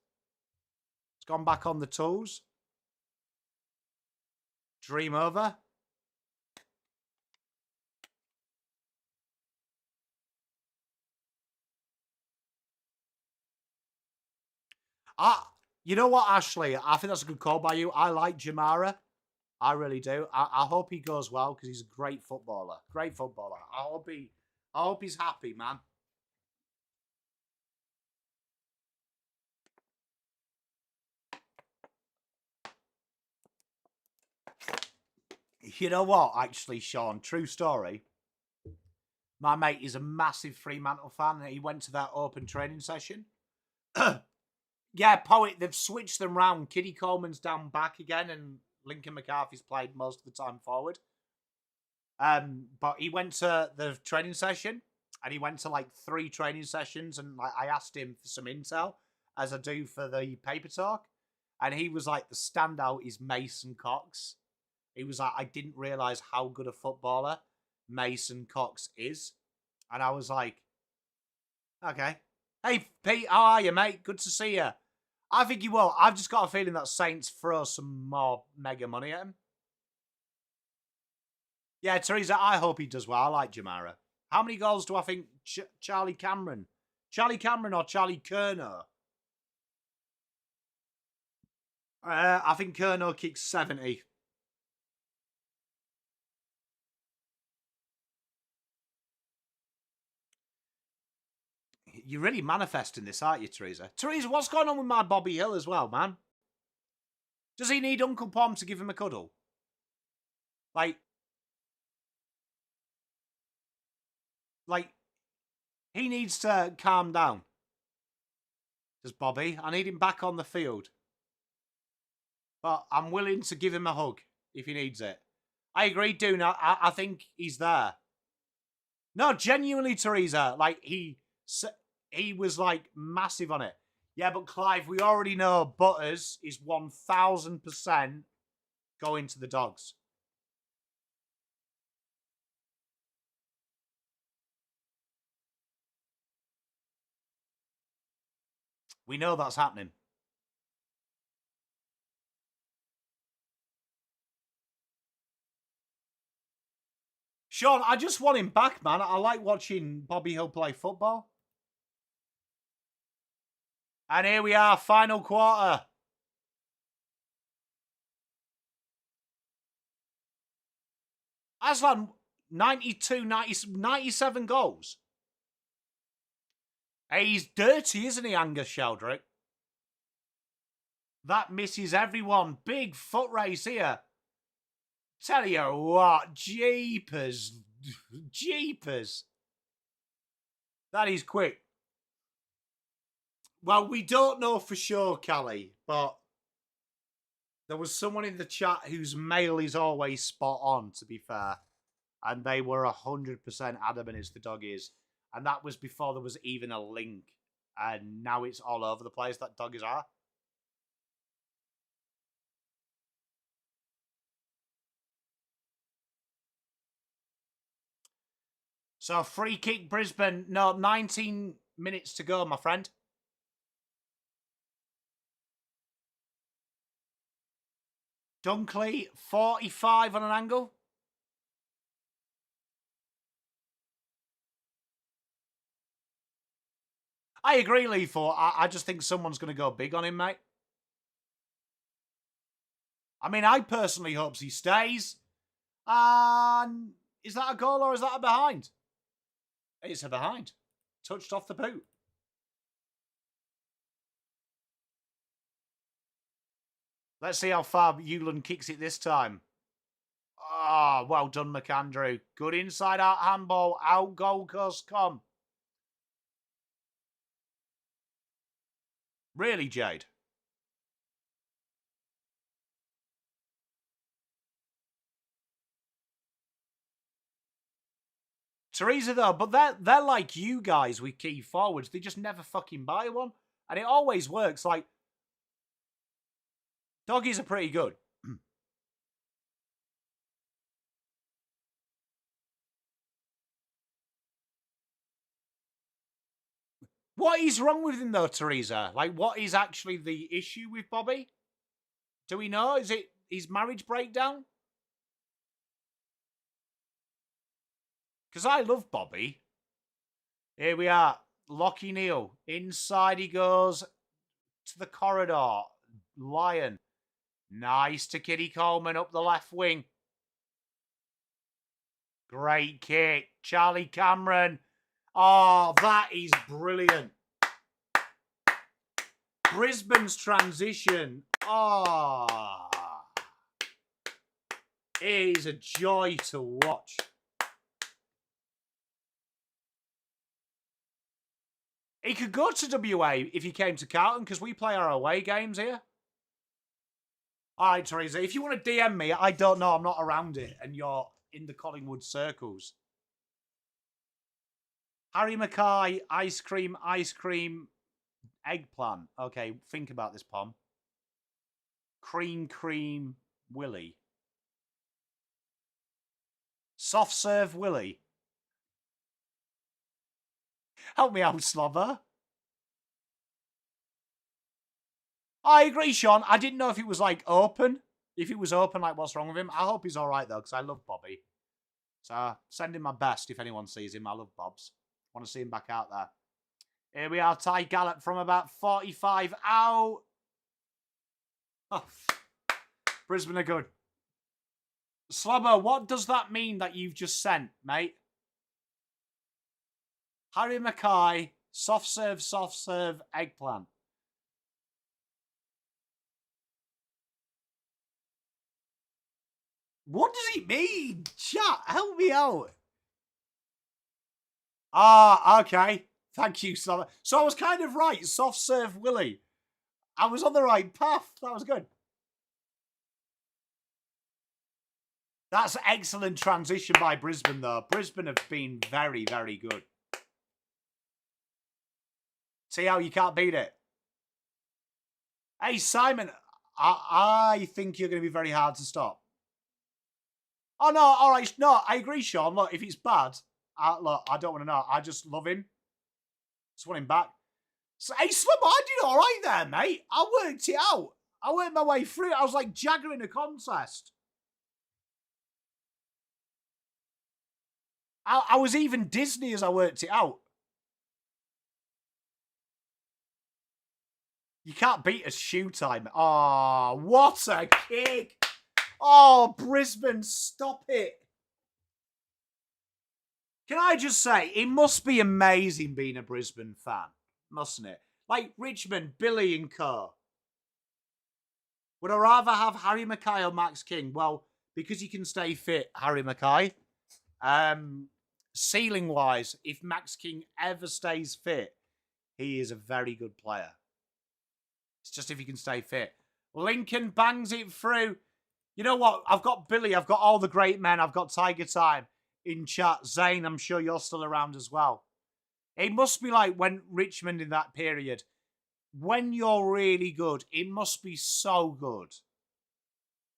He's gone back on the tools. Dream over. You know what, Ashley? I think that's a good call by you. I like Jamara. I really do. I hope he goes well because he's a great footballer. Great footballer. I hope he's happy, man. You know what, actually, Sean? True story. My mate is a massive Fremantle fan. He went to that open training session. Yeah, Poet, they've switched them round. Kitty Coleman's down back again, and Lincoln McCarthy's played most of the time forward. But he went to the training session, and he went to like 3 training sessions, and like I asked him for some intel, as I do for the paper talk, and he was like, the standout is Mason Cox. He was like, I didn't realise how good a footballer Mason Cox is. And I was like, okay. Hey, Pete, how are you, mate? Good to see you. I think he will. I've just got a feeling that Saints throw some more mega money at him. Yeah, Teresa, I hope he does well. I like Jamara. How many goals do I think Charlie Cameron? Charlie Cameron or Charlie Curnow? I think Curnow kicks 70. You're really manifesting this, aren't you, Teresa? Teresa, what's going on with my Bobby Hill as well, man? Does he need Uncle Pom to give him a cuddle? Like, he needs to calm down. Does Bobby? I need him back on the field. But I'm willing to give him a hug if he needs it. I agree, Duna. I think he's there. No, genuinely, Teresa. Like, he was, like, massive on it. Yeah, but Clive, we already know Butters is 1,000% going to the Dogs. We know that's happening. Sean, I just want him back, man. I like watching Bobby Hill play football. And here we are, final quarter. Aslan, 92, 97 goals. Hey, he's dirty, isn't he, Angus Sheldrick? That misses everyone. Big foot race here. Tell you what, jeepers. Jeepers. That is quick. Well, we don't know for sure, Callie, but there was someone in the chat whose mail is always spot on, to be fair. And they were 100% adamant it's the Doggies. And that was before there was even a link. And now it's all over the place that Doggies are. So, free kick Brisbane. No, 19 minutes to go, my friend. Dunkley, 45 on an angle. I agree, Leaford. I just think someone's going to go big on him, mate. I mean, I personally hope he stays. And is that a goal or is that a behind? It's a behind. Touched off the boot. Let's see how far Hewland kicks it this time. Ah, oh, well done, McAndrew. Good inside out handball. Out Gold Coast come. Really, Jade? Teresa, though, but they're like you guys with key forwards. They just never fucking buy one. And it always works. Like, Doggies are pretty good. What is wrong with him, though, Teresa? Like, what is actually the issue with Bobby? Do we know? Is it his marriage breakdown? Because I love Bobby. Here we are. Lockie Neal. Inside he goes to the corridor. Lion. Nice to Kitty Coleman up the left wing. Great kick. Charlie Cameron. Oh, that is brilliant. Brisbane's transition. Oh. It is a joy to watch. He could go to WA if he came to Carlton, because we play our away games here. All right, Teresa, if you want to DM me, I don't know, I'm not around it, and you're in the Collingwood circles. Harry Mackay, ice cream, eggplant. Okay, think about this, Pom. Cream, Willie. Soft serve Willie. Help me out, Slobber. I agree, Sean. I didn't know if it was, like, open. If it was open, like, what's wrong with him? I hope he's all right, though, because I love Bobby. So, send him my best if anyone sees him. I love Bobs. Want to see him back out there. Here we are, Ty Gallop from about 45 out. Oh, Brisbane are good. Slobber, what does that mean that you've just sent, mate? Harry Mackay, soft serve, eggplant. What does he mean? Chat, help me out. Ah, okay. Thank you, Slobber. So I was kind of right. Soft serve Willie. I was on the right path. That was good. That's excellent transition by Brisbane, though. Brisbane have been very, very good. See how you can't beat it. Hey, Simon, I think you're going to be very hard to stop. Oh, no, all right. No, I agree, Sean. Look, if it's bad, look, I don't want to know. I just love him. Just want him back. So, hey, Slumber, I did all right there, mate. I worked it out. I worked my way through it. I was like Jagger in a contest. I was even Disney as I worked it out. You can't beat a shoe time. Oh, what a kick. Oh, Brisbane, stop it. Can I just say, it must be amazing being a Brisbane fan, mustn't it? Like Richmond, Billy and co. Would I rather have Harry Mackay or Max King? Well, because he can stay fit, Harry Mackay. Ceiling-wise, if Max King ever stays fit, he is a very good player. It's just if he can stay fit. Lincoln bangs it through. You know what? I've got Billy. I've got all the great men. I've got Tiger Time in chat. Zane, I'm sure you're still around as well. It must be like when Richmond in that period, when you're really good, it must be so good,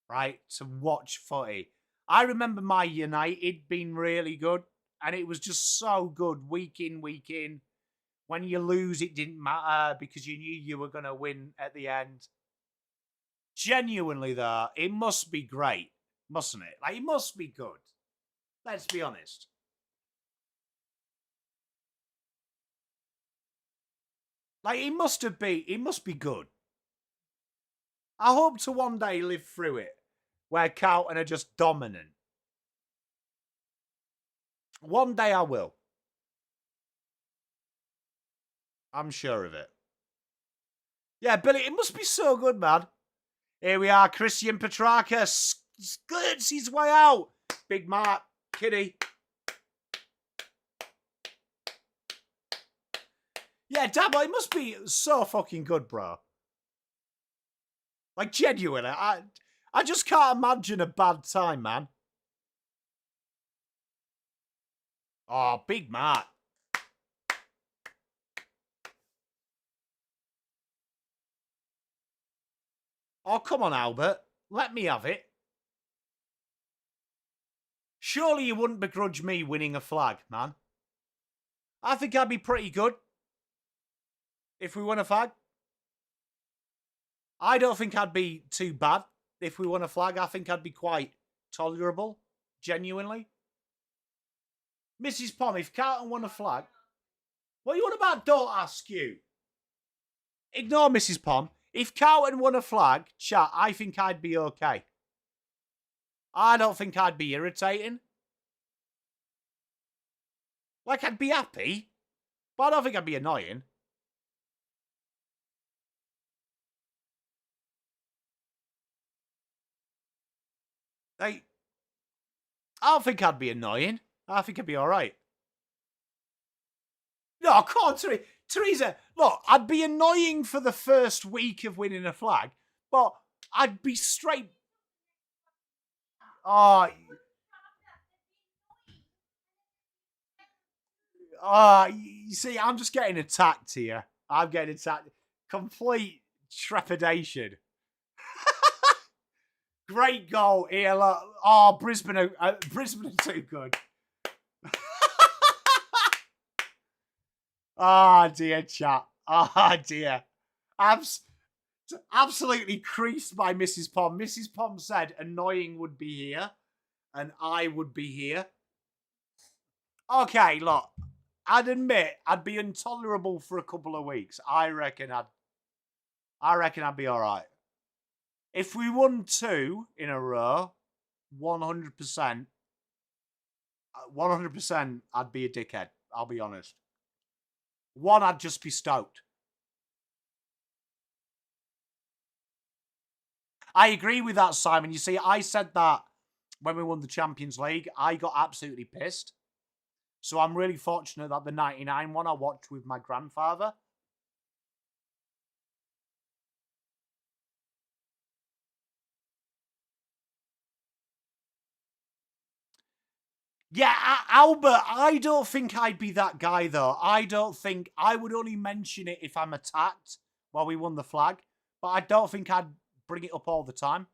right, to watch footy. I remember my United being really good, and it was just so good week in, week in. When you lose, it didn't matter because you knew you were going to win at the end. Genuinely, though, it must be great, mustn't it? Like, it must be good. Let's be honest. Like, it must be good. I hope to one day live through it, where Carlton are just dominant. One day I will. I'm sure of it. Yeah, Billy, it must be so good, man. Here we are, Christian Petrarca skirts his way out. Big Mark, Kitty. Yeah, Dabo, it must be so fucking good, bro. Like, genuinely, I just can't imagine a bad time, man. Oh, Big Mark. Oh, come on, Albert. Let me have it. Surely you wouldn't begrudge me winning a flag, man. I think I'd be pretty good if we won a flag. I don't think I'd be too bad if we won a flag. I think I'd be quite tolerable, genuinely. Mrs. Pom, if Carlton won a flag... What you want about don't ask you? Ignore Mrs. Pom. If Carlton won a flag, chat, I think I'd be okay. I don't think I'd be irritating. Like, I'd be happy, but I don't think I'd be annoying. Like, I don't think I'd be annoying. I think I'd be all right. No, come on, Teresa, look, I'd be annoying for the first week of winning a flag, but I'd be straight. Oh, you see, I'm just getting attacked here. I'm getting attacked. Complete trepidation. Great goal here. Look. Oh, Brisbane are too good. Oh, dear, chat. Oh, dear. Absolutely creased by Mrs. Pom. Mrs. Pom said annoying would be here, and I would be here. Okay, look. I'd admit I'd be intolerable for a couple of weeks. I reckon I'd be all right. If we won 2 in a row, 100%, 100%, I'd be a dickhead. I'll be honest. 1, I'd just be stoked. I agree with that, Simon. You see, I said that when we won the Champions League. I got absolutely pissed. So I'm really fortunate that the 99 one I watched with my grandfather. Yeah, Albert, I don't think I'd be that guy, though. I don't think... I would only mention it if I'm attacked while we won the flag. But I don't think I'd bring it up all the time.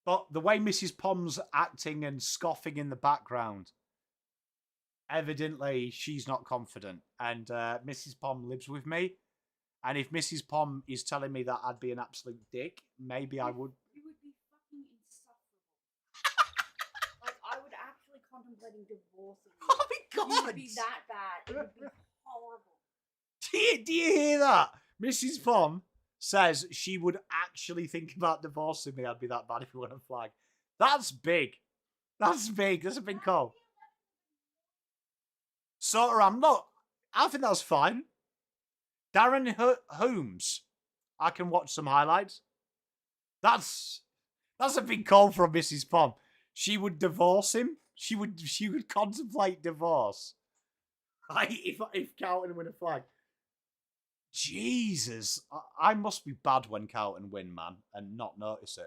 But the way Mrs. Pom's acting and scoffing in the background, evidently she's not confident. And Mrs. Pom lives with me. And if Mrs. Pom is telling me that I'd be an absolute dick, maybe I would... You would be fucking insufferable. Like, I would actually contemplating divorcing you. Oh my God! You would be that bad. It would be horrible. Do you hear that? Mrs. Pom says she would actually think about divorcing me. I'd be that bad if we won a flag. That's big. That's big. That's a big call. So I'm not. I think that's fine. Darren Holmes. I can watch some highlights. That's a big call from Mrs. Pom. She would divorce him. She would contemplate divorce. If Carlton win a flag. Jesus, I must be bad when Carlton win, man, and not notice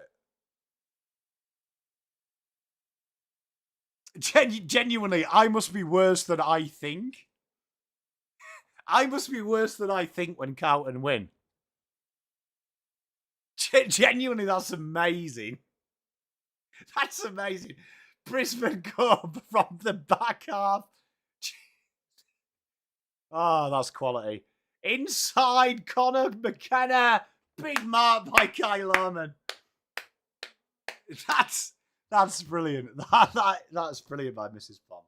it. Genuinely, I must be worse than I think. I must be worse than I think when Carlton win. Genuinely, that's amazing. That's amazing. Brisbane Cup from the back half. Oh, that's quality. Inside Connor McKenna. Big mark by Kyle Lohman. That's brilliant. That's brilliant by Mrs. Pom.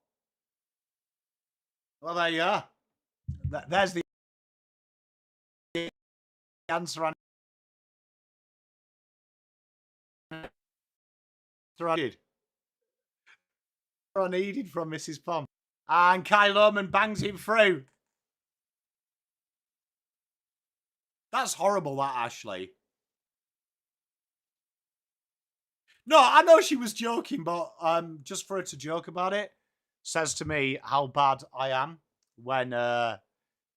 Well, there you are. There's the answer I needed from Mrs. Pom. And Kyle Lohman bangs it through. That's horrible, that, Ashley. No, I know she was joking, but just for her to joke about it says to me how bad I am when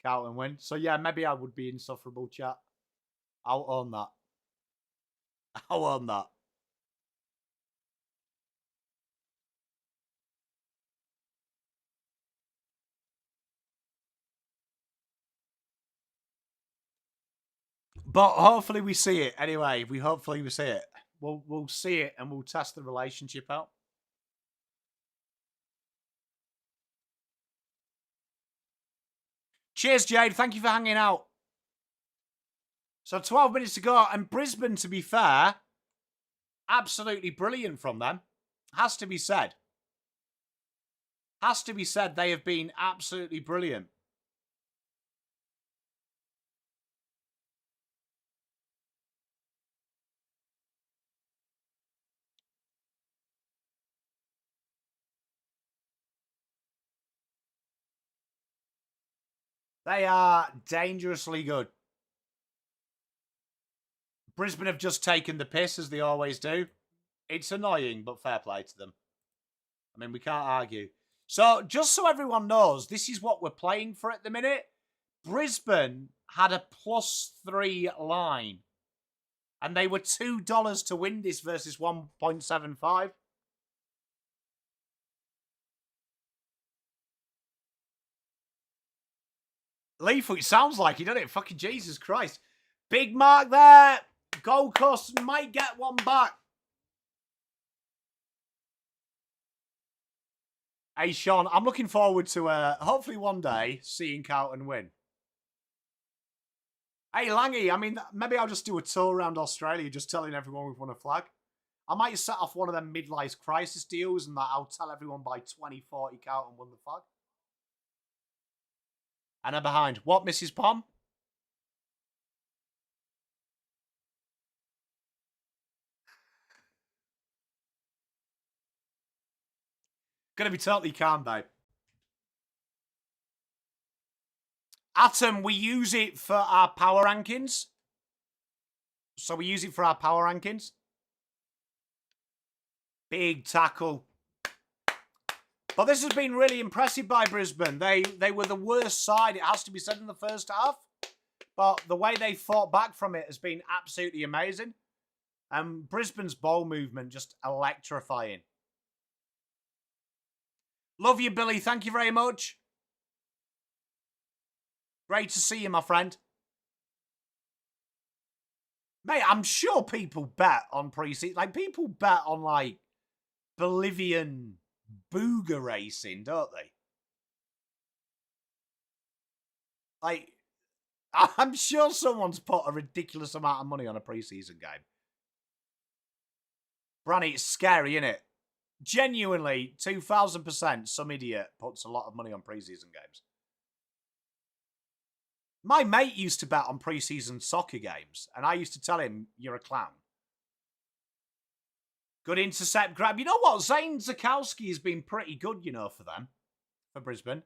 Carlton win. So yeah, maybe I would be insufferable, chat. I'll own that. I'll own that. But hopefully we see it. Anyway, hopefully we see it. We'll see it and we'll test the relationship out. Cheers, Jade. Thank you for hanging out. So 12 minutes to go. And Brisbane, to be fair, absolutely brilliant from them. Has to be said. Has to be said, they have been absolutely brilliant. They are dangerously good. Brisbane have just taken the piss, as they always do. It's annoying, but fair play to them. I mean, we can't argue. So, just so everyone knows, this is what we're playing for at the minute. Brisbane had a +3 line. And they were $2 to win this versus 1.75. Lethal, it sounds like it, doesn't it? Fucking Jesus Christ. Big mark there. Gold Coast might get one back. Hey, Sean, I'm looking forward to, hopefully one day, seeing Carlton win. Hey, Langy, I mean, maybe I'll just do a tour around Australia, just telling everyone we've won a flag. I might set off one of them midlife crisis deals and that I'll tell everyone by 2040 Carlton won the flag. And I'm behind. What, Mrs. Pom? Gonna be totally calm, babe. Atom, we use it for our power rankings. So we use it for our power rankings. Big tackle. But this has been really impressive by Brisbane. They were the worst side, it has to be said, in the first half. But the way they fought back from it has been absolutely amazing. Brisbane's ball movement just electrifying. Love you, Billy. Thank you very much. Great to see you, my friend. Mate, I'm sure people bet on pre-season. Like, people bet on, like, Bolivian booger racing, don't they? Like, I'm sure someone's put a ridiculous amount of money on a pre-season game. Branny, it's scary, isn't it? Genuinely, 2,000%, some idiot puts a lot of money on pre-season games. My mate used to bet on pre-season soccer games, and I used to tell him, you're a clown. Good intercept grab. You know what? Zane Zakowski has been pretty good, you know, for them. For Brisbane.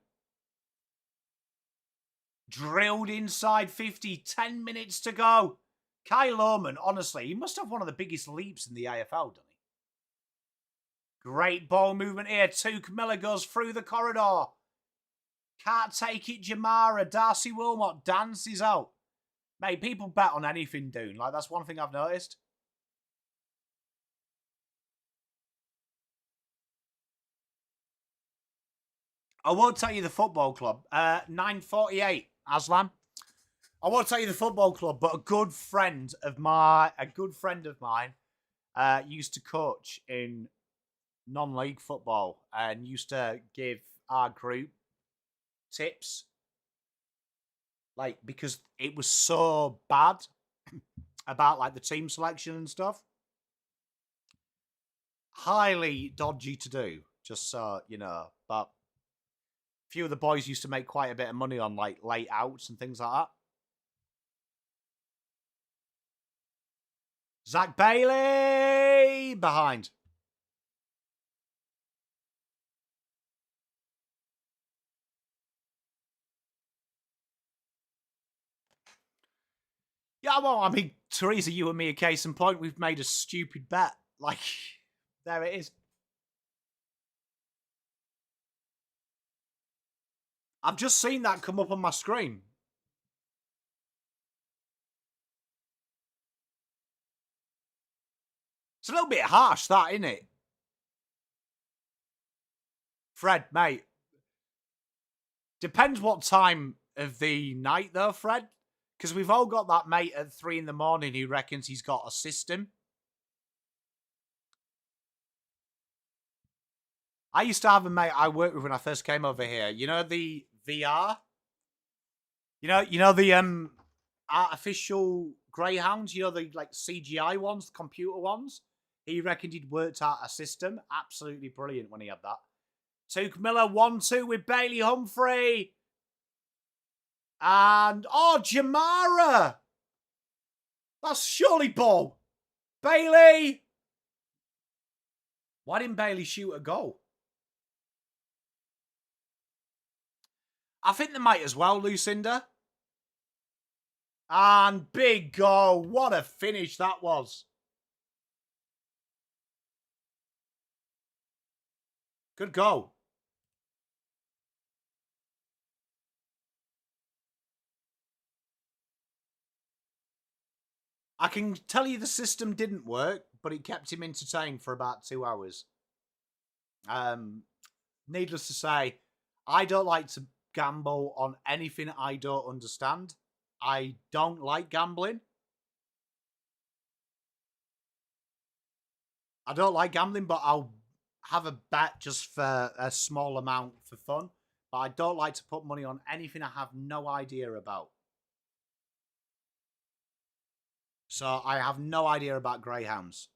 Drilled inside 50. 10 minutes to go. Kyle Oman, honestly, he must have one of the biggest leaps in the AFL, doesn't he? Great ball movement here. Tuke Miller goes through the corridor. Can't take it, Jamara. Darcy Wilmot dances out. Mate, people bet on anything, Dune. Like, that's one thing I've noticed. I won't tell you the football club. 9:48, Aslam. I won't tell you the football club, but a good friend of mine used to coach in non-league football and used to give our group tips. Like, because it was so bad about, like, the team selection and stuff. Highly dodgy to do, just so, you know. But a few of the boys used to make quite a bit of money on, like, late outs and things like that. Zach Bailey behind. Yeah, well, I mean, Teresa, you and me, a case in point, we've made a stupid bet. Like, there it is. I've just seen that come up on my screen. It's a little bit harsh, that, isn't it? Fred, mate. Depends what time of the night, though, Fred. Because we've all got that mate at 3 a.m. who reckons he's got a system. I used to have a mate I worked with when I first came over here. You know the VR? You know the artificial greyhounds? You know the, like, CGI ones, the computer ones? He reckoned he'd worked out a system. Absolutely brilliant when he had that. Tuke Miller 1-2 with Bailey Humphrey. And, oh, Jamara. That's surely ball. Bailey. Why didn't Bailey shoot a goal? I think they might as well, Lucinda. And big goal. What a finish that was. Good goal. I can tell you the system didn't work, but it kept him entertained for about 2 hours. Needless to say, I don't like to gamble on anything I don't understand. I don't like gambling. I don't like gambling, but I'll have a bet just for a small amount for fun. But I don't like to put money on anything I have no idea about. So I have no idea about greyhounds.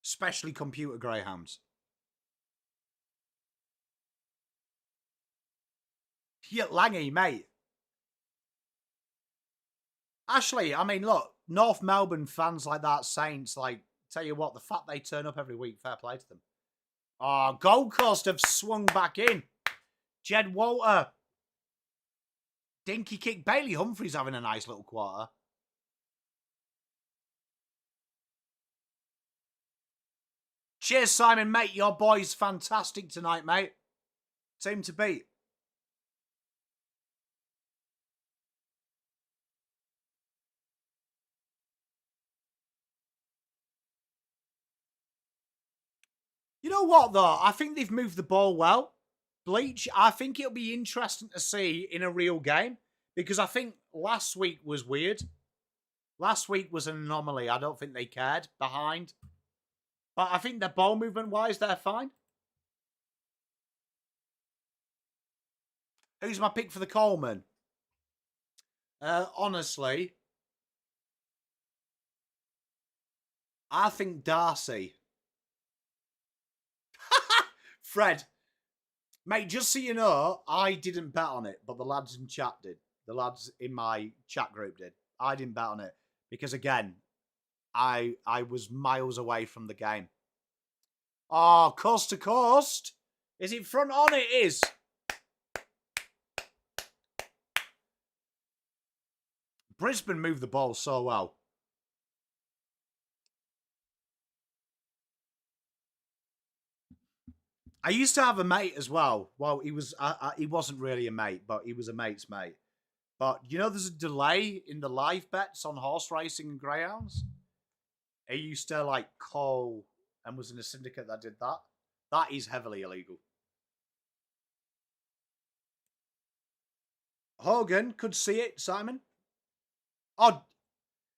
Especially computer greyhounds. Yeah, Langy, mate. Ashley, I mean, look, North Melbourne fans like that, Saints, like, tell you what, the fact they turn up every week, fair play to them. Oh, Gold Coast have swung back in. Jed Walter. Dinky kick. Bailey Humphrey's having a nice little quarter. Cheers, Simon, mate. Your boy's fantastic tonight, mate. Team to beat. You know what, though? I think they've moved the ball well. Bleach, I think it'll be interesting to see in a real game because I think last week was weird. Last week was an anomaly. I don't think they cared behind. But I think the ball movement-wise, they're fine. Who's my pick for the Coleman? Honestly, I think Darcy. Fred. Mate, just so you know, I didn't bet on it, but the lads in chat did. The lads in my chat group did. I didn't bet on it because, again, I was miles away from the game. Oh, coast to coast. Is it front on? It is. Brisbane moved the ball so well. I used to have a mate as well. Well, he wasn't really a mate, but he was a mate's mate. But, you know, there's a delay in the live bets on horse racing and greyhounds. He used to, like, call and was in a syndicate that did that. That is heavily illegal. Hogan could see it, Simon. Oh,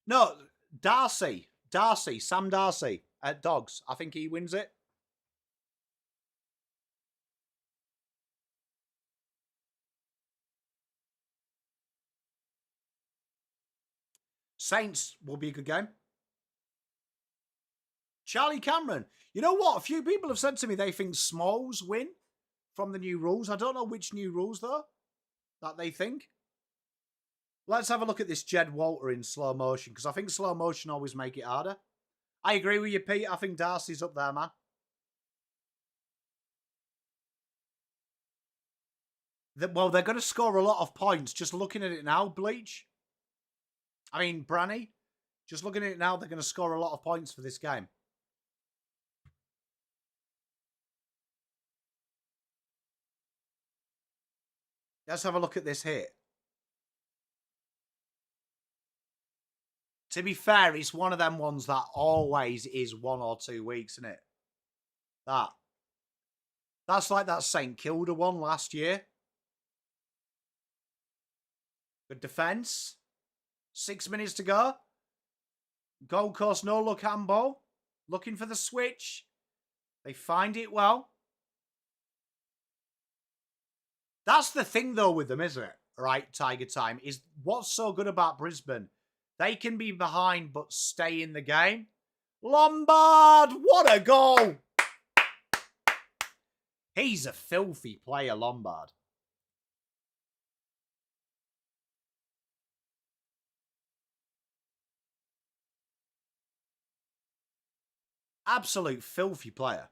no, Darcy, Sam Darcy at Dogs. I think he wins it. Saints will be a good game. Charlie Cameron. You know what? A few people have said to me they think Smalls win from the new rules. I don't know which new rules, though, that they think. Let's have a look at this Jed Walter in slow motion, because I think slow motion always make it harder. I agree with you, Pete. I think Darcy's up there, man. Well, they're going to score a lot of points. Just looking at it now, Bleach. I mean, Branny. Just looking at it now, they're going to score a lot of points for this game. Let's have a look at this hit. To be fair, it's one of them ones that always is 1 or 2 weeks, isn't it? That's like that St Kilda one last year. Good defence. 6 minutes to go. Gold Coast no look handball. Looking for the switch. They find it well. That's the thing, though, with them, isn't it? Right, Tiger Time, is what's so good about Brisbane. They can be behind but stay in the game. Lombard! What a goal! He's a filthy player, Lombard. Absolute filthy player.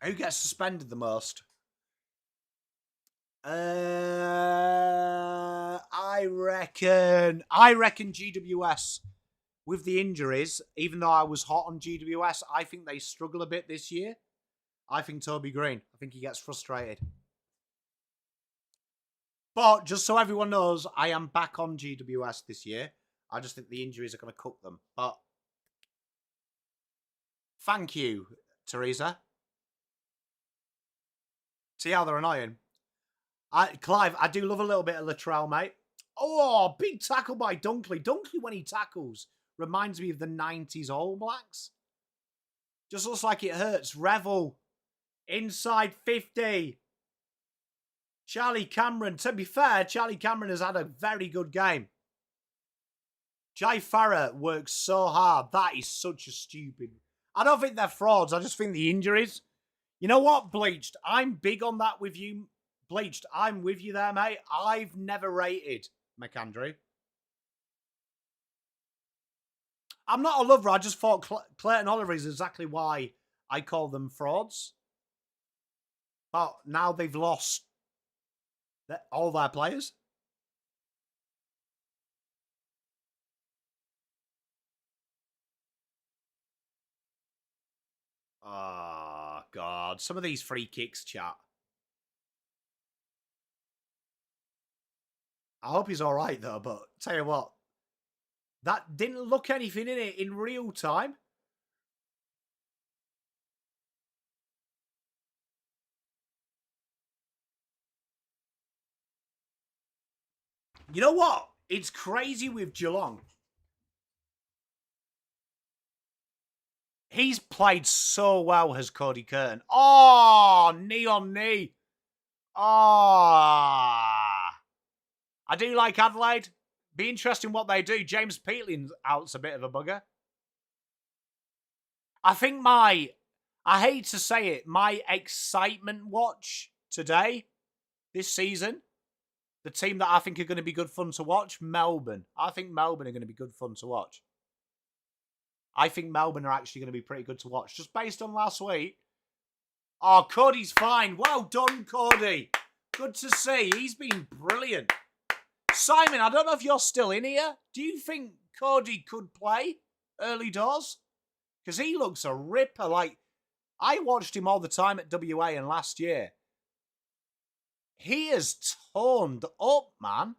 Who gets suspended the most? I reckon GWS with the injuries. Even though I was hot on GWS, I think they struggle a bit this year. I think Toby Green. I think he gets frustrated. But just so everyone knows, I am back on GWS this year. I just think the injuries are going to cook them. But thank you, Teresa. See how they're annoying? Clive, I do love a little bit of Latrell, mate. Oh, big tackle by Dunkley. Dunkley, when he tackles, reminds me of the 90s All Blacks. Just looks like it hurts. Revel. Inside 50. Charlie Cameron. To be fair, Charlie Cameron has had a very good game. Jai Farah works so hard. That is such a stupid... I don't think they're frauds. I just think the injuries. You know what, Bleached? I'm big on that with you. Bleached, I'm with you there, mate. I've never rated McAndrew. I'm not a lover. I just thought Clayton Oliver is exactly why I call them frauds. But now they've lost all their players. Oh, God. Some of these free kicks, chat. I hope he's all right, though, but tell you what. That didn't look anything in it in real time. You know what? It's crazy with Geelong. He's played so well, has Cody Curtin. Oh, knee on knee. Oh. I do like Adelaide. Be interesting what they do. James Peatling out's a bit of a bugger. I think I hate to say it, my excitement watch today, this season, the team that I think are going to be good fun to watch, Melbourne. I think Melbourne are going to be good fun to watch. I think Melbourne are actually going to be pretty good to watch. Just based on last week. Oh, Cody's fine. Well done, Cody. Good to see. He's been brilliant. Simon, I don't know if you're still in here. Do you think Cody could play early doors? Because he looks a ripper. Like, I watched him all the time at WA and last year. He has toned up, man.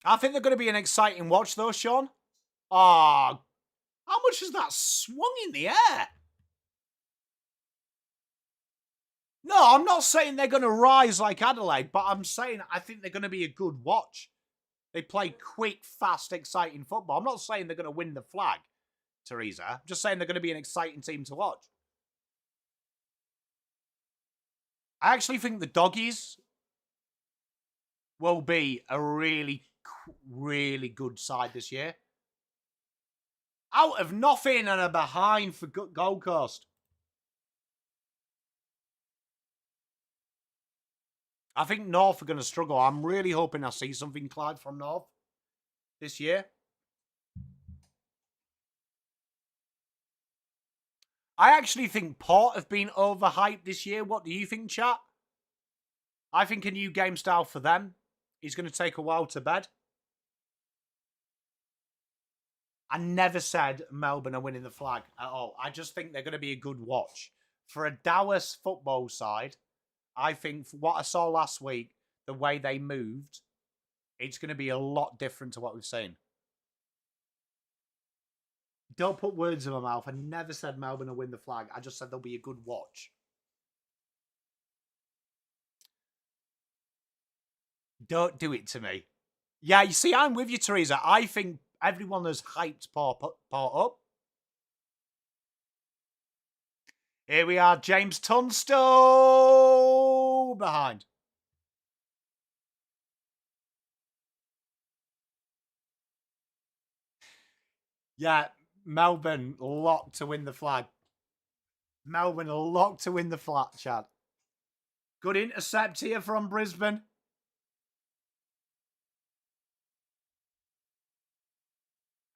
I think they're going to be an exciting watch, though, Sean. Ah, how much has that swung in the air? No, I'm not saying they're going to rise like Adelaide, but I'm saying I think they're going to be a good watch. They play quick, fast, exciting football. I'm not saying they're going to win the flag, Teresa. I'm just saying they're going to be an exciting team to watch. I actually think the Doggies will be a really, really good side this year. Out of nothing and a behind for Gold Coast. I think North are going to struggle. I'm really hoping I see something, Clyde, from North this year. I actually think Port have been overhyped this year. What do you think, chat? I think a new game style for them is going to take a while to bed. I never said Melbourne are winning the flag at all. I just think they're going to be a good watch. For a Dallas football side, I think for what I saw last week, the way they moved, it's going to be a lot different to what we've seen. Don't put words in my mouth. I never said Melbourne will win the flag. I just said they'll be a good watch. Don't do it to me. Yeah, you see, I'm with you, Teresa. I think everyone has hyped Port up. Here we are, James Tunstall behind. Yeah, Melbourne locked to win the flag. Melbourne locked to win the flag, Chad. Good intercept here from Brisbane.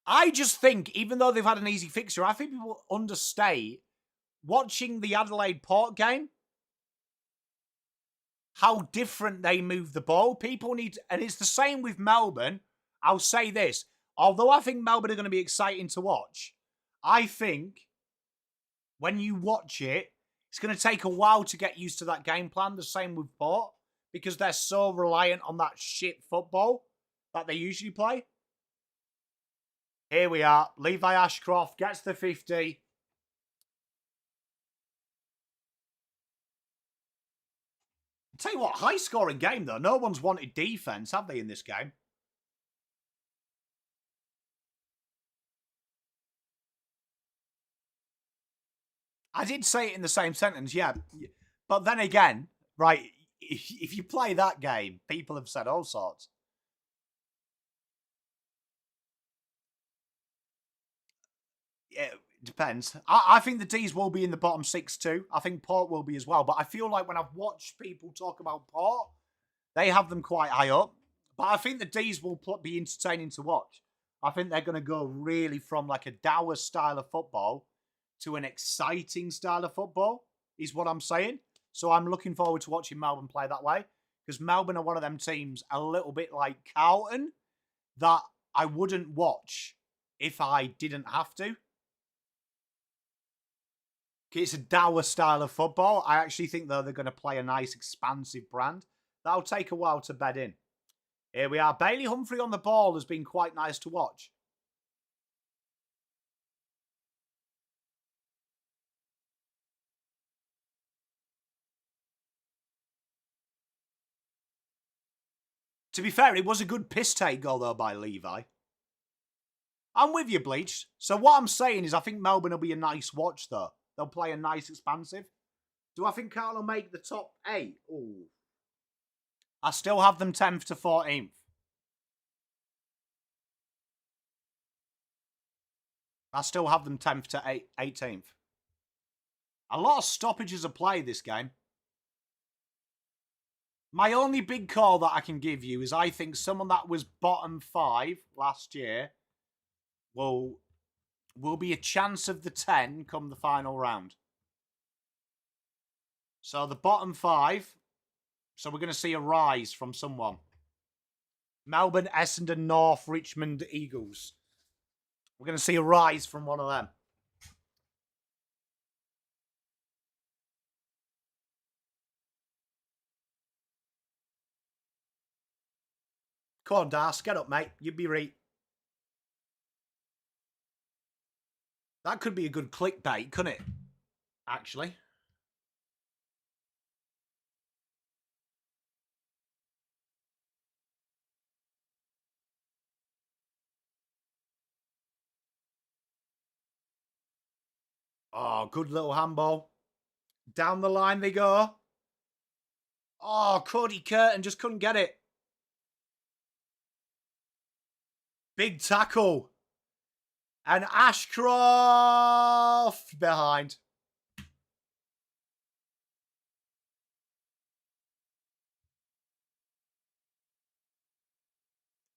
I just think, even though they've had an easy fixture, I think people understate watching the Adelaide Port game. how different they move the ball. People need, and it's the same with Melbourne. I'll say this, although I think Melbourne are going to be exciting to watch, I think when you watch it, it's going to take a while to get used to that game plan. The same with Port, because they're so reliant on that shit football that they usually play. Here we are. Levi Ashcroft gets the 50. Tell you what, high-scoring game, though. No one's wanted defence, have they, in this game? I did say it in the same sentence, yeah. But then again, right, if you play that game, people have said all sorts. Yeah, it depends. I think the D's will be in the bottom 6 too. I think Port will be as well. But I feel like when I've watched people talk about Port, they have them quite high up. But I think the D's will be entertaining to watch. I think they're going to go really from like a dour style of football to an exciting style of football, is what I'm saying. So I'm looking forward to watching Melbourne play that way. Because Melbourne are one of them teams, a little bit like Carlton, that I wouldn't watch if I didn't have to. It's a dour style of football. I actually think, though, they're going to play a nice, expansive brand. That'll take a while to bed in. Here we are. Bailey Humphrey on the ball has been quite nice to watch. To be fair, it was a good piss-take goal, though, by Levi. I'm with you, Bleach. So what I'm saying is I think Melbourne will be a nice watch, though. They'll play a nice, expansive. Do I think Carl will make the top 8? Ooh. I still have them 10th to 14th. I still have them 10th to 18th. A lot of stoppages of play this game. My only big call that I can give you is I think someone that was bottom 5 last year will be a chance of the 10 come the final round. So the bottom 5. So we're going to see a rise from someone. Melbourne, Essendon, North, Richmond, Eagles. We're going to see a rise from one of them. Come on, Das, get up, mate. You'd be right. That could be a good clickbait, couldn't it? Actually. Oh, good little handball. Down the line they go. Oh, Cody Curtin just couldn't get it. Big tackle. And Ashcroft behind.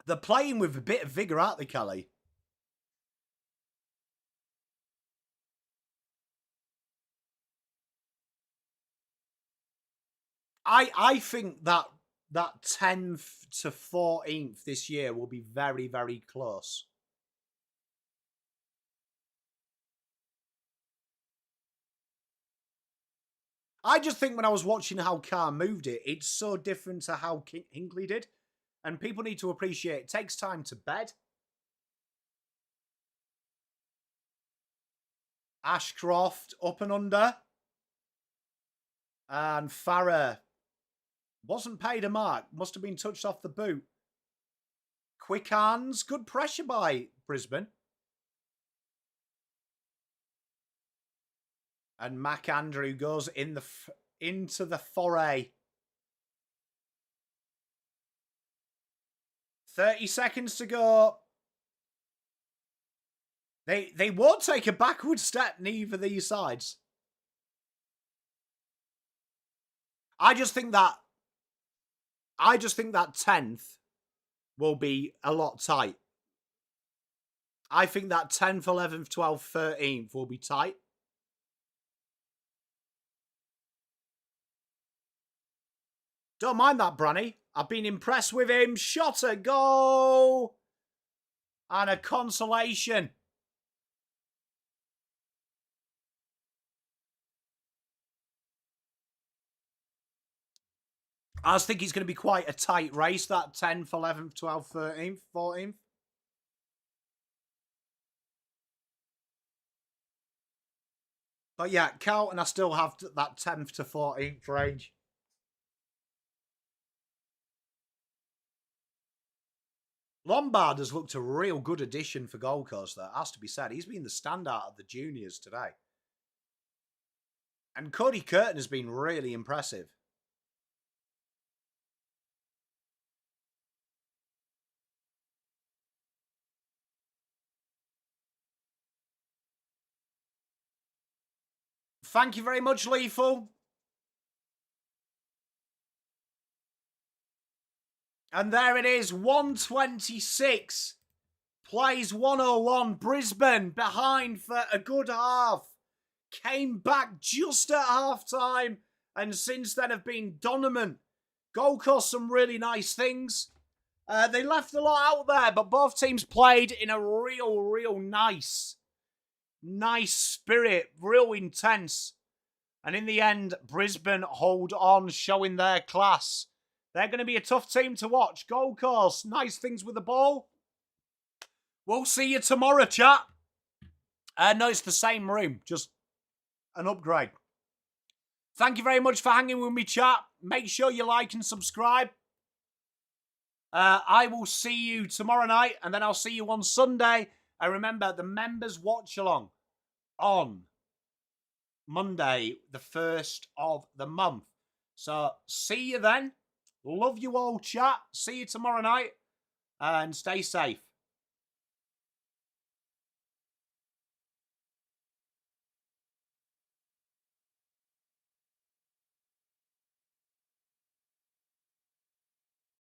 They're playing with a bit of vigour, aren't they, Kelly? I think that 10th to 14th this year will be very, very close. I just think when I was watching how Carr moved it, it's so different to how Hinkley did. And people need to appreciate it takes time to bed. Ashcroft up and under. And Farah wasn't paid a mark. Must have been touched off the boot. Quick hands. Good pressure by Brisbane. And Mac Andrew goes into the foray. 30 seconds to go. They won't take a backward step, neither of these sides. I just think that 10th will be a lot tight. I think that 10th, 11th, 12th, 13th will be tight. Don't mind that, Branny. I've been impressed with him. Shot a goal. And a consolation. I was thinking it's going to be quite a tight race, that 10th, 11th, 12th, 13th, 14th. But yeah, Carlton, I still have that 10th to 14th range. Lombard has looked a real good addition for Gold Coast, that has to be said. He's been the standout of the juniors today. And Cody Curtin has been really impressive. Thank you very much, Lethal. And there it is, 126. Plays 101. Brisbane behind for a good half. Came back just at half time. And since then have been dominant. Gold Coast, some really nice things. They left a lot out there, but both teams played in a real nice spirit, real intense. And in the end, Brisbane hold on, showing their class. They're going to be a tough team to watch. Gold Coast, nice things with the ball. We'll see you tomorrow, chat. No, it's the same room, just an upgrade. Thank you very much for hanging with me, chat. Make sure you like and subscribe. I will see you tomorrow night, and then I'll see you on Sunday. And remember, the members watch along on Monday, the 1st of the month. So, see you then. Love you all, chat. See you tomorrow night. And stay safe.